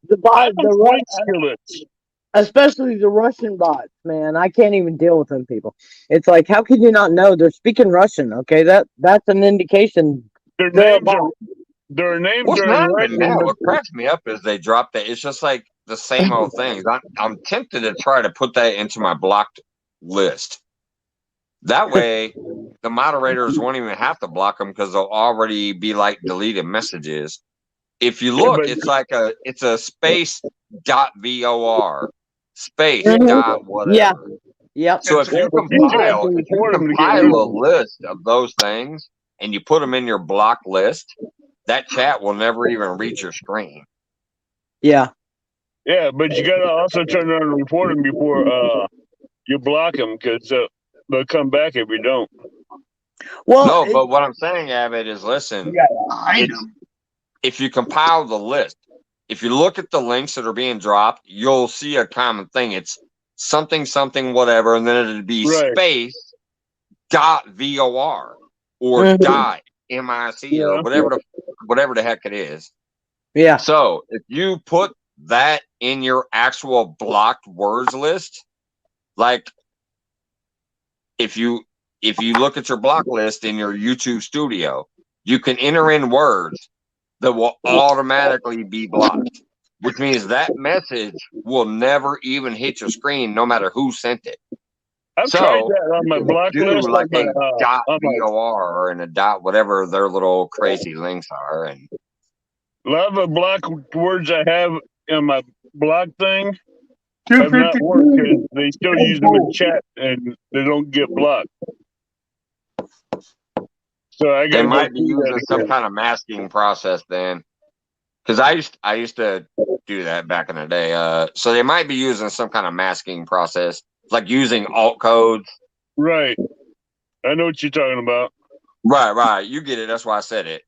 the I bot, don't swing skillets. especially the Russian bots, man. I can't even deal with them people. It's like, how can you not know they're speaking Russian? Okay, that's an indication Their they're a names bot. are their names Well, it's are in not even Russian. that. What cracks me up is they drop that. It's just like the same old things. I'm tempted to try to put that into my blocked list. That way, the moderators won't even have to block them because they'll already be like deleted messages. If you Yeah, look, but it's a space dot vor space Mhm. dot whatever. Yeah. Yep. So if you but you should have to compile report them to get rid a of them. list of those things and you put them in your block list, that chat will never even reach your screen. Yeah. Yeah, but you gotta also turn around and report them before you block them, because they'll come back if you don't. Well, No, but what I'm saying, Abbott, is listen. If you compile the list, if you look at the links that are being dropped, you'll see a common thing. It's something, something, whatever, and then it'd be Right. space .vor or Mhm. .mic or whatever the heck it is. Yeah. So if you put that in your actual blocked words list, like if you look at your block list in your YouTube studio, you can enter in words that will automatically be blocked, which means that message will never even hit your screen, no matter who sent it. I've tried So that on you my can block do list, like a on my .vor and a whatever their little crazy links are, and a lot of the block words I have in my block thing Two have not fifty worked because two. they still use them in chat and they don't get blocked. So I they gotta go might be through that using some again. kind of masking process then. Because I used to do that back in the day. So they might be using some kind of masking process, like using alt codes. Right. I know what you're talking about. Right. You get it. That's why I said it.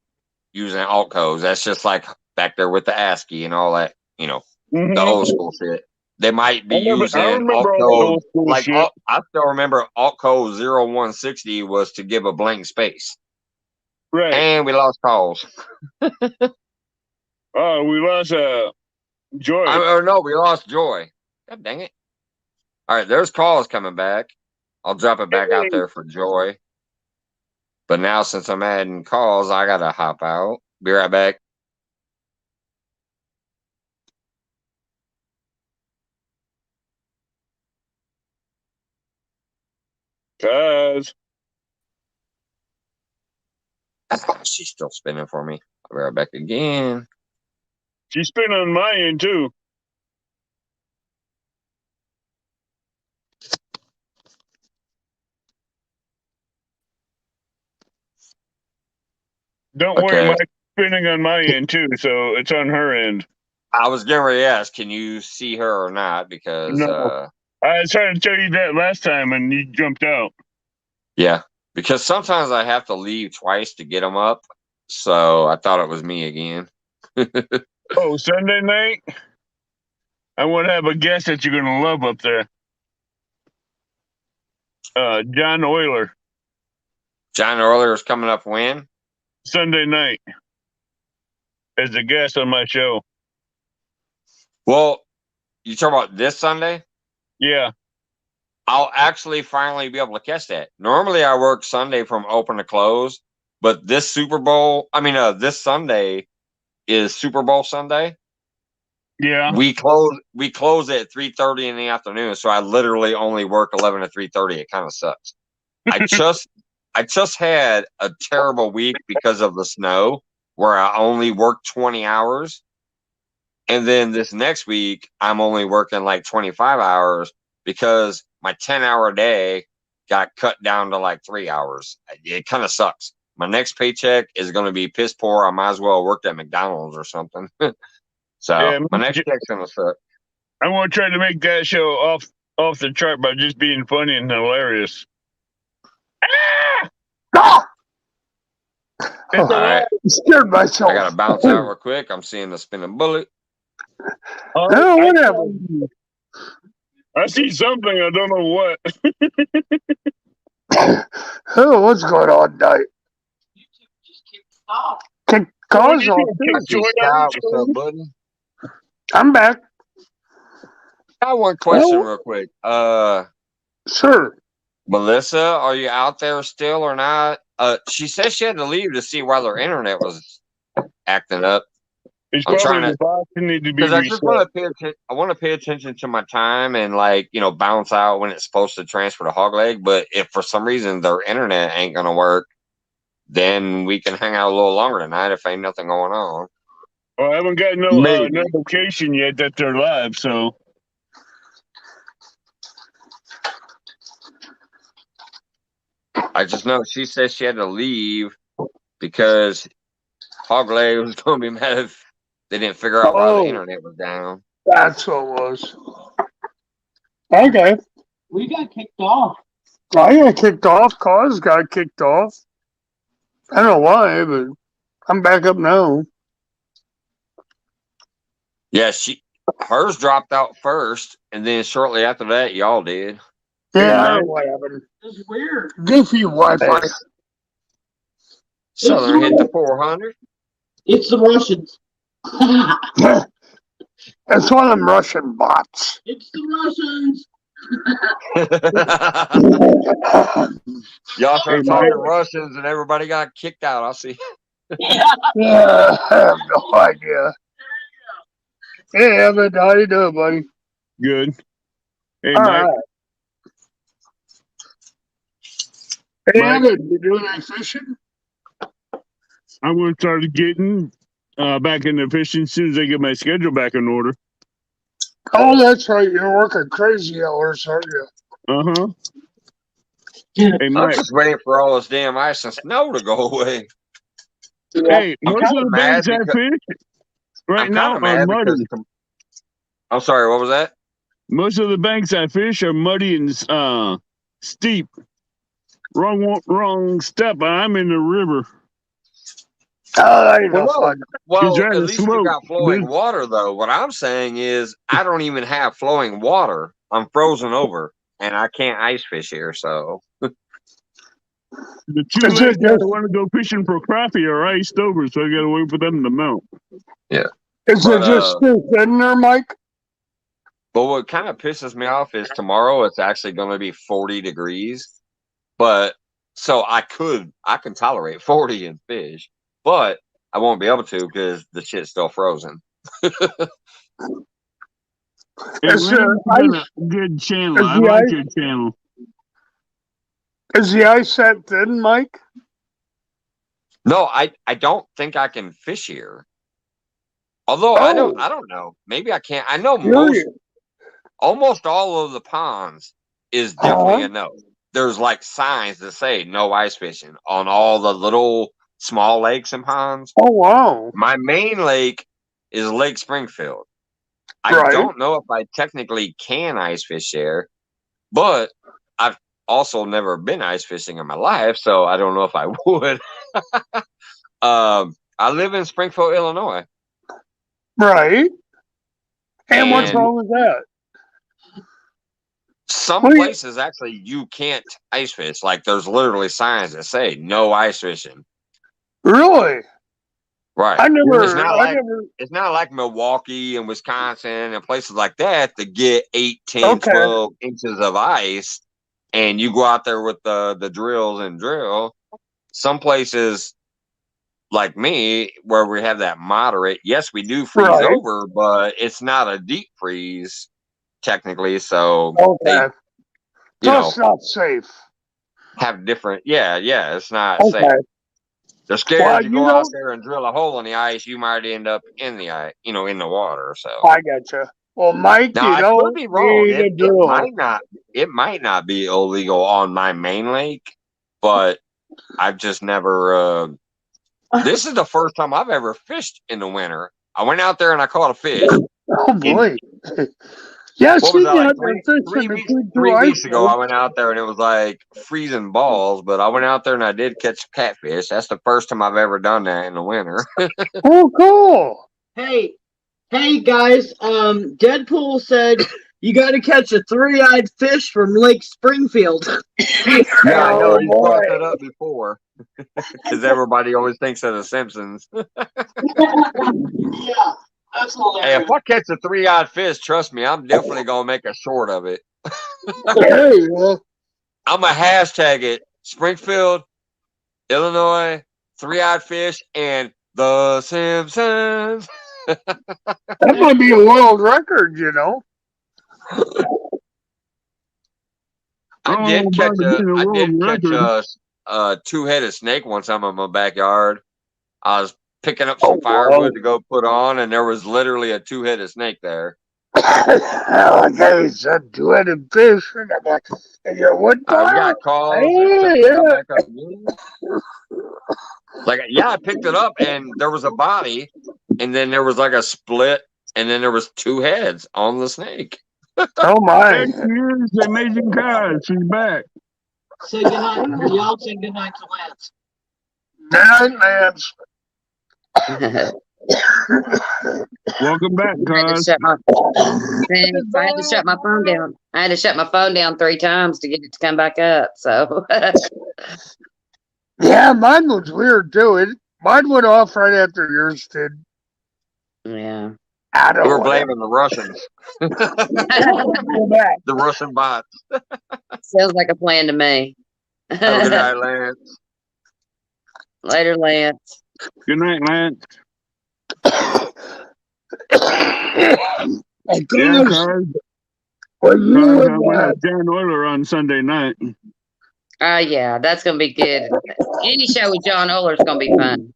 Using alt codes. That's just like back there with the ASCII and all that. The old school shit. They might be I using alt remember all that code. old school Like shit. I still remember alt code 0160 was to give a blank space, Right. and we lost calls. Oh, we lost Joy. No, we lost Joy. God dang it! All right, there's calls coming back. I'll drop it back out there for Joy. But now, since I'm adding calls, I gotta hop out. Be right back. Cause She's still spinning for me. I'll be right back again. she's spinning on my end too. Don't worry, Okay. Mike's spinning on my end too, so it's on her end. I was getting ready to ask, can you see her or not? Because No. I was trying to tell you that last time and you jumped out. yeah, because sometimes I have to leave twice to get them up. So I thought it was me again. Oh, Sunday night? I want to have a guest that you're gonna love up there. John Euler, John Earlier is coming up when? Sunday night, as a guest on my show. Well, you talking about this Sunday? Yeah. I'll actually finally be able to catch that. Normally I work Sunday from open to close, but this this Sunday is Super Bowl Sunday. Yeah. We close at 3:30 in the afternoon, so I literally only work 11 to 3:30. It kind of sucks. I just had a terrible week because of the snow where I only worked 20 hours. And then this next week, I'm only working like 25 hours because my 10-hour day got cut down to like 3 hours. It kind of sucks. My next paycheck is going to be piss poor. I might as well work at McDonald's or something. So Yeah, my next check's going to suck. I want to try to make that show off the chart by just being funny and hilarious. Ah! It's All right. I scared myself. I got to bounce out real quick. I'm seeing the spinning bullet. Oh, what happened? I see something. I don't know what. Oh, what's going on tonight? Kick calls off. I see Scott. What's up, buddy? I'm back. I got one question real quick. Sir. Melissa, are you out there still or not? She said she had to leave to see why their internet was acting up. It's I'm probably trying to, the box need to be because I reset. just want to pay attention. I want to pay attention to my time and bounce out when it's supposed to transfer to Hog Leg. But if for some reason their internet ain't gonna work, then we can hang out a little longer tonight if ain't nothing going on. Well, I haven't got no notification yet that they're live, so. I just know she said she had to leave because Hog Leg was going to be mad if they didn't figure out why the internet was down. That's what it was. Okay. We got kicked off. I got kicked off. Cause got kicked off. I don't know why, but I'm back up now. Yeah, hers dropped out first, and then shortly after that, y'all did. Yeah, I Mike? don't know what happened. It's weird. Goofy Wi-Fi. Southern hit the 400. It's the Russians. It's one of them Russian bots. It's the Russians. Y'all Hey, started Mike. talking Russians, and everybody got kicked out. I see. Yeah, I have no idea. Hey, Evan, how you doing, buddy? Good. Hey, All Mike. right. Hey, Mike. Evan, you doing any fishing? I'm going to start getting back into fishing as soon as I get my schedule back in order. Oh, that's right. You're working crazy hours, aren't you? Uh-huh. Yeah. Hey, I'm Mike. just waiting for all this damn ice and snow to go away. Hey, I'm most kind of of the mad banks I because fish right I'm now kind of are mad because muddy. I'm sorry. What was that? Most of the banks I fish are muddy and steep. Wrong step. I'm in the river. Oh, that ain't Well, no no. fun. Because Well, you're at at a least you slope. got flowing water, though. What I'm saying is, I don't even have flowing water. I'm frozen over, and I can't ice fish here. So, The two Is lakes it I just want to go fishing for crappie are iced over, so I got to wait for them to melt. yeah. is it But just too thin there, Mike? but what kind of pisses me off is tomorrow it's actually going to be 40 degrees. But so I can tolerate 40 and fish, but I won't be able to because the shit's still frozen. Hey, Is Lenny, the you got ice? a good channel. Is I the like ice? your channel. Is the ice that thin, Mike? No, I don't think I can fish here. Although I Oh, don't know. Maybe I can't. I know curious. almost all of the ponds is definitely Huh? a no. There's like signs that say no ice fishing on all the little small lakes and ponds. Oh, wow. My main lake is Lake Springfield. I Right. don't know if I technically can ice fish there, but I've also never been ice fishing in my life, so I don't know if I would. I live in Springfield, Illinois, Right. And what's and wrong with that? some What do you, places actually you can't ice fish. Like there's literally signs that say no ice fishing. really? Right. I It's never, not I like never. it's not like Milwaukee and Wisconsin and places like that to get 8, 10, Okay. 12 inches of ice and you go out there with the drills and drill. Some places like me where we have that moderate, yes, we do freeze Right. over, but it's not a deep freeze technically. So they, Okay. you So know, it's not safe. have different, yeah, it's not safe. Okay. They're scared Well, you you go out know, there and drill a hole in the ice, you might end up in the ice, in the water. So I getcha. Well, Mike, now you I could know, be you wrong. need It a it drill. might not be illegal on my main lake, but I've just never. This is the first time I've ever fished in the winter. I went out there and I caught a fish. Oh In boy. Yeah, what was that speaking like of the fishing between two 3 weeks ago? I icebergs. went out there and it was like freezing balls, but I went out there and I did catch a catfish. That's the first time I've ever done that in the winter. Oh, cool. Hey, hey guys, Deadpool said you got to catch a three-eyed fish from Lake Springfield. Yeah, I know. Oh He's boy. brought that up before because everybody always thinks of The Simpsons. Yeah, that's Hey, if hilarious. I catch a 3-eyed fish, trust me, I'm definitely gonna make a short of it. There you go. I'm a hashtag it Springfield, Illinois, 3-eyed fish, and The Simpsons. That might be a world record, you know. I don't know about it being a I world did catch record. a 2-headed snake one time in my backyard. I was picking up some Oh, wow. firewood to go put on, and there was literally a 2-headed snake there. Okay, said two-headed fish. And I'm like, and your wood We pile? got calls and Hey, took yeah. back up again. Like, yeah, I picked it up and there was a body, and then there was like a split, and then there was 2 heads on the snake. Oh, my. There she is, the amazing card. She's back. Say goodnight. Y'all say goodnight to Lance. Good night, Lance. Welcome back, I had to cuz. shut my thanks. I had to shut my phone down. I had to shut my phone down 3 times to get it to come back up. So Yeah, mine was weird too. Mine went off right after yours did. yeah. I don't We're know. blaming the Russians, the Russian bots. Sounds like a plan to me. Have a good night, Lance. Later, Lance. Good night, Lance. Hey, Yeah, guys, cuz. well, you Cuz and went with Jan Euler on Sunday night. Yeah, that's gonna be good. Any show with John Oler's gonna be fun.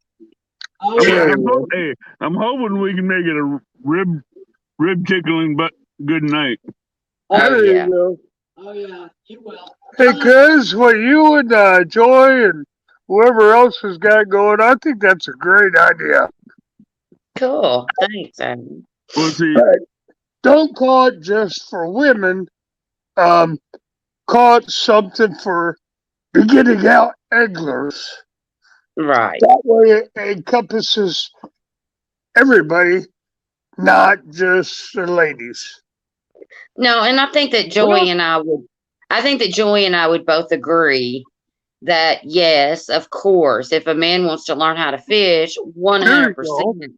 Oh, Hey, I'm hoping we can make it a rib tickling but good night. Oh there yeah. you go. Oh yeah, you will. Hey, guys, what you and Joy and whoever else has got going, I think that's a great idea. Cool. Thanks, Adam. We'll see. But don't call it just for women. Um, call it something for beginning out anglers. Right. That way it encompasses everybody, not just the ladies. No, and I think that Joy and I would both agree that yes, of course, if a man wants to learn how to fish, There you go. 100%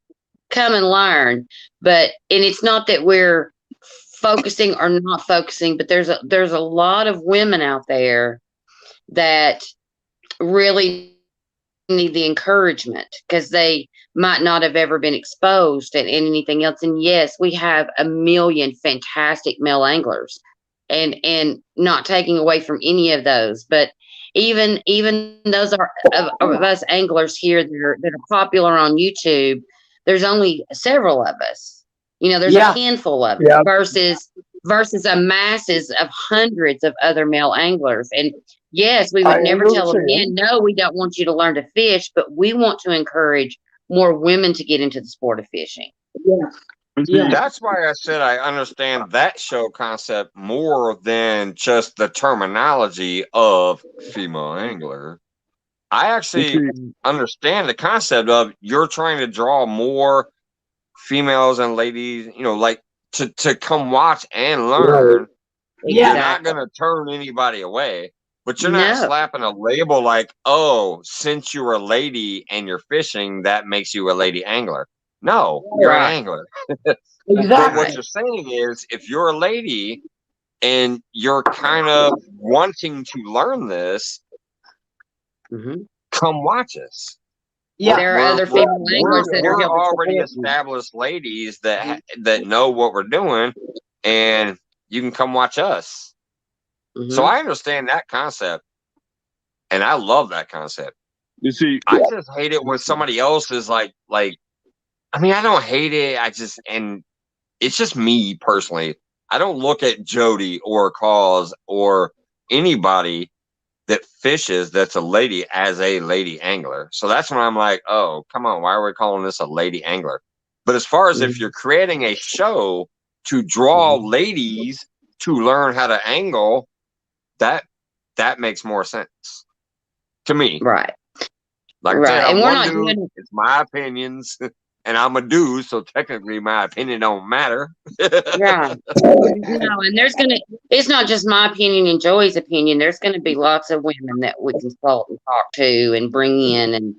come and learn. And it's not that we're focusing or not focusing, but there's a lot of women out there that really need the encouragement because they might not have ever been exposed to anything else. And yes, we have a million fantastic male anglers, and not taking away from any of those, but even those of us anglers here that are popular on YouTube, there's only several of us. There's a Yeah. handful of us Yeah. versus a masses of hundreds of other male anglers. And yes, we would I never tell a understand. man, no, we don't want you to learn to fish, but we want to encourage more women to get into the sport of fishing. Yeah. That's why I said I understand that show concept more than just the terminology of female angler. I actually understand the concept of you're trying to draw more females and ladies, like to come watch and learn. You're not Exactly. going to turn anybody away, but you're not No. slapping a label like, oh, since you're a lady and you're fishing, that makes you a lady angler. No, you're an Right. angler. But Exactly. what you're saying is if you're a lady and you're kind of wanting to learn this, come watch us. Yeah. There are other female anglers that are We're helping already support you. established ladies that know what we're doing, and you can come watch us. So I understand that concept, and I love that concept. You see, I just hate it when somebody else is like. I mean, I don't hate it. And it's just me personally. I don't look at Jody or Cause or anybody that fishes that's a lady as a lady angler. So that's when I'm like, oh, come on, why are we calling this a lady angler? But as far as if you're creating a show to draw ladies to learn how to angle, that makes more sense to me. Right. Like I Right. said, And I'm we're one not dude. doing It's my opinions, and I'm a dude, so technically my opinion don't matter. right. No, and it's not just my opinion and Joey's opinion. There's gonna be lots of women that we consult and talk to and bring in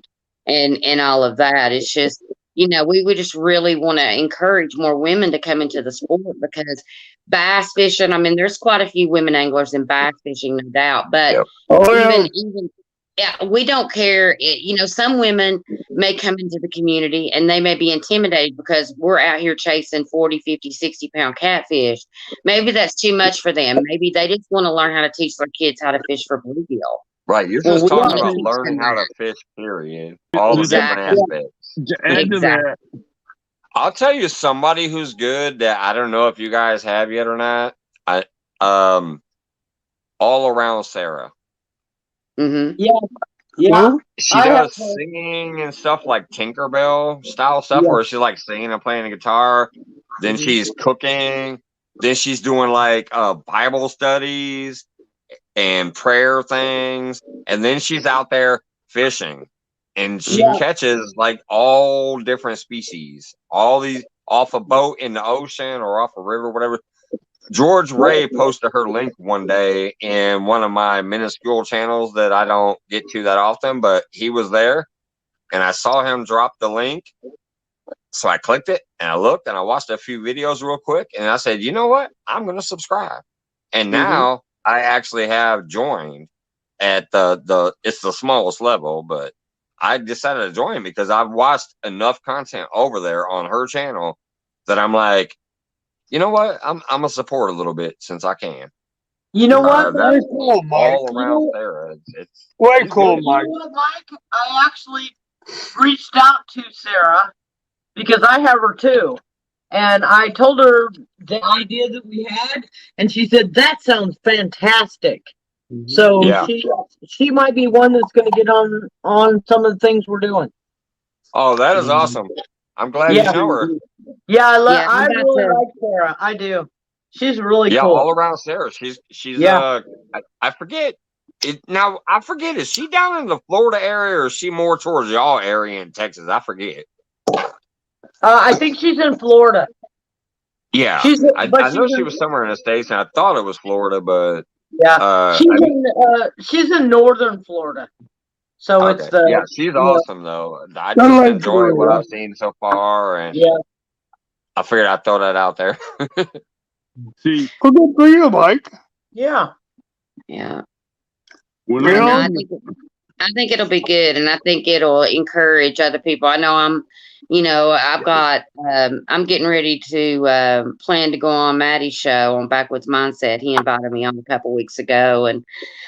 and all of that. It's just, we would just really want to encourage more women to come into the sport because bass fishing, I mean, there's quite a few women anglers in bass fishing, no doubt. But Oh, yeah. even yeah, we don't care. Some women may come into the community and they may be intimidated because we're out here chasing 40, 50, 60-pound catfish. Maybe that's too much for them. Maybe they just want to learn how to teach their kids how to fish for bluegill. Right. You're Well, just we talking want to about teach learning them how to that. fish, period. All the different Exactly. aspects. to add to Exactly. that, I'll tell you somebody who's good that I don't know if you guys have yet or not. All around Sarah. Mm-hmm. Yeah. She I does have- singing and stuff like Tinkerbell style stuff where she's like singing and playing the guitar. Then Mhm. she's cooking. Then she's doing like Bible studies. and prayer things. And then she's out there fishing and she Yeah. catches like all different species, all these off a boat in the ocean or off a river, whatever. George Ray posted her link one day in one of my minuscule channels that I don't get to that often, but he was there and I saw him drop the link. So I clicked it and I looked and I watched a few videos real quick and I said, you know what? I'm going to subscribe. And now I actually have joined at it's the smallest level, but I decided to join because I've watched enough content over there on her channel that I'm like, you know what? I'm gonna support a little bit since I can. You know what? Very cool, Mike. All around Sarah. It's Way she's cool, good. You know Mike. what, Mike? I actually reached out to Sarah because I have her too. And I told her the idea that we had, and she said, that sounds fantastic. So Yeah. she might be one that's going to get on some of the things we're doing. Oh, that is awesome. I'm glad you Yeah. know her. Yeah, Yeah, I'm I about really to- like Sarah. I do. She's really Yeah, cool. all around Sarah. She's Yeah. I forget it now. I forget, is she down in the Florida area or is she more towards y'all area in Texas? I forget. I think she's in Florida. Yeah. I know she was somewhere in the States and I thought it was Florida, but Yeah, she's in northern Florida. So okay. it's the Yeah, she's awesome though. I I just like enjoy what Florida. I've seen so far, and yeah. I figured I'd throw that out there. See, Well, good for you, Mike. Yeah. Yeah. when You No, know, I think it'll be good, and I think it'll encourage other people. I know I've got, I'm getting ready to plan to go on Maddie's show on Backwoods Mindset. He invited me on a couple weeks ago, and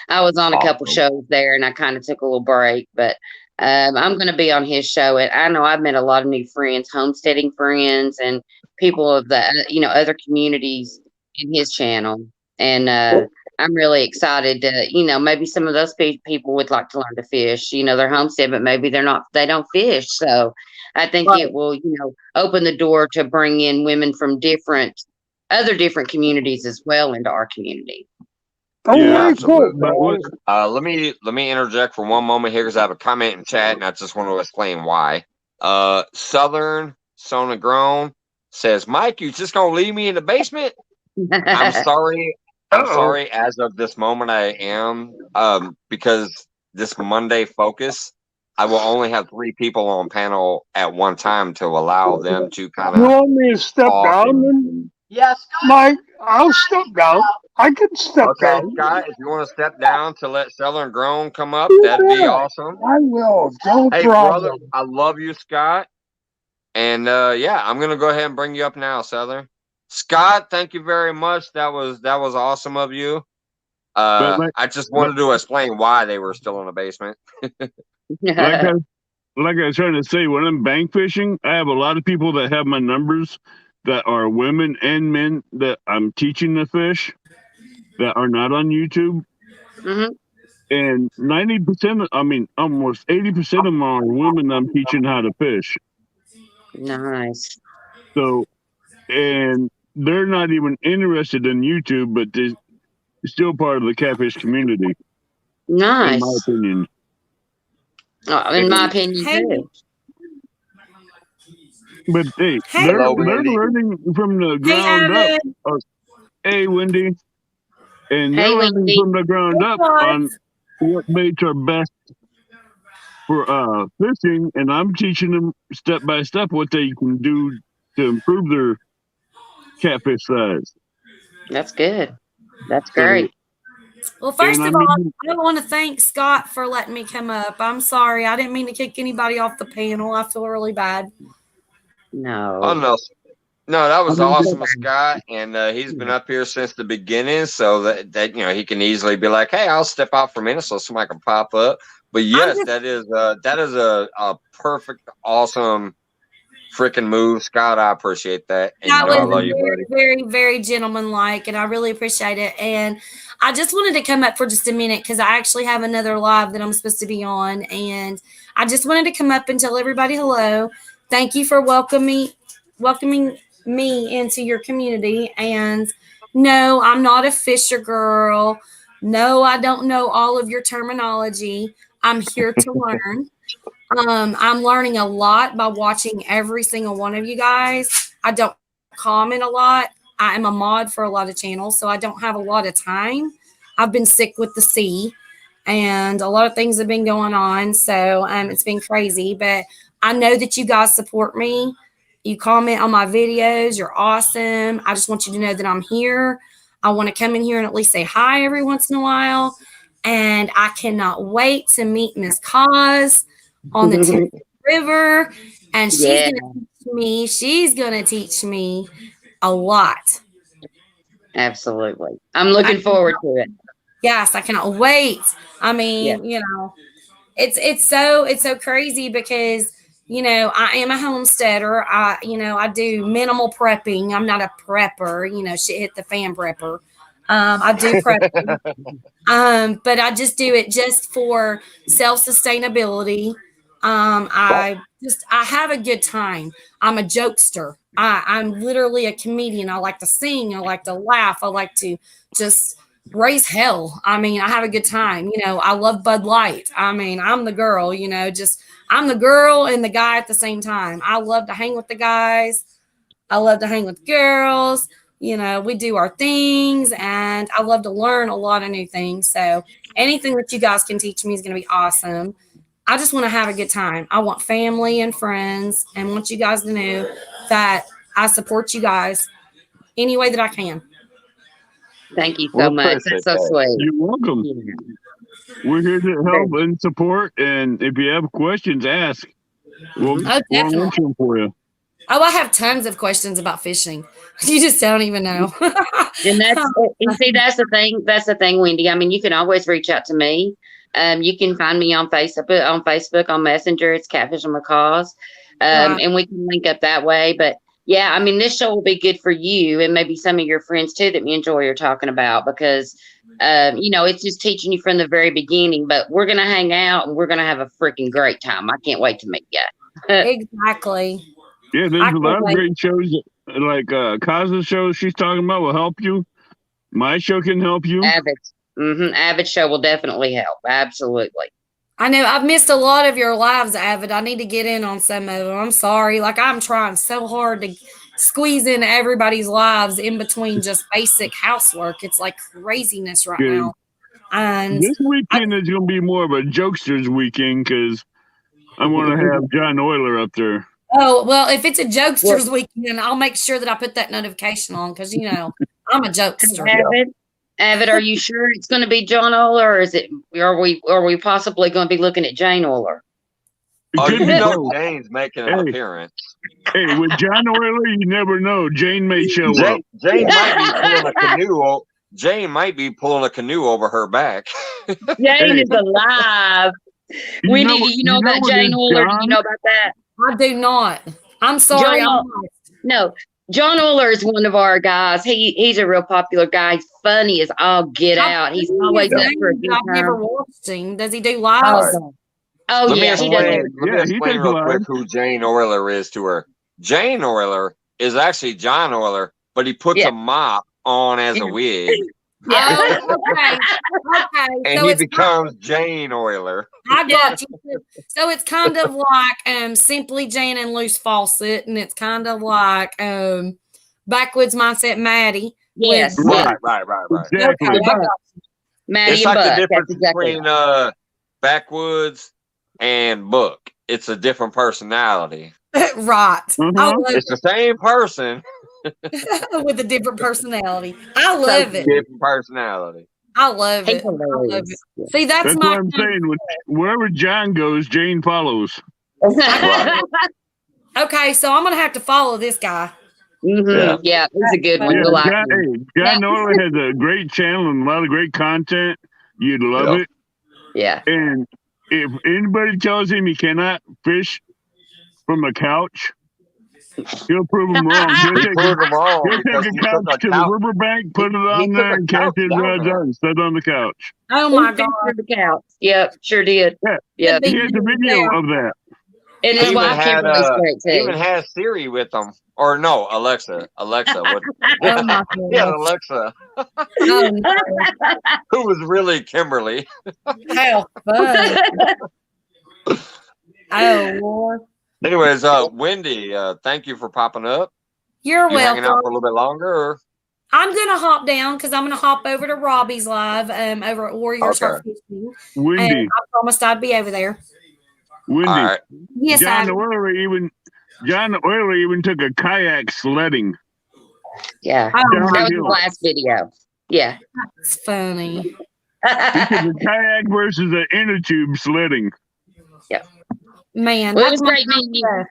I was on a couple Awesome. shows there, and I kind of took a little break, but I'm going to be on his show, and I know I've met a lot of new friends, homesteading friends, and people of the other communities in his channel, and I'm really excited to, maybe some of those people would like to learn to fish. They're homestead, but maybe they don't fish. So I think Right. it will, open the door to bring in women from other different communities as well into our community. oh, Yeah, way cool. but what, Let me interject for one moment here because I have a comment in chat and I just want to explain why. Southern Sona Grown says, Mike, you just gonna leave me in the basement? I'm sorry. I'm Uh-oh. sorry. As of this moment, I am because this Monday focus, I will only have 3 people on panel at one time to allow them to kind You of want me to step talk. down then? Yeah, Scott. Mike, I'll step down. I can step Okay, down. Scott, if you want to step down to let Southern Grown come up, You that'd be bet. awesome. I will. No Hey, problem. brother, I love you, Scott. And yeah, I'm gonna go ahead and bring you up now, Southern. Scott, thank you very much. That was awesome of you. but I just wanted to explain why they were still in the basement. like I was trying to say, when I'm bank fishing, I have a lot of people that have my numbers that are women and men that I'm teaching to fish that are not on YouTube. Mhm. And 90%, almost 80% of them are women I'm teaching how to fish. Nice. So, and they're not even interested in YouTube, but they're still part of the catfish community, in my Nice. opinion. In my opinion, Hey. too. But hey, Hey. they're Hello, Wendy. learning from the Hey, ground up. Avid. Hey, Wendy. And they're Hey, learning Wendy. from the ground up on what baits are best for fishing, and I'm teaching them step by step what they can do to improve their catfish size. That's good. That's So, great. Well, first and of all, I want to thank Scott for letting me come up. I'm sorry. I didn't mean to kick anybody off the panel. I feel really bad. No. Oh no, no, that was I mean, awesome of Scott, and he's been up here since the beginning, so that he can easily be like, hey, I'll step out for a minute so somebody can pop up. But yes, just- that is a perfect, awesome freaking move, Scott. I appreciate that, and That I was love you, very, buddy. very, very gentlemanlike, and I really appreciate it. And I just wanted to come up for just a minute because I actually have another live that I'm supposed to be on, and I just wanted to come up and tell everybody hello. Thank you for welcoming me into your community. And no, I'm not a fisher girl. No, I don't know all of your terminology. I'm here to learn. I'm learning a lot by watching every single one of you guys. I don't comment a lot. I am a mod for a lot of channels, so I don't have a lot of time. I've been sick with the sea, and a lot of things have been going on, so it's been crazy. But I know that you guys support me. You comment on my videos. You're awesome. I just want you to know that I'm here. I want to come in here and at least say hi every once in a while. And I cannot wait to meet Miss Cause on the Tennessee River, and Yeah, she's gonna teach me a lot. absolutely. I'm looking forward to it. Yes, I cannot wait. I Yeah. mean, it's so crazy because I am a homesteader. I do minimal prepping. I'm not a prepper. Shit hit the fan prepper. I do prepping. But I just do it just for self sustainability. I have a good time. I'm a jokester. I'm literally a comedian. I like to sing. I like to laugh. I like to just raise hell. I mean, I have a good time. I love Bud Light. I mean, I'm the girl. I'm the girl and the guy at the same time. I love to hang with the guys. I love to hang with girls. We do our things, and I love to learn a lot of new things. So anything that you guys can teach me is going to be awesome. I just want to have a good time. I want family and friends, and want you guys to know that I support you guys any way that I can. Thank you We so much. appreciate That's so that. sweet. You're welcome. Yeah. We're here to help and support. And if you have questions, ask. We'll Oh, definitely. answer them for you. Oh, I have tons of questions about fishing. You just don't even know. And see, that's the thing. That's the thing, Wendy. I mean, you can always reach out to me. You can find me on Facebook, on Messenger. It's Catfish and Macaws. Right. And we can link up that way. But yeah, I mean, this show will be good for you and maybe some of your friends too that me and Joy are talking about because, it's just teaching you from the very beginning. But we're going to hang out and we're going to have a freaking great time. I can't wait to meet you. Exactly. Yeah, there's a lot of great shows like Kaza's show she's talking about will help you. My show can help you. Avid show will definitely help. Absolutely. I know I've missed a lot of your lives, Avid. I need to get in on some of them. I'm sorry. Like I'm trying so hard to squeeze in everybody's lives in between just basic housework. It's like craziness right now. And this weekend is going to be more of a jokesters weekend because I want to have John Euler up there. Oh, well, if it's a jokesters weekend, I'll make sure that I put that notification on because I'm a jokester. Avid, are you sure it's going to be John Euler, or are we possibly going to be looking at Jane Euler? Oh, Jane's making an appearance. Hey, with John Euler, you never know. Jane may show up. Jane might be pulling a canoe. Jane might be pulling a canoe over her back. Jane is alive. Wendy, do you know about Jane Euler? Do you know about that? I do not. I'm sorry. No, John Euler is one of our guys. He's a real popular guy. He's funny as all get out. He's always up for a good time. I've never watched him. Does he do lives? Oh, let yeah. me explain real quick who Jane Euler is to her. Jane Euler is actually John Euler, but he puts a mop on as a wig. Yeah. Oh, okay. And so he becomes Jane Euler. I got you. So it's kind of like Simply Jane and Loose Faucet, and it's kind of like Backwoods Mindset Maddie. Yes. Right. Exactly. Okay, Maddie it's and like Buck. the difference between Backwoods and Book. It's a different personality. Right. It's the same person. With a different personality. I love it. Different personality. I love it. I love it. See, that's what I'm saying. Wherever John goes, Jane follows. Right. Okay, so I'm gonna have to follow this guy. Yeah, he's a good one. Yeah, You'll like John Euler has a great channel and a lot of great content. You'd love it. Yeah. And if anybody tells him he cannot fish from a couch, he'll prove them wrong. He'll take a couch to the riverbank, put it on there, and cast his rods out and sit on the couch. Oh my God. The couch. Yep, sure did. Yeah. He has a video of that. And He his even wife had Kimberly's great he even too. had Siri with him, or no, Alexa. What? Oh my Yeah, goodness. Alexa, Oh no. who was really Kimberly. How fun. Oh Lord. Anyways, Wendy, thank you for popping up. You're You hanging out welcome. for a little bit longer, or I'm gonna hop down because I'm gonna hop over to Robbie's live over at Warriors Heart okay? Fishing. And Wendy, I promised I'd be over there. All Wendy. right. Yes, John I the Oiler even took a kayak sledding Yeah. oh down my That the was the hill. last video. Yeah. it's funny. He took a kayak versus an inner tube sledding. Man, Well, it that's was my great meeting you. stuff.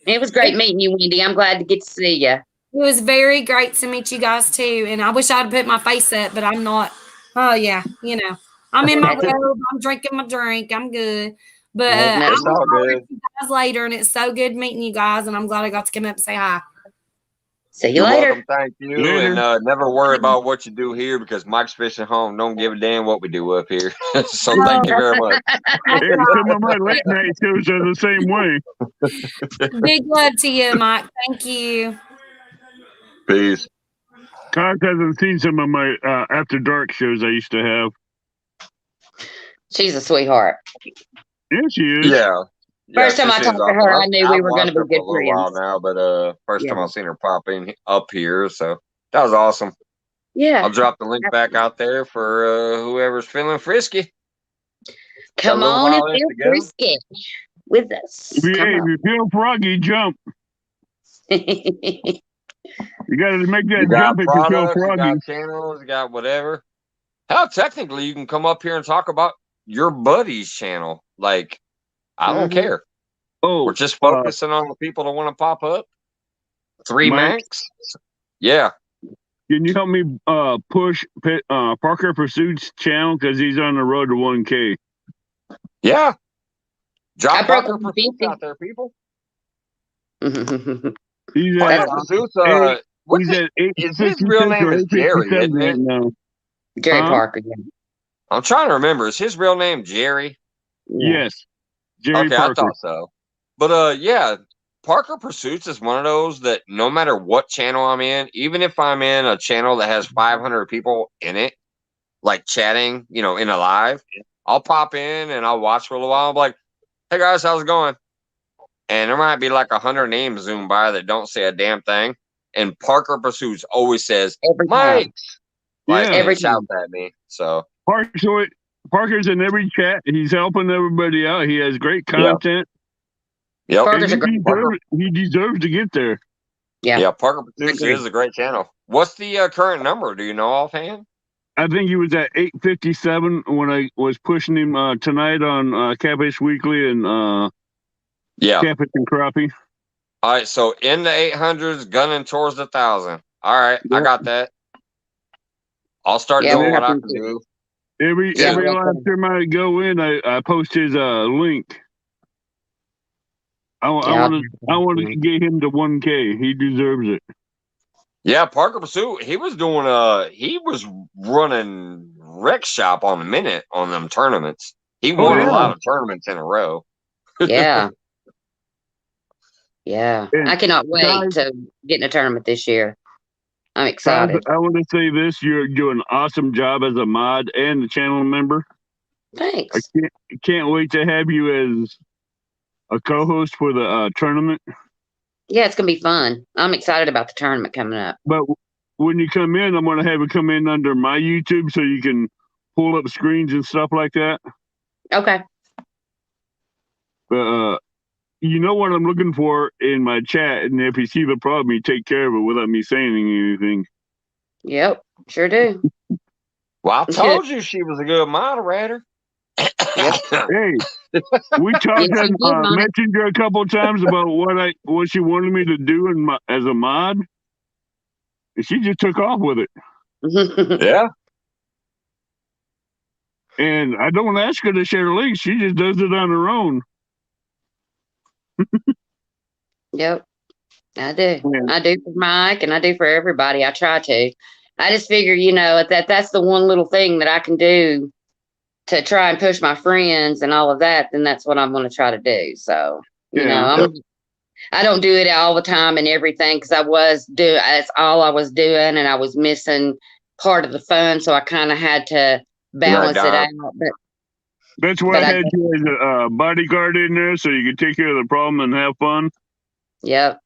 It was great meeting you, Wendy. I'm glad to get to see you. It was very great to meet you guys too. And I wish I'd put my face up, but I'm not. Oh yeah, I'm in my robe. I'm drinking my drink. I'm good. But Ain't I nothing It's will all talk to good. you guys later, and it's so good meeting you guys. And I'm glad I got to come up and say hi. See you You're later. welcome. Thank you. Later. And never worry about what you do here because Mike's Fishing Home don't give a damn what we do up here. So thank you very much. That's Hey, right. some of my late night shows are the same way. Big love to you, Mike. Thank you. Peace. Cox hasn't seen some of my after dark shows I used to have. She's a sweetheart. Yeah, she is. Yeah. First time she I seems talked to awesome. her, I knew we I've were going to watched her be for a good little while friends. now, but first time Yeah. I've seen her pop in up here, so that was awesome. Yeah. I'll drop the link back out there for whoever's feeling frisky. Come Got a little on and while left feel to go. frisky with us. If Come you feel froggy, jump. on. You got to make You that got jump if you feel products, you froggy. got channels, you got whatever. Hell, technically, you can come up here and talk about your buddy's channel. Like, I don't Mhm. care. Oh, We're just focusing on the people that want to pop up. 3 Mike? max. Yeah. Can you help me push Parker Pursuit's channel because he's on the road to 1K? Yeah. Drop I broke Parker over Pursuits 50. out there, people. He's Parker at Pursuits, he's at is his real 856 name or is Jerry, 857 isn't right it? now. Jerry Huh? Parker. Yeah. I'm trying to remember. Is his real name Jerry? Yeah. Yes, Jerry Okay, Parker. I thought so. But yeah, Parker Pursuits is one of those that no matter what channel I'm in, even if I'm in a channel that has 500 people in it, like chatting, in a live, I'll pop in and I'll watch for a little while. I'm like, hey guys, how's it going? And there might be like 100 names zoom by that don't say a damn thing. And Parker Pursuits always says, Every time. Mike's. Like, Yeah. and Every shouts time. at me. So, Parker's in every chat. He's helping everybody out. He has great Yeah. content. yep. Parker's a great He deserves to get there. Yeah. Yeah, Parker Pursuits agree. is a great channel. What's the current number? Do you know offhand? I think he was at 857 when I was pushing him tonight on Catfish Weekly and Yeah. Catfish and Crappie. All right, so in the 800s, gunning towards the 1,000. All right, I Yep. got that. I'll start Yeah, doing we what got I them can too. do. Every Yeah. last time I go in, I post his link. I Yeah. want to get him to 1K. He deserves it. Yeah, Parker Pursuit, he was running Rec Shop on a minute on them tournaments. He won yeah. a lot of tournaments in a row. Yeah. Yeah. And I cannot wait guys- to get in a tournament this year. I'm Guys, excited. I want to say this: you're doing an awesome job as a mod and a channel member. Thanks. I can't wait to have you as a co-host for the tournament. Yeah, it's gonna be fun. I'm excited about the tournament coming up. But when you come in, I'm going to have you come in under my YouTube so you can pull up screens and stuff like that. Okay. But you know what I'm looking for in my chat, and if you see the problem, you take care of it without me saying anything. Yep. Sure do. Well, I told you she was a good moderator. Hey, we talked Yes, you on did, Mike. Messenger a couple times about what she wanted me to do as a mod, and she just took off with it. Yeah. And I don't ask her to share links; she just does it on her own. Yep. I do. Yeah. I do for Mike and I do for everybody. I try to. I just figure, that's the one little thing that I can do to try and push my friends and all of that, then that's what I'm going to try to do. So You know, Yeah. I don't do it all the time and everything because that's all I was doing, and I was missing part of the fun, so I kind of had to Right, balance it Don. out. That's why But I I had you as a bodyguard in there so you could take care of the problem and have fun. Yep.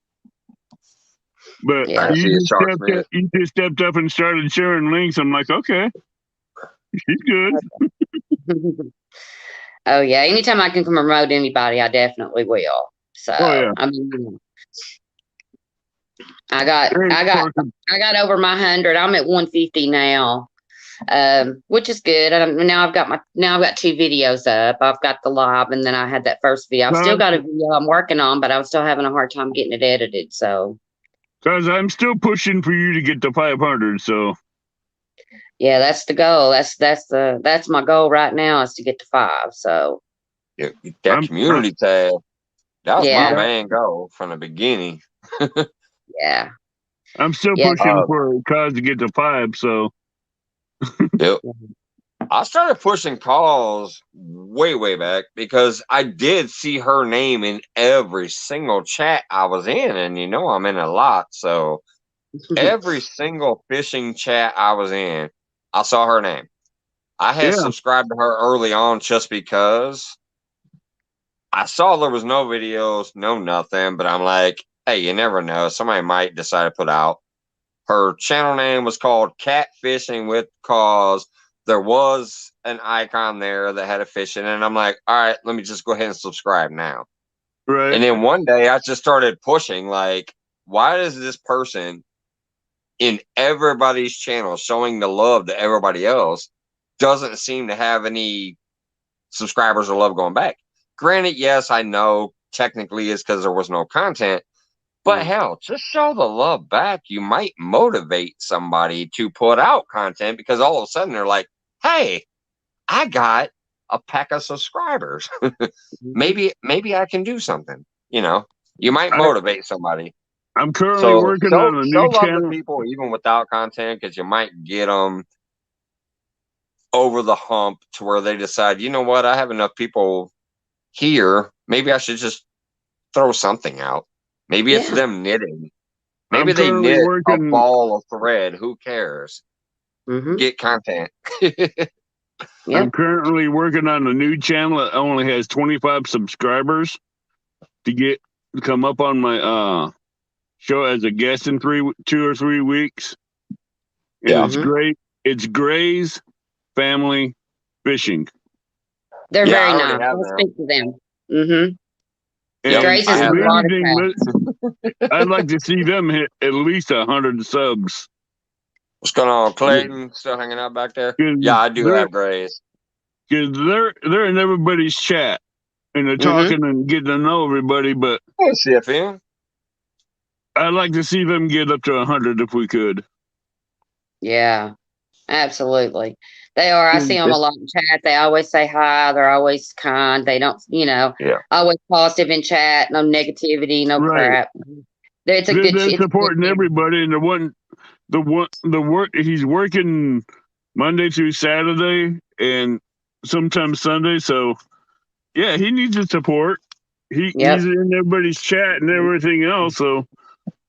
But Yeah. I see a shark Smith. you just stepped up and started sharing links. I'm like, okay, she's good. Oh yeah. Anytime I can promote anybody, I definitely will. So Oh yeah. I mean, I got Hey, I got Parker. I got over my 100. I'm at 150 now, which is good. Now I've got 2 videos up. I've got the live, and then I had that first video. I've still got a video I'm working on, but I was still having a hard time getting it edited. So Because I'm still pushing for you to get to 500. So yeah, that's the goal. That's my goal right now is to get to 5. So Yeah, that I'm community tab. That was my yeah, main goal from the beginning. yeah, still yeah. pushing for cause to get to 5. So Yep. I started pushing calls way back because I did see her name in every single chat I was in, and I'm in a lot. So every single fishing chat I was in, I saw her name. I had yeah, subscribed to her early on just because I saw there was no videos, no nothing, but I'm like, hey, you never know. Somebody might decide to put out. Her channel name was called Catfishing with Cause. There was an icon there that had a fish in it. And I'm like, all right, let me just go ahead and subscribe now. right. And then one day I just started pushing, like, why does this person in everybody's channel showing the love to everybody else doesn't seem to have any subscribers or love going back? Granted, yes, I know technically it's because there was no content, but hell, just show the love back. You might motivate somebody to put out content because all of a sudden they're like, hey, I got a pack of subscribers. maybe I can do something. You might I, motivate somebody. I'm currently So working show on a show new love to channel. people even without content because you might get them over the hump to where they decide, you know what, I have enough people here. Maybe I should just throw something out. Maybe it's Yeah. them knitting. I'm Maybe they currently knit a working. ball of thread. Who cares? Mm-hmm. Get content. Yep. I'm currently working on a new channel that only has 25 subscribers to come up on my show as a guest in 2 or 3 weeks. And Yeah. it's great. It's Gray's Family Fishing. They're Yeah, I very already nice. have I'll them. speak to them. Mm-hmm. Yep, And Grace I is if have a them. lot of anything, class. I'd like to see them hit at least 100 subs. What's going on, Clayton? Still hanging out back there? Cause Yeah, I do they're, have Grays. cause they're in everybody's chat and they're Mm-hmm. talking and getting to know everybody, but Oh, CFM. I'd like to see them get up to 100 if we could. Yeah, absolutely. They are. I see them a This, lot in chat. They always say hi. They're always kind. They don't, yeah, always positive in chat. No negativity. No Right. crap. It's a They're, good. they're It's a good supporting thing. everybody, and the work he's working Monday through Saturday and sometimes Sunday. So yeah, he needs the support. He's Yep. in everybody's chat and everything else. So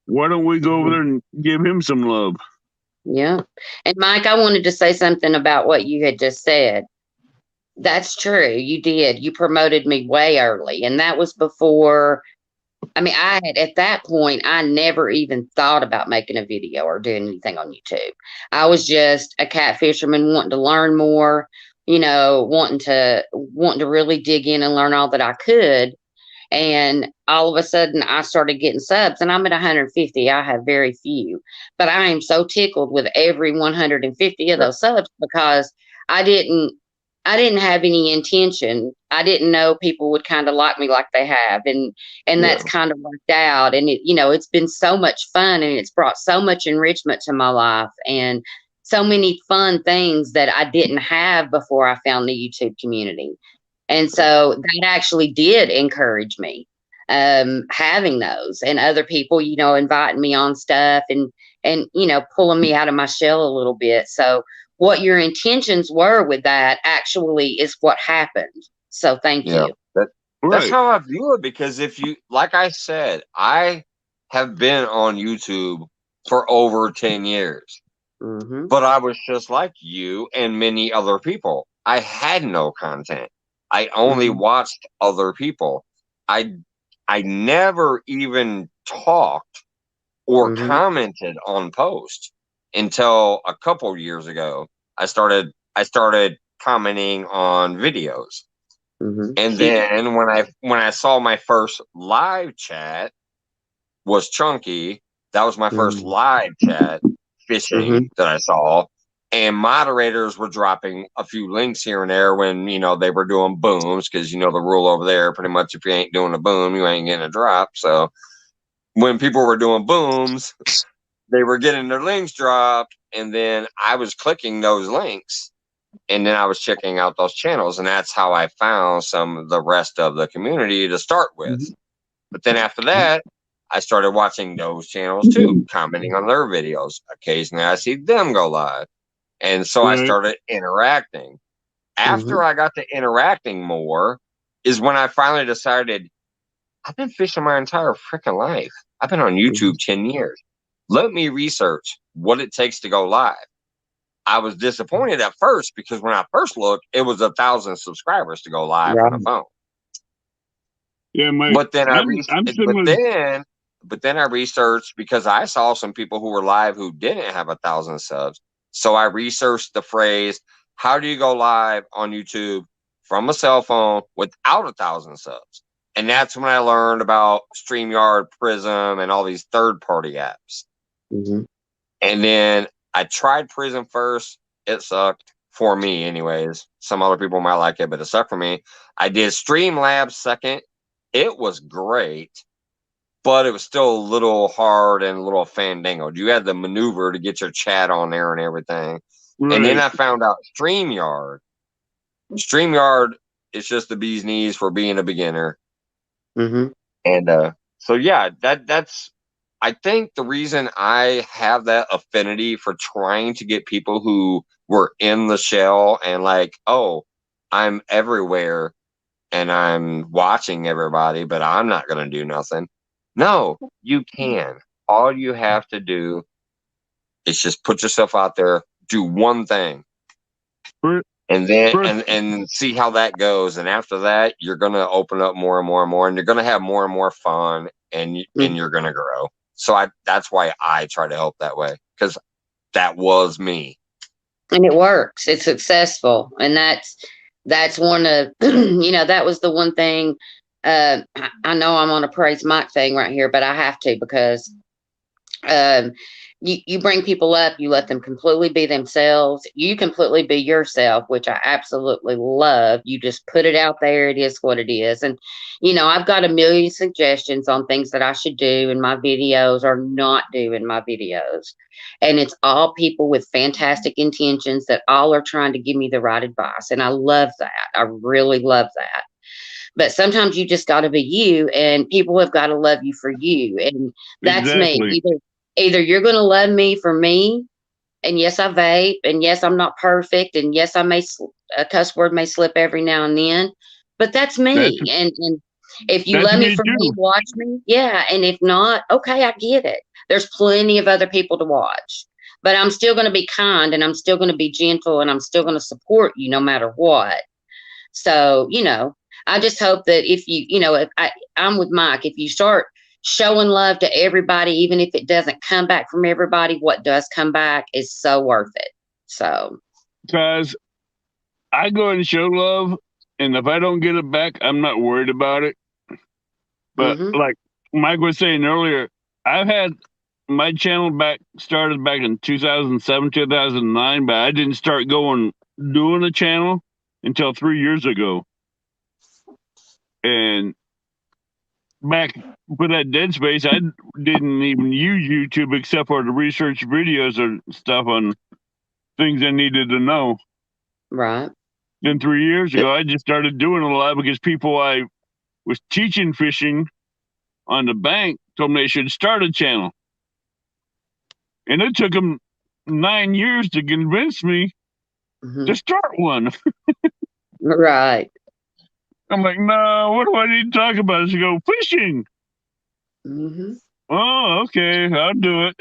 why don't we go over there and give him some love? Yeah. And Mike, I wanted to say something about what you had just said. That's true. You did. You promoted me way early, and that was before. I mean, at that point, I never even thought about making a video or doing anything on YouTube. I was just a cat fisherman wanting to learn more, wanting to really dig in and learn all that I could. And all of a sudden I started getting subs, and I'm at 150. I have very few, but I am so tickled with every 150 of those subs because I didn't I didn't have any intention. I didn't know people would kind of like me like they have. And yeah, that's kind of worked out. And it's been so much fun, and it's brought so much enrichment to my life and so many fun things that I didn't have before I found the YouTube community. And so that actually did encourage me, having those, and other people, inviting me on stuff and pulling me out of my shell a little bit. So what your intentions were with that actually is what happened. So thank yeah. you. That's Right. how I view it, because if you, like I said, I have been on YouTube for over 10 years, Mm-hmm. but I was just like you and many other people. I had no content. I only Mm-hmm. watched other people. I I never even talked or Mm-hmm. commented on posts until a couple years ago. I started commenting on videos. Mm-hmm. And then when I saw my first live chat was Chunky, that was my first live chat Mm-hmm. fishing that I saw. And moderators were dropping a few links here and there when, they were doing booms, because the rule over there, pretty much if you ain't doing a boom, you ain't getting a drop. So when people were doing booms, they were getting their links dropped, and then I was clicking those links, and then I was checking out those channels, and that's how I found some of the rest of the community to start with. But then after that, I started watching those channels too, commenting on their videos. Occasionally, I see them go live, and so I Right. started interacting. Mm-hmm. After I got to interacting more, is when I finally decided I've been fishing my entire freaking life. I've been on Mm-hmm. YouTube 10 years. Let me research what it takes to go live. I was disappointed at first, because when I first looked, it was 1,000 subscribers to go live from Right. the phone. Yeah, Mike. But then I I'm re- I'm but similar. then but then I researched, because I saw some people who were live who didn't have 1,000 subs. So I researched the phrase, how do you go live on YouTube from a cell phone without 1,000 subs? And that's when I learned about StreamYard, Prism, and all these third-party apps. Mm-hmm. And then I tried Prism first. It sucked for me, anyways. Some other people might like it, but it sucked for me. I did Streamlabs second. It was great, but it was still a little hard and a little fandangled. You had to maneuver to get your chat on there and everything. And then Right. I found out StreamYard. StreamYard is just the bee's knees for being a beginner. Mm-hmm. And so yeah, that's I think the reason I have that affinity for trying to get people who were in the shell and like, oh, I'm everywhere and I'm watching everybody, but I'm not going to do nothing. No, you can. All you have to do is just put yourself out there, do one thing, First, and then first, and see how that goes. And after that, you're going to open up more and more and more, and you're going to have more and more fun, and you're going to grow. So that's why I try to help that way, because that was me. And it works. It's successful, and that's one of that was the one thing. I know I'm on a praise Mike thing right here, but I have to, because um you bring people up, you let them completely be themselves, you completely be yourself, which I absolutely love. You just put it out there, it is what it is. And I've got a million suggestions on things that I should do in my videos or not do in my videos, and it's all people with fantastic intentions that all are trying to give me the right advice, and I love that. I really love that. But sometimes you just got to be you, and people have got to love you for you. And that's me. exactly. Either you're going to love me for me, and yes, I vape, and yes, I'm not perfect, and yes, a cuss word may slip every now and then, but that's That's me. And if you that's love me me for me, too. watch me. Yeah. And if not, okay, I get it. There's plenty of other people to watch. But I'm still going to be kind, and I'm still going to be gentle, and I'm still going to support you no matter what. So, I just hope that if if I'm with Mike, if you start showing love to everybody, even if it doesn't come back from everybody, what does come back is so worth it. So, Cause I go and show love, and if I don't get it back, I'm not worried about it. But mm-hmm, like Mike was saying earlier, I've had my channel started back in 2007, 2009, but I didn't start doing a channel until 3 years ago. And back with that dead space, I didn't even use YouTube except for the research videos or stuff on things I needed to know. right. Then 3 years ago, I just started doing it a lot because people I was teaching fishing on the bank told me I should start a channel. And it took them 9 years to convince me Mm-hmm, to start one. right. I'm like, no, what do I need to talk about? She go, fishing. Mm-hmm. Oh, okay, I'll do it.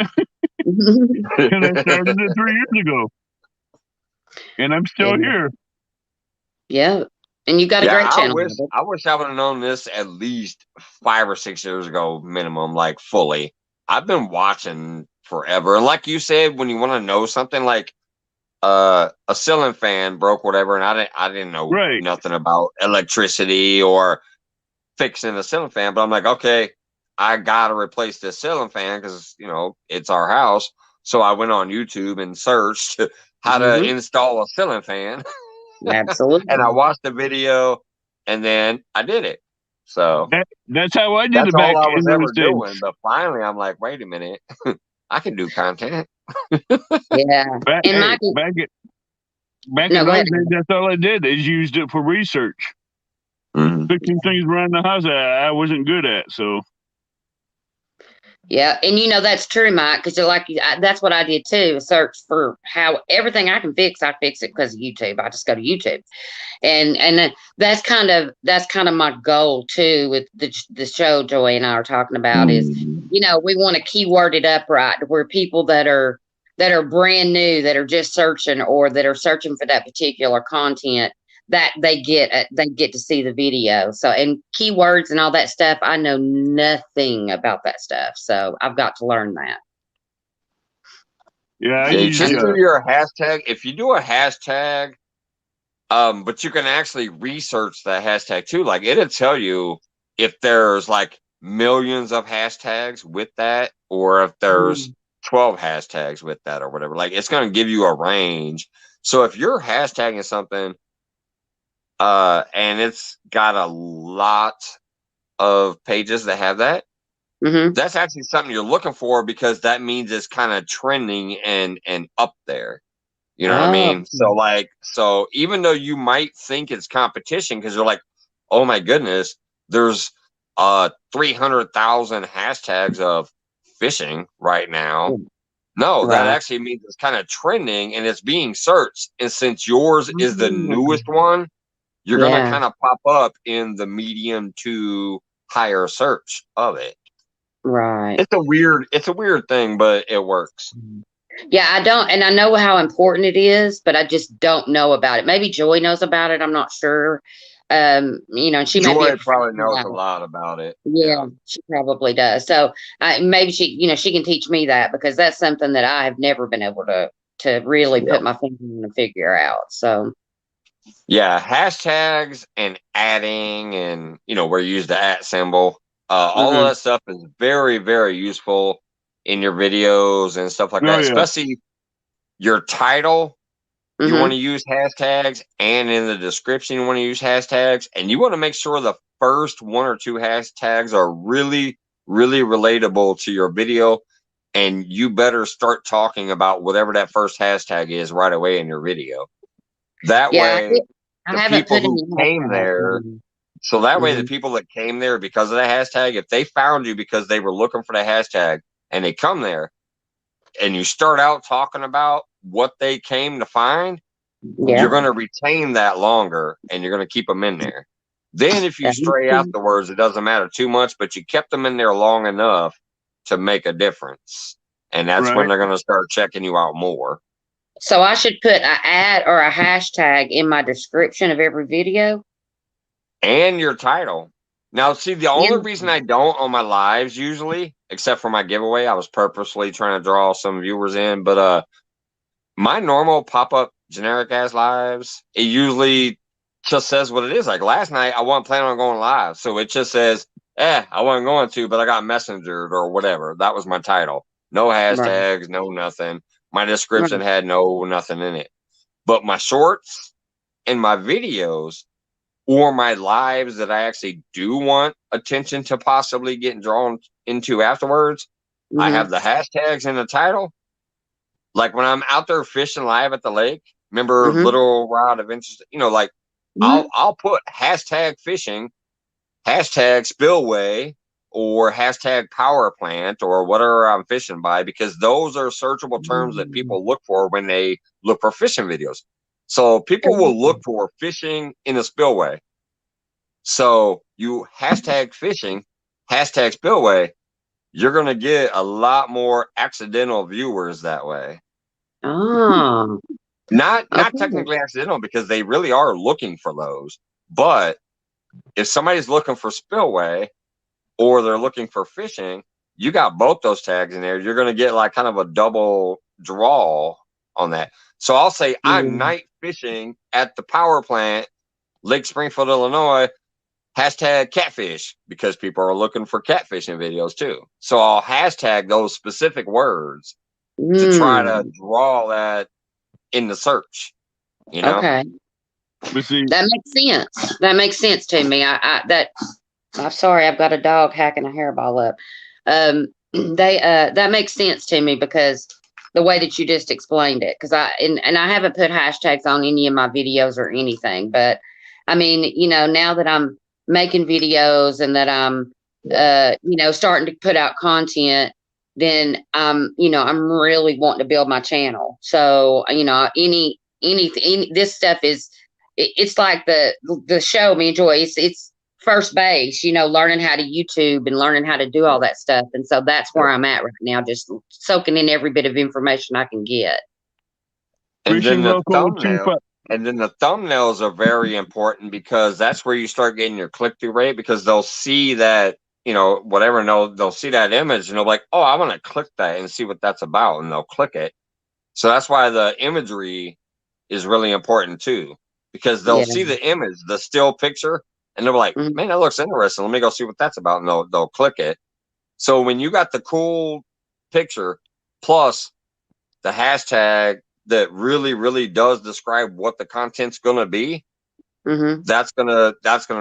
And I started it 3 years ago. And I'm still Yeah. here. Yeah. And you got a Yeah, great I channel. wish I wish I would have known this at least 5 or 6 years ago, minimum, like fully. I've been watching forever. And like you said, when you want to know something like a ceiling fan broke, whatever, and I didn't know Right. nothing about electricity or fixing a ceiling fan, but I'm like, okay, I gotta replace this ceiling fan because it's our house. So I went on YouTube and searched how to Mm-hmm. install a ceiling fan, and I Absolutely. watched the video, and then I did it. So That's how I did that's it all back I in was those ever days. doing. But finally, I'm like, wait a minute, I can do content. Yeah. Back, And hey, Michael, back no, in go those ahead. days, that's all I did is used it for research. Mhm. Fixing things around the house I wasn't good at. So Yeah, and that's true, Mike, because that's what I did too. Search for how everything I can fix, I fix it because of YouTube. I just go to YouTube, and that's kind of my goal too with the show Joy and I are talking about is, Mhm. we want to keyword it up right to where people that are brand new that are just searching or that are searching for that particular content that they get to see the video. So, and keywords and all that stuff, I know nothing about that stuff. So I've got to learn that. yeah, I Yeah, used just do your hashtag. If you do a hashtag, but you can actually research the hashtag too. Like it'll tell you if there's like millions of hashtags with that, or if there's 12 hashtags with that, or whatever. Like it's going to give you a range. So if you're hashtagging something, and it's got a lot of pages that have that, Mm-hmm. that's actually something you're looking for because that means it's kind of trending and up there. You know what I Oh, mean? So even though you might think it's competition because you're like, oh my goodness, there's 300,000 hashtags of fishing right now. No, that right. actually means it's kind of trending and it's being searched. And since yours is the newest one, you're gonna Yeah, kind of pop up in the medium to higher search of it. right. It's a weird thing, but it works. Yeah, I don't, and I know how important it is, but I just don't know about it. Maybe Joy knows about it. I'm not sure. And she may be a Joy probably knows a professional. lot about it. Yeah, Yeah. she probably does. So maybe she can teach me that because that's something that I have never been able to really Yeah. put my finger on and figure out. So Yeah, hashtags and adding and where you use the at symbol. All of hmm that stuff is very, very useful in your videos and stuff like Oh that. yeah. Especially your title, you want hmm to use hashtags, and in the description, you want to use hashtags, and you want to make sure the first one or two hashtags are really, really relatable to your video. And you better start talking about whatever that first hashtag is right away in your video. That yeah, way, I the haven't people put who any came there, hashtag. so that way the Mm-hmm. people that came there because of the hashtag, if they found you because they were looking for the hashtag and they come there and you start out talking about what they came to find, you're Yeah. going to retain that longer and you're going to keep them in there. Then if you stray afterwards, it doesn't matter too much, but you kept them in there long enough to make a difference. And that's when Right. they're going to start checking you out more. So I should put an ad or a hashtag in my description of every video. And your title. Now, see, the only And reason I don't on my lives usually, except for my giveaway, I was purposely trying to draw some viewers in, but my normal pop-up generic ass lives, it usually just says what it is. Like last night, I wasn't planning on going live, so it just says, I wasn't going to, but I got messengered or whatever. That was my title. No right, hashtags, no nothing. My right. description had no nothing in it. But my shorts and my videos or my lives that I actually do want attention to possibly getting drawn into afterwards, I Mm-hmm. have the hashtags in the title. Like when I'm out there fishing live at the lake, remember Mm-hmm. Little Rod of Interest, like Mm-hmm. I'll put hashtag fishing, hashtag spillway, or hashtag power plant or whatever I'm fishing by, because those are searchable terms that people look for when they look for fishing videos. So people will look for fishing in a spillway. So you hashtag fishing, hashtag spillway, you're going to get a lot more accidental viewers that way. Oh, Not okay. technically accidental because they really are looking for those. But if somebody's looking for spillway or they're looking for fishing, you got both those tags in there. You're going to get like kind of a double draw on that. So I'll say I'm night fishing at the power plant, Lake Springfield, Illinois, hashtag catfish, because people are looking for catfishing videos too. So I'll hashtag those specific words to try to draw that in the search, you know? Okay. But see, That makes sense. That makes sense to me. I'm sorry, I've got a dog hacking a hairball up. That makes sense to me because the way that you just explained it. Because and I haven't put hashtags on any of my videos or anything, but I mean, now that I'm making videos and that I'm starting to put out content, then I'm really wanting to build my channel. So anything this stuff is it's like the show me and Joy. It's first base, learning how to YouTube and learning how to do all that stuff. And so that's where I'm at right now, just soaking in every bit of information I can get. And then fishing the local thumbnails are very important because that's where you start getting your click-through rate, because they'll see that, whatever, and they'll see that image and they'll be like, oh, I want to click that and see what that's about, and they'll click it. So that's why the imagery is really important too, because they'll see the image, the still picture, and they'll be like, man, that looks interesting. Let me go see what that's about. And they'll click it. So when you got the cool picture plus the hashtag that really, really does describe what the content's going to be, that's gonna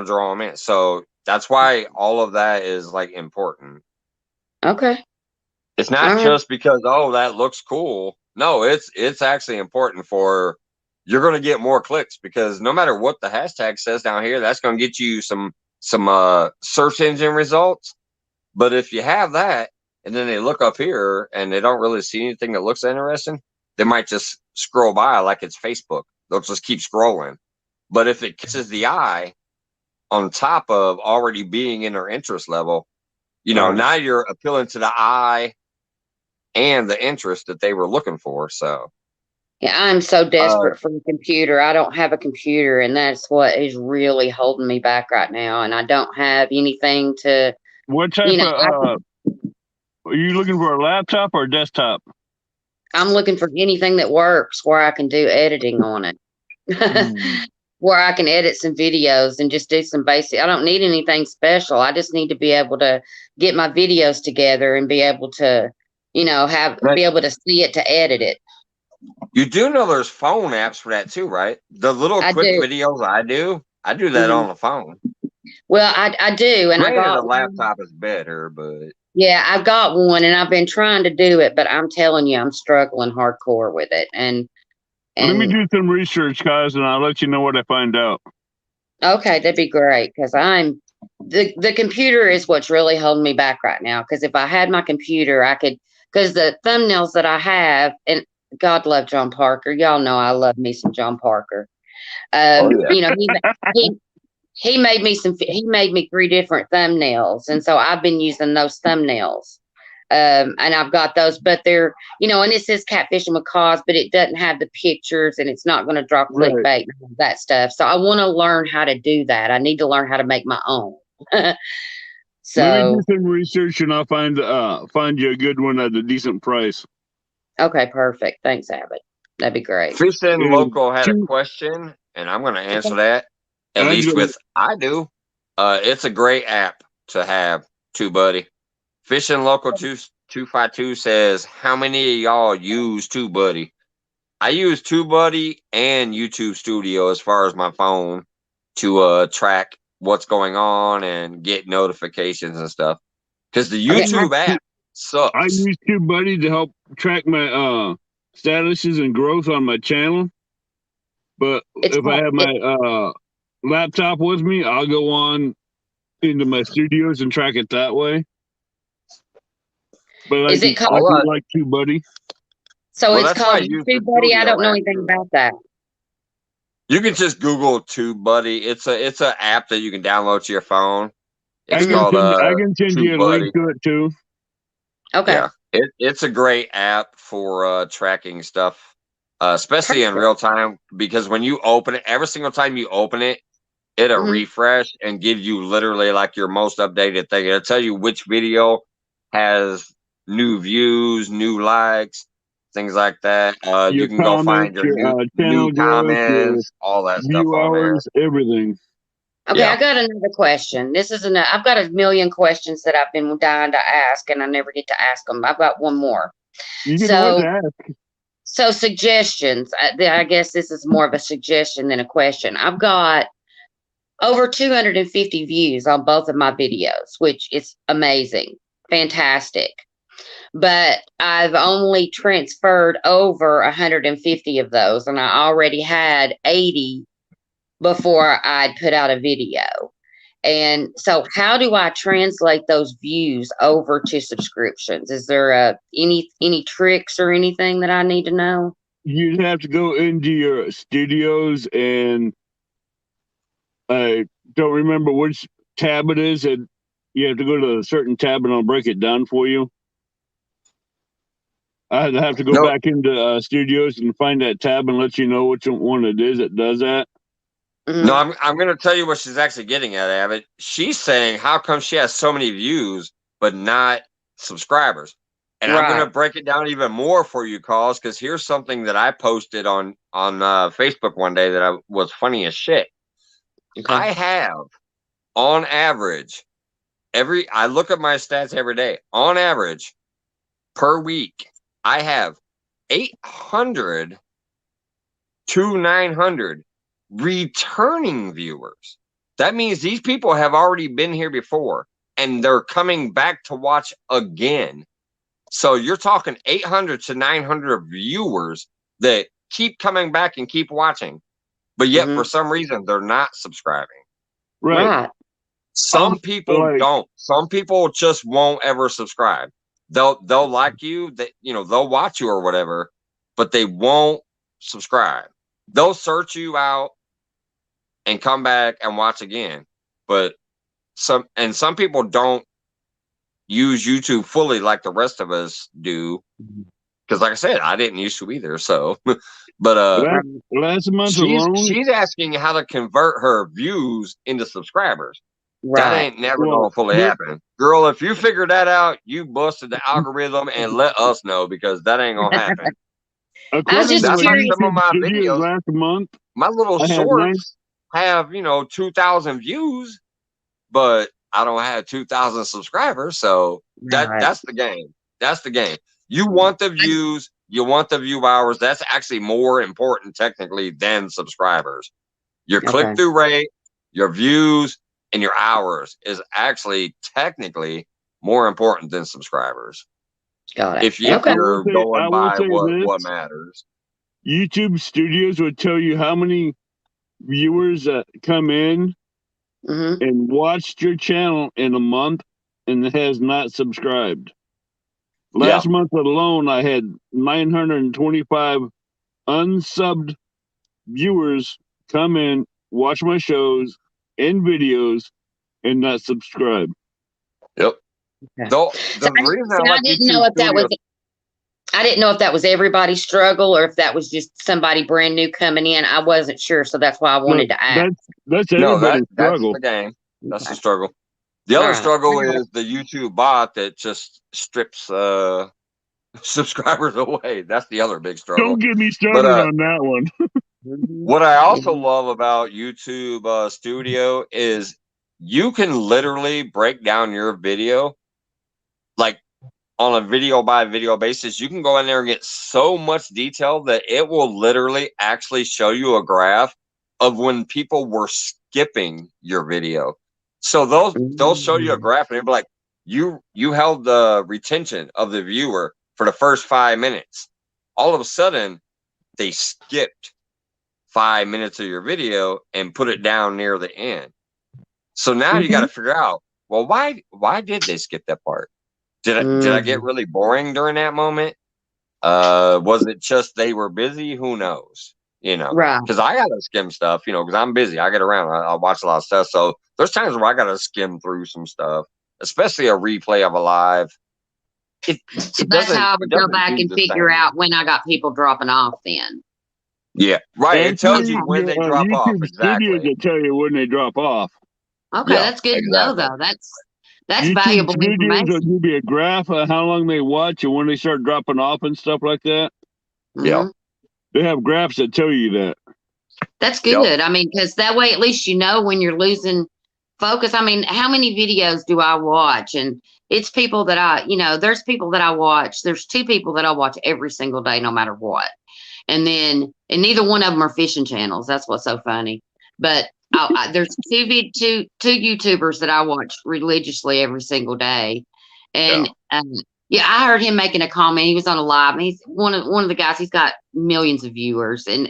draw them in. So that's why all of that is like important. Okay. It's not just because, oh, that looks cool. No, it's actually important for, you're going to get more clicks, because no matter what the hashtag says down here, that's going to get you some search engine results. But if you have that and then they look up here and they don't really see anything that looks interesting, they might just scroll by like it's Facebook. They'll just keep scrolling. But if it catches the eye on top of already being in their interest level, now you're appealing to the eye and the interest that they were looking for. So yeah, I'm so desperate for a computer. I don't have a computer, and that's what is really holding me back right now. And I don't have anything to, what type of are you looking for, a laptop or a desktop? I'm looking for anything that works where I can do editing on it. Where I can edit some videos and just do some basic. I don't need anything special. I just need to be able to get my videos together and be able to, be able to see it, to edit it. You do know there's phone apps for that too, right? The little quick videos I do that on the phone. Well, I do, and granted, I got a laptop is better, but yeah, I've got one, and I've been trying to do it, but I'm telling you, I'm struggling hardcore with it. And let me do some research, guys, and I'll let you know what I find out. Okay, that'd be great, because the computer is what's really holding me back right now. Because if I had my computer, I could, because the thumbnails that I have, and God love John Parker. Y'all know I love me some John Parker. He made me he made me 3 different thumbnails, and so I've been using those thumbnails. And I've got those, but they're, and it says catfishing with cause, but it doesn't have the pictures, and it's not going to draw clickbait and all that stuff. So I want to learn how to do that. I need to learn how to make my own. So let me do some research, and I'll find you a good one at a decent price. Okay, perfect. Thanks, Abbott. That'd be great. Fishing Local had a question, and I'm going to answer that. At least with I do. It's a great app to have, TubeBuddy. Fishing Local 252 says, how many of y'all use TubeBuddy? I use TubeBuddy and YouTube Studio as far as my phone to track what's going on and get notifications and stuff. Because the YouTube app sucks. I use TubeBuddy to help track my statuses and growth on my channel. But if I have my laptop with me, I'll go on into my studios and track it that way. But is it called? I like TubeBuddy. So it's called TubeBuddy. I don't know anything about that. You can just Google TubeBuddy. It's a app that you can download to your phone. It's called I can send you a link TubeBuddy. to it too. Okay. Yeah, it's a great app for tracking stuff, especially in real time. Because when you open it, every single time you open it, it'll Mhm. refresh and give you literally like your most updated thing. It'll tell you which video has new views, new likes, things like that. You Your can go find comments, your your new channel growth, your comments, all that stuff view on there. hours, everything. Okay, Yeah. I got another question. I've got a million questions that I've been dying to ask, and I never get to ask them. I've got one more. You can always So, ask. so suggestions. I guess this is more of a suggestion than a question. I've got over 250 views on both of my videos, which is amazing, fantastic. But I've only transferred over 150 of those, and I already had 80 before I'd put out a video. And so how do I translate those views over to subscriptions? Is there any tricks or anything that I need to know? You'd have to go into your studios, and I don't remember which tab it is, and you have to go to a certain tab and I'll break it down for you. I'd have to go No, back into studios and find that tab and let you know which one it is that does that. no, Mhm. I'm going to tell you what she's actually getting at, Abbott. She's saying how come she has so many views but not subscribers. And I'm going to Right. break it down even more for you, calls, because here's something that I posted on Facebook one day that was funny as shit. Okay. I have, on average, I look at my stats every day. On average, per week, I have 800 to 900 returning viewers. That means these people have already been here before and they're coming back to watch again. So you're talking 800 to 900 viewers that keep coming back and keep watching, but yet for Mhm. some reason they're not subscribing. Right. Right. Some people Like, don't. Some people just won't ever subscribe. They'll like you, they'll watch you or whatever, but they won't subscribe. They'll search you out and come back and watch again. But some people don't use YouTube fully like the rest of us do. Because like I said, I didn't used to either. So but last month alone, she's asking how to convert her views into subscribers. That Right. ain't never well, gonna fully happen. Girl, if you figure that out, you busted the algorithm and let us know because that ain't gonna happen. I was according to just That's my like curious. some of YouTube my studios videos. last month, My little I had nine. shorts have, 2,000 views, but I don't have 2,000 subscribers. So Right. that's the game. That's the game. You want the views, you want the view hours. That's actually more important technically than subscribers. Your Okay. click-through rate, your views, and your hours is actually technically more important than subscribers. Got it. If Okay. you're I going will by say what this: matters. YouTube studios would tell you how many viewers that come in Hmm. and watched your channel in a month and has not subscribed. Yeah. Last month alone, I had 925 unsubbed viewers come in, watch my shows and videos, and not subscribe. Yep. Okay. The reason I like didn't know YouTube if that was Studios. I didn't know if that was everybody's struggle or if that was just somebody brand new coming in. I wasn't sure, so that's why I No, wanted to ask. that's No, everybody's that's struggle. the game. That's the Okay. struggle. The All other right. struggle is the YouTube bot that just strips subscribers away. That's the other big struggle. Don't get me But started on that one. Mhm. what I also Mhm. love about YouTube Studio is you can literally break down your video like on a video by video basis. You can go in there and get so much detail that it will literally actually show you a graph of when people were skipping your video. So they'll show you a Mhm. graph and it'll be like you held the retention of the viewer for the first 5 minutes. All of a sudden they skipped 5 minutes of your video and put it down near the end. So now you got to figure out, well, why did they skip that part? Did I get Mhm. really boring during that moment? Was it just they were busy? Who knows? Right. because I gotta skim stuff, because I'm busy. I get around. I watch a lot of stuff. So there's times where I gotta skim through some stuff, especially a replay of a live. It So that's how I would go doesn't back do and the figure same. out when I got people dropping off then. Yeah, right. It tells you Actually, when they drop off. YouTube Studios Exactly. will tell you when they drop off. Okay, Yeah, that's good to know exactly. though. That's YouTube valuable Studios will information. give you a graph of how long they watch and when they start dropping off and stuff like that. Yeah. Mhm. They have graphs that tell you that. That's Yep. good. I mean, because that way at least you know when you're losing focus. I mean, how many videos do I watch? And it's people that there's people that I watch. There's 2 people that I watch every single day, no matter what. And neither one of them are fishing channels. That's what's so funny. But there's two YouTubers that I watch religiously every single day. And yeah, I heard him making a comment. He was on a live, and he's one of the guys. He's got millions of viewers, and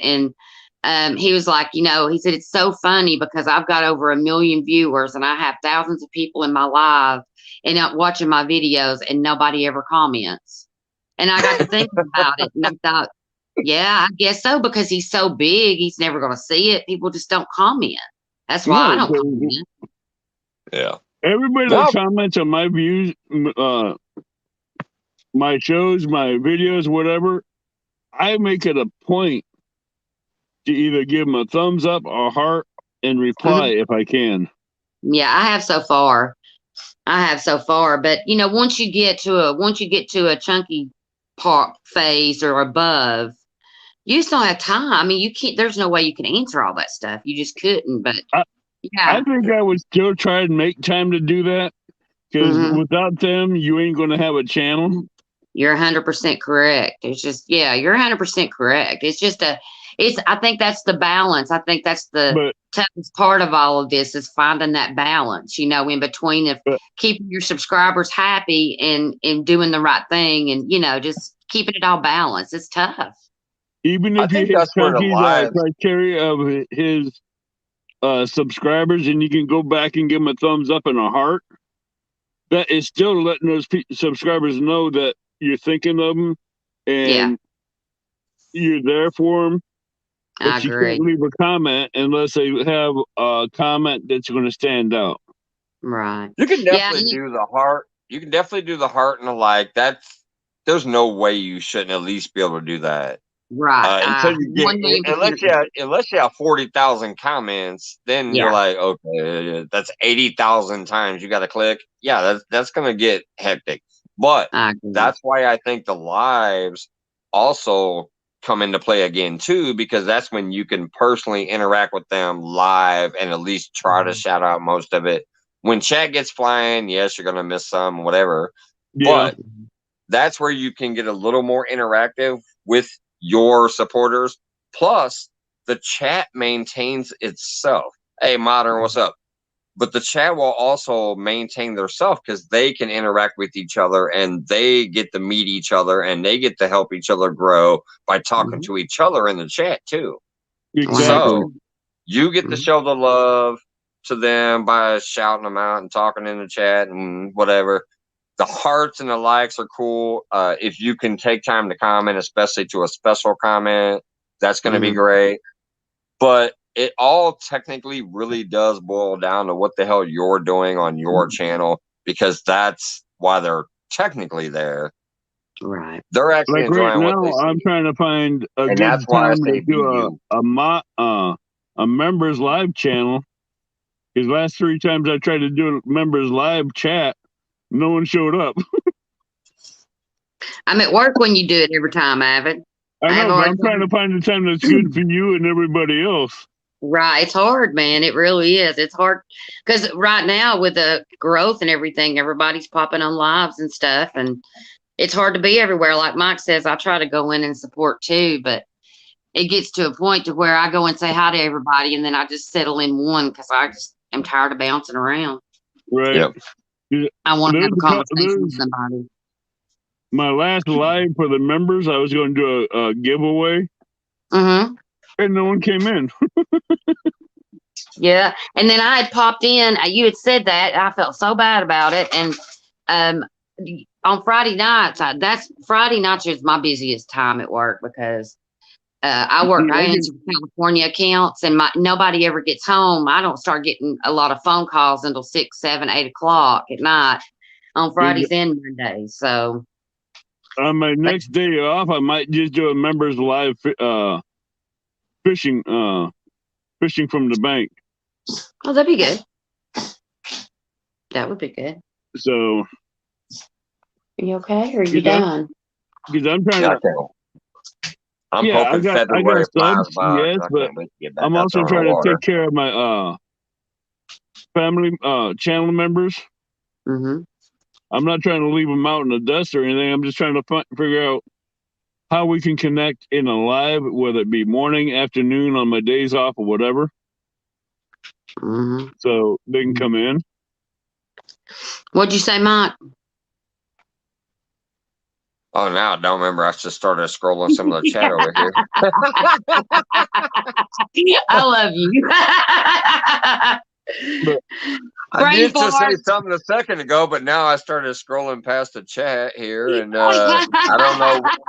he was like, he said it's so funny because I've got over 1 million viewers, and I have thousands of people in my live and out watching my videos, and nobody ever comments. And I got to thinking about it, and I thought, yeah, I guess so, because he's so big, he's never going to see it. People just don't comment. That's why I No, don't comment. Yeah. everybody No. that comments on my views, my shows, my videos, whatever, I make it a point to either give them a thumbs up or heart and reply if I can. Yeah, I have so far. But once you get to a chunky part phase or above, you just don't have time. I mean, you can't. There's no way you can answer all that stuff. You just couldn't. But I yeah, think I would still try and make time to do that because without them, you ain't going to have a channel. you're 100% correct. It's just, yeah, you're 100% correct. It's just I think that's the balance. I think that's the toughest part of all of this is finding that balance, in between of keeping your subscribers happy and doing the right thing and, just keeping it all balanced. It's tough. Even I if you think hit that's where the Chunky's live. criteria of his subscribers and you can go back and give him a thumbs up and a heart, that is still letting those subscribers know that you're thinking of them and you're there for them. I But you agree. can't leave a comment unless they have a comment that's going to stand out. Right. You can definitely do the heart. You can definitely do the heart and the like. There's no way you shouldn't at least be able to do that. Right. Until you get, 1,000,000%. unless you have 40,000 comments, then you're like, okay, that's 80,000 times you got to click. Yeah, that's gonna get hectic. But that's why I think the lives also come into play again too, because that's when you can personally interact with them live and at least try to shout out most of it. When chat gets flying, yes, you're gonna miss some, whatever. Yeah. But that's where you can get a little more interactive with your supporters. Plus, the chat maintains itself. Hey, Modern, what's up? But the chat will also maintain their self because they can interact with each other and they get to meet each other and they get to help each other grow by talking to each other in the chat too. Exactly. So you get to show the love to them by shouting them out and talking in the chat and whatever. The hearts and the likes are cool. If you can take time to comment, especially to a special comment, that's going to be great. But it all technically really does boil down to what the hell you're doing on your channel, because that's why they're technically there. Right. They're actually Like right enjoying what now, they see. I'm trying to find a And good that's why I time say to do you. a members live channel. Because last 3 times I tried to do a members live chat, no one showed up. I'm at work when you do it every time, Avid. I know, but I'm trying to find the time that's good for you and everybody else. Right. It's hard, man. It really is. It's hard because right now with the growth and everything, everybody's popping on lives and stuff. And it's hard to be everywhere. Like Mike says, I try to go in and support too, but it gets to a point to where I go and say hi to everybody and then I just settle in one because I just am tired of bouncing around. Right. Yep. I want to have a conversation with somebody. My last live for the members, I was going to do a giveaway. And no one came in. Yeah. And then I had popped in. You had said that. I felt so bad about it. And on Friday nights, Friday nights is my busiest time at work because I answer California accounts, and nobody ever gets home. I don't start getting a lot of phone calls until 6, 7, 8 o'clock at night on Fridays and Mondays. So on my next day off, I might just do a members live fishing from the bank. oh, that'd be good. That would be good. So, Are you okay? Or are you done? Because I'm trying to. I'm hoping February flies by. Yes, I but can't wait to get back I'm out also there on the trying to water. take care of my family channel members. Mm-hmm. I'm not trying to leave them out in the dust or anything. I'm just trying to figure out how we can connect in a live, whether it be morning, afternoon, on my days off, or whatever. Mm-hmm. So they can come in. What'd you say, Mike? Oh, now I don't remember. I just started scrolling some of the chat over here. I love you. I did just say something a second ago, but now I started scrolling past the chat here, and I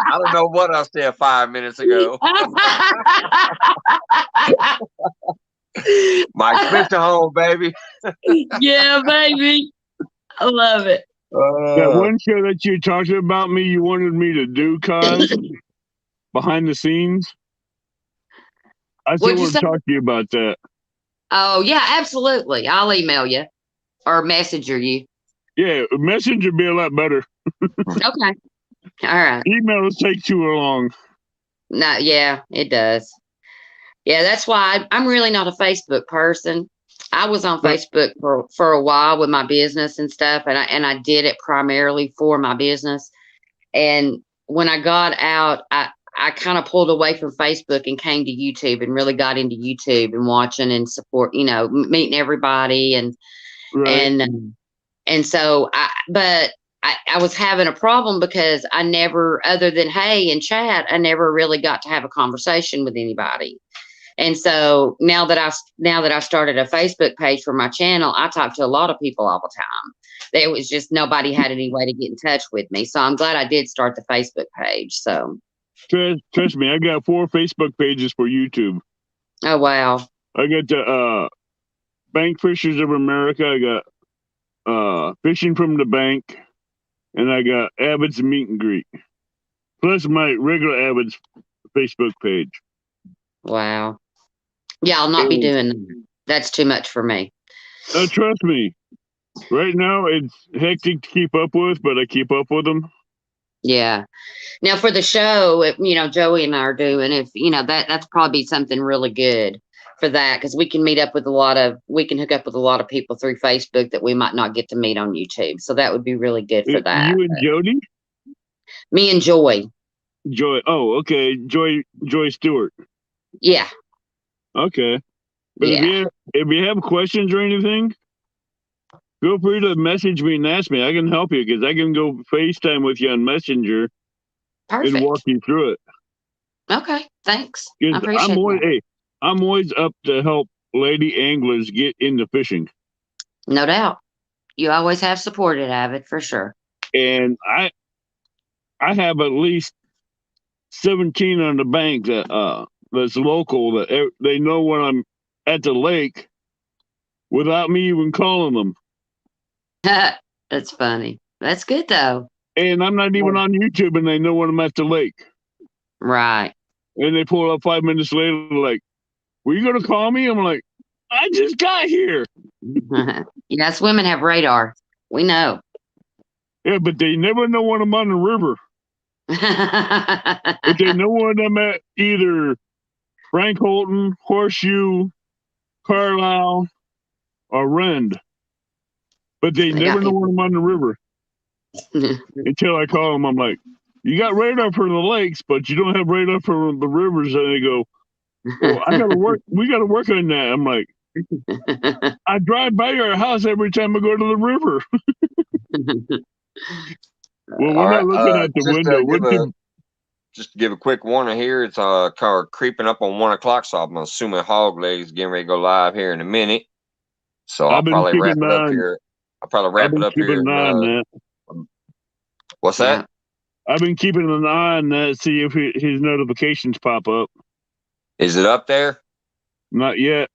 don't know what I said 5 minutes ago. Mike, flip to home, baby. Yeah, baby. I love it. That one show that you talked about me, you wanted me to do, Kai, behind the scenes. I still want to talk to you about that. Oh, yeah, absolutely. I'll email you or messenger you. Yeah, messenger be a lot better. Okay. All right. Emails take too long. No, yeah, it does. Yeah, that's why I'm really not a Facebook person. I was on Facebook for a while with my business and stuff, and I did it primarily for my business. And when I got out, I kind of pulled away from Facebook and came to YouTube and really got into YouTube and watching and support, meeting everybody and so I was having a problem because I never, other than hey and chat, I never really got to have a conversation with anybody. And so now that I started a Facebook page for my channel, I talk to a lot of people all the time. There was just nobody had any way to get in touch with me. So I'm glad I did start the Facebook page. So trust me, I got 4 Facebook pages for YouTube. Oh wow. I got the Bank Fishers of America, I got Fishing from the Bank, and I got Abbott's Meet and Greet. Plus my regular Abbott's Facebook page. Wow. Yeah, I'll not be doing that. That's too much for me. Trust me. Right now, it's hectic to keep up with, but I keep up with them. Yeah. Now for the show, Joey and I are doing, if that's probably something really good for that, because we can hook up with a lot of people through Facebook that we might not get to meet on YouTube. So that would be really good for that. You and Jody? Me and Joy. Joy. Oh, okay. Joy Stewart. Yeah. Okay. But if you have questions or anything, feel free to message me and ask me. I can help you because I can go FaceTime with you on Messenger. Perfect. And walk you through it. Okay, thanks. I appreciate that. I'm always up to help lady anglers get into fishing. No doubt. You always have supported Avid for sure. And I have at least 17 on the bank that's local that they know when I'm at the lake without me even calling them. That's funny. That's good though. And I'm not even on YouTube, and they know when I'm at the lake. Right. And they pull up 5 minutes later, like, "Were you gonna call me?" I'm like, "I just got here." Yes, women have radar. We know. Yeah, but they never know when I'm on the river. But they know when I'm at either Frank Holton, Horseshoe, Carlisle, or Rend. But they never know when I'm on the river. Until I call them, I'm like, "You got radar for the lakes, but you don't have radar for the rivers." And they go, "Well, I gotta work. We gotta work on that." I'm like, "I drive by your house every time I go to the river." Well, we're not looking at the window. Just to give a quick warning here, it's kind of creeping up on 1 o'clock, so I'm assuming Hog Legs getting ready to go live here in a minute. So I'll probably wrap it up here. What's that? I've been keeping an eye on that, see if his notifications pop up. Is it up there? Not yet.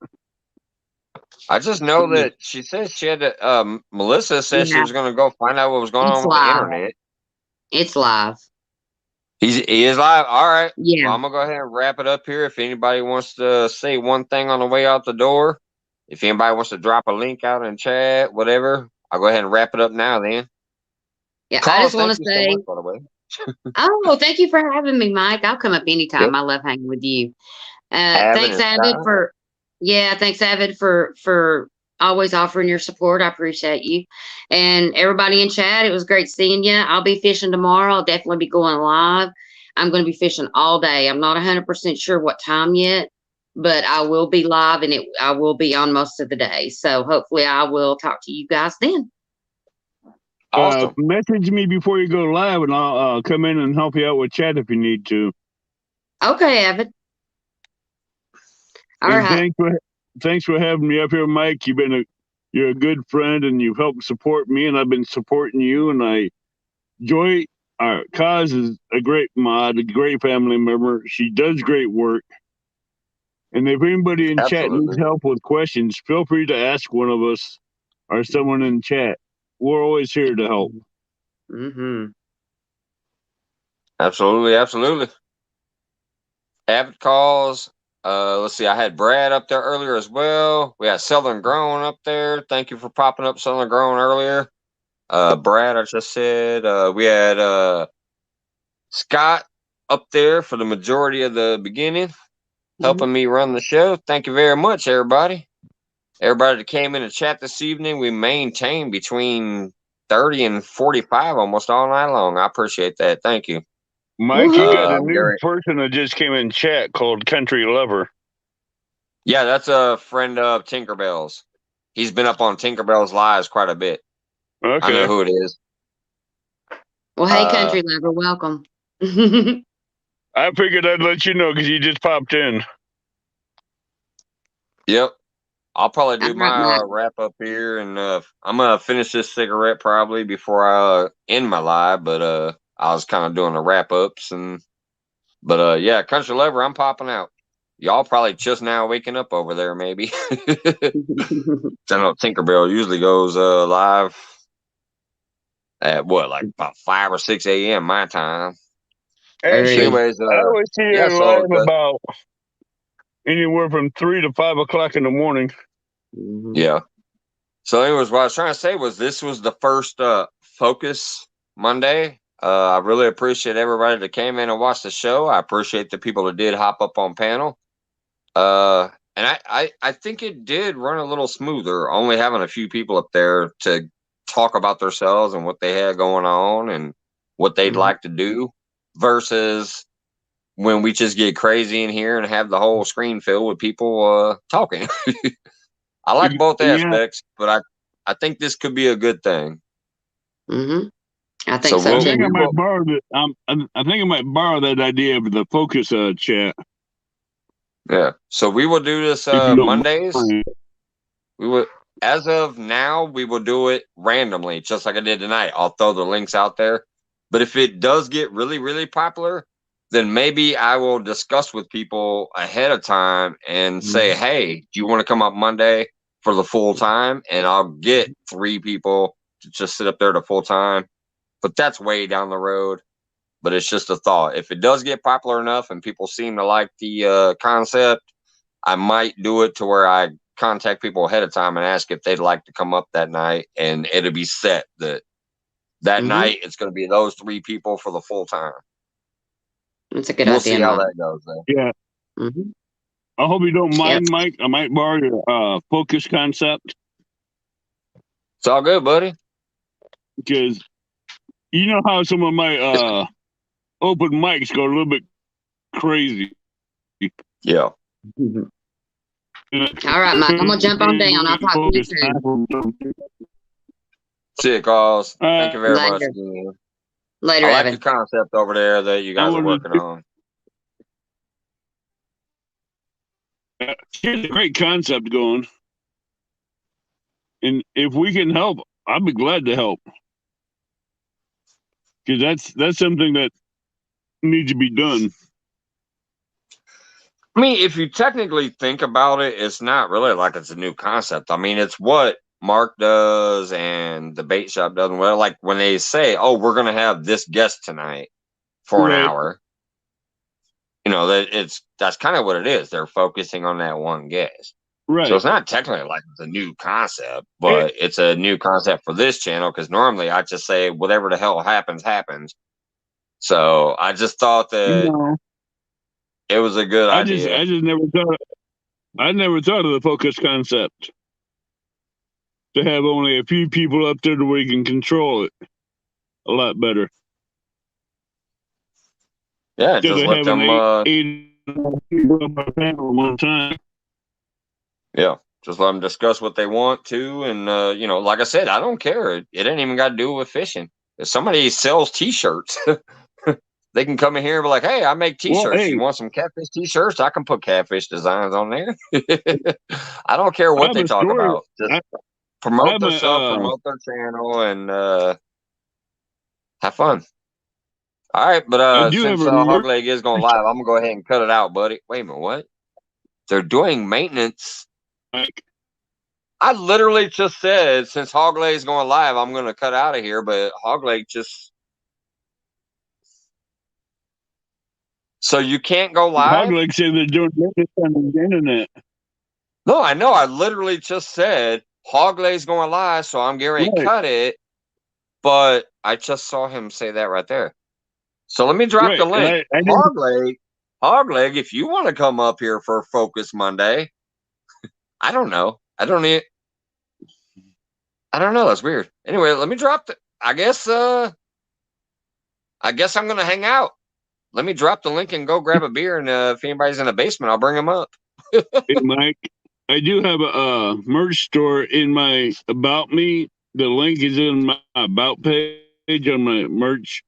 I just know that she says she had to. Melissa said she Yeah, was going to go find out what was going it's on with the live. internet. It's live. He is live. All right. Yeah. Well, I'm gonna go ahead and wrap it up here. If anybody wants to say one thing on the way out the door, if anybody wants to drop a link out in chat, whatever, I'll go ahead and wrap it up now. Then, Yeah. I Carl, just want thank to you so say, much, by the way. oh, thank you for having me, Mike. I'll come up anytime. Yep. I love hanging with you. Having Thanks, a Avid, time. thanks, Avid, for always offering your support. I appreciate you. And everybody in chat, it was great seeing you. I'll be fishing tomorrow. I'll definitely be going live. I'm going to be fishing all day. I'm not 100% sure what time yet, but I will be live and I will be on most of the day. So hopefully I will talk to you guys then. Awesome. Message me before you go live, and I'll come in and help you out with chat if you need to. Okay, Avid. All And right. thanks for having me up here, Mike. You're a good friend, and you've helped support me, and I've been supporting you. And Joy, Kaz is a great mod, a great family member. She does great work. And if anybody in chat needs Absolutely. help with questions, feel free to ask one of us or someone in chat. We're always here to help. Mm-hmm. Absolutely. Absolutely. Avid calls. Let's see. I had Brad up there earlier as well. We had Southern Grown up there. Thank you for popping up, Southern Grown, earlier. Brad, I just said. We had Scott up there for the majority of the beginning, helping me run the show. Thank you very much, everybody. Everybody that came in the chat this evening, we maintained between 30 and 45 almost all night long. I appreciate that. Thank you. Mike, you got a new Gary. person that just came in chat called Country Lover. Yeah, that's a friend of Tinkerbell's. He's been up on Tinkerbell's lives quite a bit. Okay. I know who it is. Well, hey, country lover, welcome. I figured I'd let you know because you just popped in. Yep. I'll probably do All right, my Mike. wrap up here, and I'm gonna finish this cigarette probably before I end my live. But I was kind of doing the wrap ups, but yeah, Country Lover, I'm popping out. Y'all probably just now waking up over there, maybe. I know Tinkerbell usually goes live at what, like about 5 or 6 a.m. my time. Actually, Anyways, I always see yeah, her so live about anywhere from 3 to 5 o'clock in the morning. yeah. So, anyways, what I was trying to say was this was the first Focus Monday. I really appreciate everybody that came in and watched the show. I appreciate the people that did hop up on panel. And I think it did run a little smoother, only having a few people up there to talk about themselves and what they had going on and what they'd like to do versus when we just get crazy in here and have the whole screen filled with people talking. I like both aspects, but I think this could be a good thing. I think so I too. think I might borrow I think I might borrow that idea of the Focus chat. Yeah. So we will do this Mondays. We will, as of now, we will do it randomly, just like I did tonight. I'll throw the links out there. But if it does get really, really popular, then maybe I will discuss with people ahead of time and say, hey, do you want to come up Monday for the full time? And I'll get 3 people to just sit up there the full time. But that's way down the road. But it's just a thought. If it does get popular enough and people seem to like the concept, I might do it to where I contact people ahead of time and ask if they'd like to come up that night, and it'll be set that night it's going to be those 3 people for the full time. That's a good We'll idea. see how that goes, though. Yeah. I hope you don't mind, Mike. I might borrow your Focus concept. It's all good, buddy. Because you know how some of my open mics go a little bit crazy. Yeah. All right, Mike. I'm gonna jump on down. I'll talk to you soon. See you, calls. Thank you very much. Later, I like Evan. the concept over there that you guys are working on. Here's a great concept going. And if we can help, I'd be glad to help. Because that's something that needs to be done. I mean, if you technically think about it, it's not really like it's a new concept. I mean, it's what Mark does and the bait shop does. Well, like when they say, "Oh, we're going to have this guest tonight for an Right. hour," that's kind of what it is. They're focusing on that one guest. So Right. it's not technically like it's a new concept, It, but it's a new concept for this channel because normally I just say whatever the hell happens, happens. So I just thought you that know, it was a good I just idea. never thought of the focus concept to have only a few people up there where you can control it a lot better. Yeah, Instead just of let having them eight people on a panel at one time. yeah, just let them discuss what they want to, and like I said, I don't care. It ain't even got to do with fishing. If somebody sells T-shirts, they can come in here and be like, "Hey, I make Well, T-shirts. hey, You want some catfish T-shirts? I can put catfish designs on there. I don't care I what have they a talk story. about. Just I promote have their stuff, promote their channel, and have fun." All right, but I do have since a Hog merch. Leg is going live, I'm gonna go ahead and cut it out, buddy. Wait a minute, what? They're doing maintenance. Like, I literally just said since Hog Leg's going live, I'm gonna cut out of here, but Hog Leg just so you can't go live? Hogleg said they're doing this on the internet. No, I know. I literally just said Hog Leg's going live, so I'm getting ready to Right, cut it. But I just saw him say that right there. So let me drop the right. And link. I didn't. Hog Leg, if you want to come up here for Focus Monday, I don't know. I don't know. That's weird. Anyway, let me drop the. I guess I'm gonna hang out. Let me drop the link and go grab a beer. And if anybody's in the basement, I'll bring them up. Hey, Mike, I do have a merch store in my About Me. The link is in my About page on my merch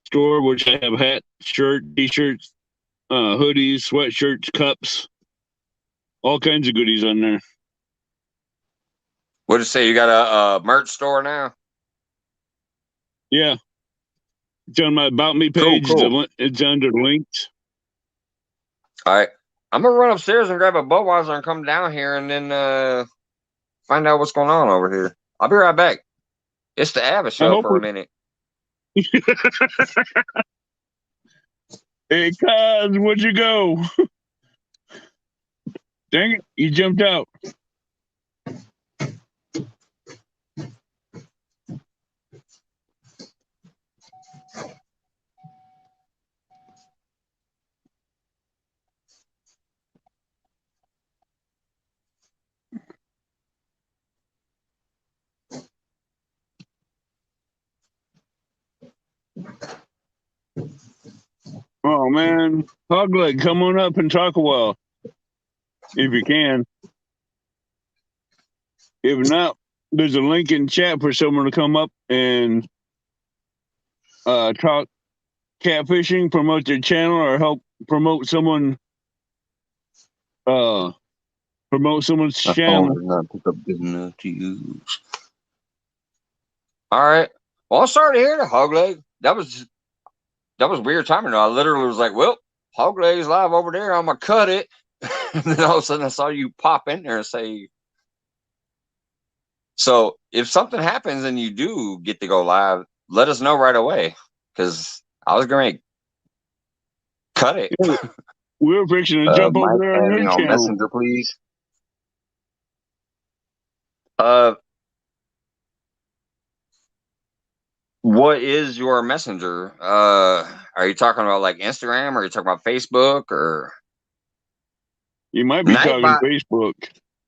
store, which I have hats, shirt, t-shirts, hoodies, sweatshirts, cups, all kinds of goodies on there. What did you say? You got a merch store now? Yeah, it's on my About Me Cool, page. cool. It's under links. All right. I'm gonna run upstairs and grab a Budweiser and come down here and then find out what's going on over here. I'll be right back. It's the Ava I show hope for a minute. Hey, Cuz, where'd you go? Dang it, you jumped out. Oh, man. Hogleg, come on up and talk a while, if you can. If not, there's a link in chat for someone to come up and talk catfishing, promote their channel, or help promote someone promote someone's My phone channel. does not pick up good enough to use. All right. Well, I'm sorry to hear that, Hog Leg. That was weird timing. I literally was like, "Well, Hog Leg's live over there. I'm gonna cut it." And then all of a sudden, I saw you pop in there and say, "So if something happens and you do get to go live, let us know right away." Because I was going to cut it. We were fixing to jump over Mike, there on add your me on channel. Messenger, please. What is your messenger? Are you talking about like Instagram, or are you talking about Facebook, or You might be talking Nightbot? Facebook.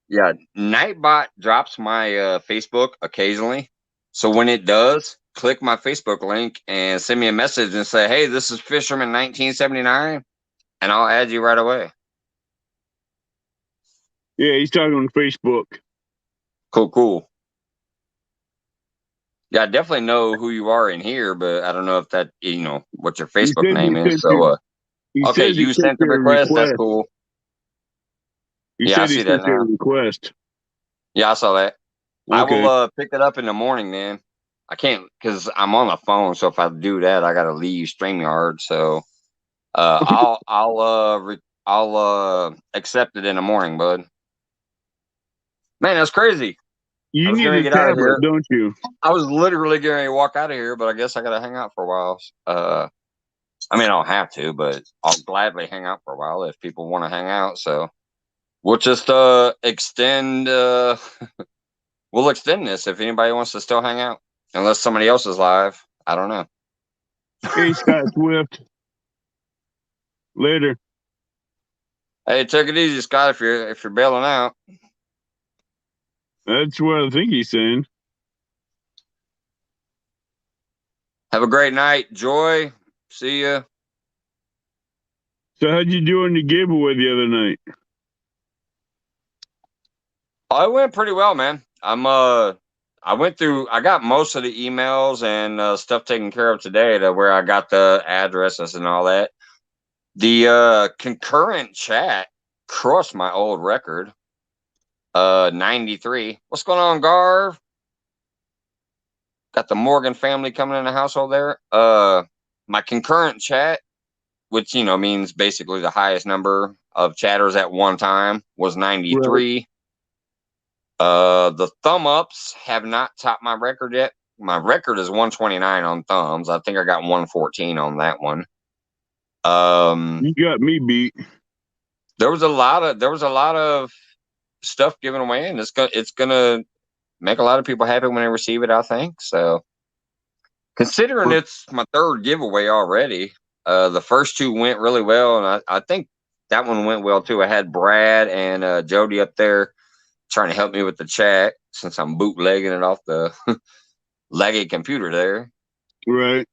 Yeah, Nightbot drops my Facebook occasionally. So when it does, click my Facebook link and send me a message and say, "Hey, this is Fisherman 1979," and I'll add you right away. Yeah, he's talking on Facebook. Cool. Yeah, I definitely know who you are in here, but I don't know if that what your Facebook name is. So He okay, says he you sent sent the you a request. That's request. cool. He Yeah, I said he see that sent you a now. request. Yeah, I saw that. I Okay. will pick it up in the morning then. I can't because I'm on the phone, so if I do that, I gotta leave StreamYard. So I'll accept it in the morning, bud. Man, that's crazy. I You was need gonna a get out of tablet, here. don't you? I was literally going to walk out of here, but I guess I got to hang out for a while. I mean, I don't have to, but I'll gladly hang out for a while if people want to hang out. So we'll just extend. We'll extend this if anybody wants to still hang out, unless somebody else is live. I don't know. Hey, Scott Swift. Later. Hey, take it easy, Scott. If you're bailing out. That's what I think he's saying. Have a great night, Joy. See ya. So how'd you do on the giveaway the other night? Oh, it went pretty well, man. I went through. I got most of the emails and stuff taken care of today, to where I got the addresses and all that. The concurrent chat crossed my old record. 93. What's going on, Garv? Got the Morgan family coming in the household there. My concurrent chat, which means basically the highest number of chatters at one time, was 93. Right. The thumb ups have not topped my record yet. My record is 129 on thumbs. I think I got 114 on that one. You got me beat. There was a lot of stuff given away, and it's gonna make a lot of people happy when they receive it, I think. So, considering it's my third giveaway already, the first two went really well, and I think that one went well too. I had Brad and Jody up there trying to help me with the chat, since I'm bootlegging it off the laggy computer there. Right.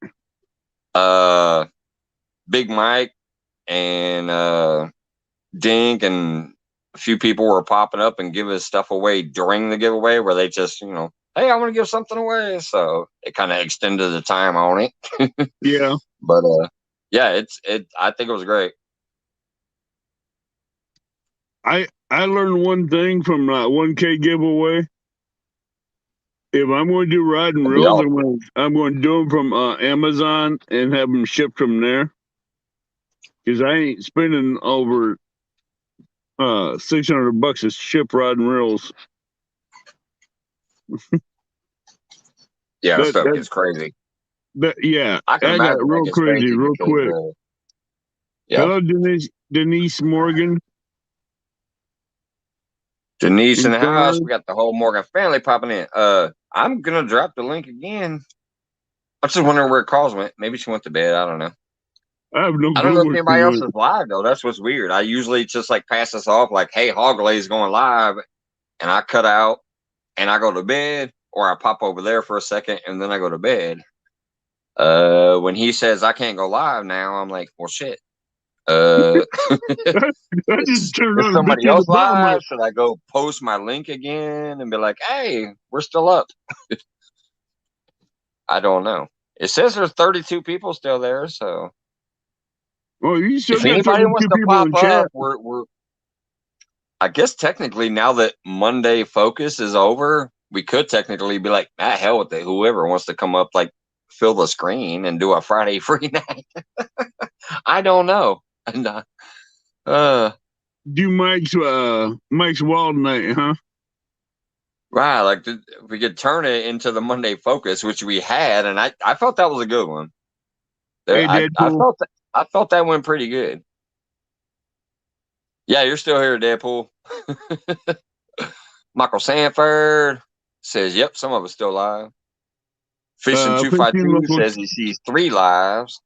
Big Mike and Dink and a few people were popping up and giving stuff away during the giveaway, where they just, hey, I want to give something away. So it kind of extended the time on it. Yeah. But yeah, I think it was great. I learned one thing from that 1K giveaway. If I'm going to do rod and reels, I'm going to do them from Amazon and have them shipped from there. Because I ain't spending over $600 to ship rod and reels. Yeah, that stuff gets crazy. Yeah, I can imagine got real crazy real because, quick. Yeah. Hello, Denise Morgan. Denise in the house. We got the whole Morgan family popping in. I'm gonna drop the link again. I'm just wondering where calls went. Maybe she went to bed. I don't know. I have no I don't clue know if anybody else is live though. That's what's weird. I usually just like pass this off like, "Hey, Hoglay's going live," and I cut out and I go to bed, or I pop over there for a second and then I go to bed. When he says I can't go live now, I'm like, well, shit. I just turned on somebody else live? Should I go post my link again and be like, hey, we're still up? I don't know. It says there's 32 people still there, so. Well, you still if got anybody 32 wants to people pop in chat. up, we're. I guess technically now that Monday Focus is over, we could technically be like, hell with it. Whoever wants to come up, like, fill the screen and do a Friday free night. I don't know. And do Mike's Wild Night, huh? Right, like we could turn it into the Monday Focus, which we had, and I felt that was a good one. Hey, I felt that went pretty good. Yeah, you're still here, Deadpool. Michael Sanford says, "Yep, some of us still live." Fishing 252 says he sees 3 lives.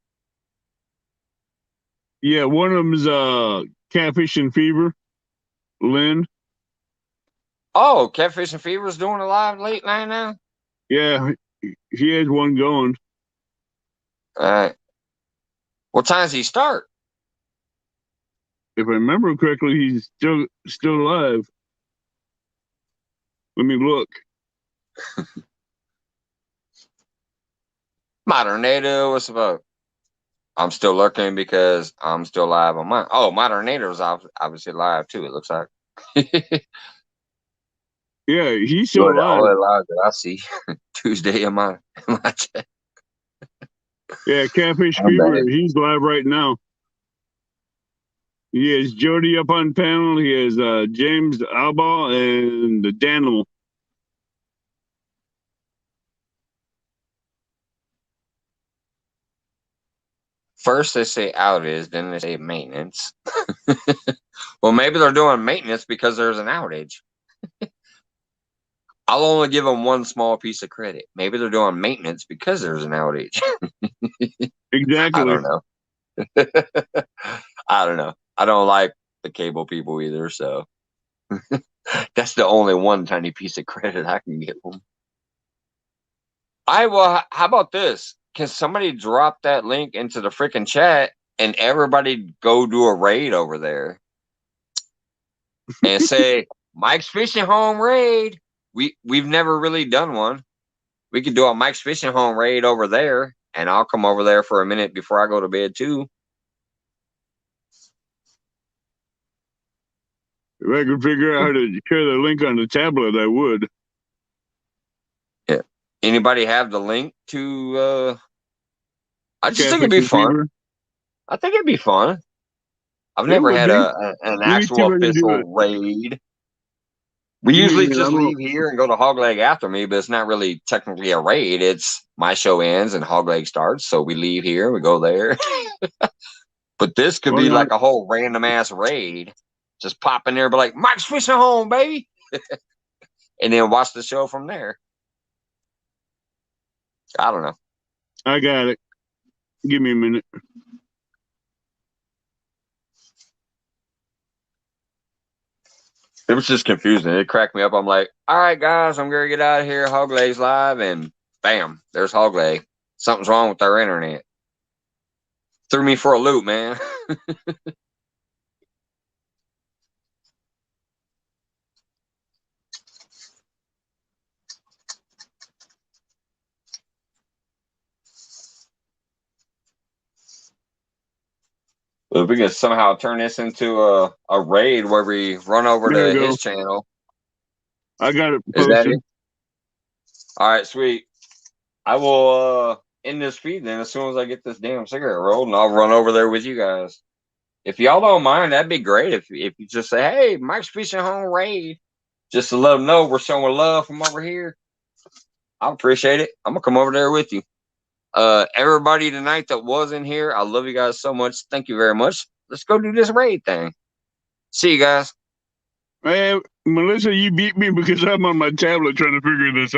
Yeah, one of them is Catfish and Fever, Lynn. Oh, Catfish and Fever is doing a live late night now? Yeah, he has one going. All right. What time does he start? If I remember correctly, he's still alive. Let me look. Modern Native, what's about? I'm still lurking because I'm still live on mine. Oh, Modern Native is obviously live too, it looks like. Yeah, he's still alive. All the live that I see Tuesday in my chat. Yeah, Catfish Fever, he's live right now. He has Jody up on panel. He has James Alba and Daniel. First they say outage, then they say maintenance. Well, maybe they're doing maintenance because there's an outage. I'll only give them one small piece of credit. Maybe they're doing maintenance because there's an outage. Exactly. I don't know. I don't know. I don't like the cable people either, so that's the only one tiny piece of credit I can give them. Well, how about this? Can somebody drop that link into the freaking chat and everybody go do a raid over there and say Mike's Fishing Home raid? We've never really done one. We could do a Mike's Fishing Home raid over there, and I'll come over there for a minute before I go to bed too. If I could figure out how to share the link on the tablet, I would. Yeah. Anybody have the link to? I just think it'd be fun. Fever? I think it'd be fun. I've It never would had be. an Me actual too, I can do official it. raid. We You usually mean just I'm leave here and go to Hogleg after me, but it's not really technically a raid. It's my show ends and Hogleg starts, so we leave here, we go there. But this could be like a whole random ass raid. Just pop in there, be like, Mike's Fishing Home, baby, and then watch the show from there. I don't know. I got it. Give me a minute. It was just confusing. It cracked me up. I'm like, all right, guys, I'm gonna get out of here. Hogleg's live, and bam, there's Hogleg. Something's wrong with their internet. Threw me for a loop, man. If we can somehow turn this into a raid where we run over There to you his go. channel. I got it Is that posted. it? All right, sweet. I will end this feed then as soon as I get this damn cigarette rolled, and I'll run over there with you guys. If y'all don't mind, that'd be great. If you just say, "Hey, Mike's Fishing Home raid," just to let them know we're showing love from over here, I appreciate it. I'm gonna come over there with you. Everybody tonight that was in here, I love you guys so much. Thank you very much. Let's go do this raid thing. See you guys. Hey, Melissa, you beat me because I'm on my tablet trying to figure this out.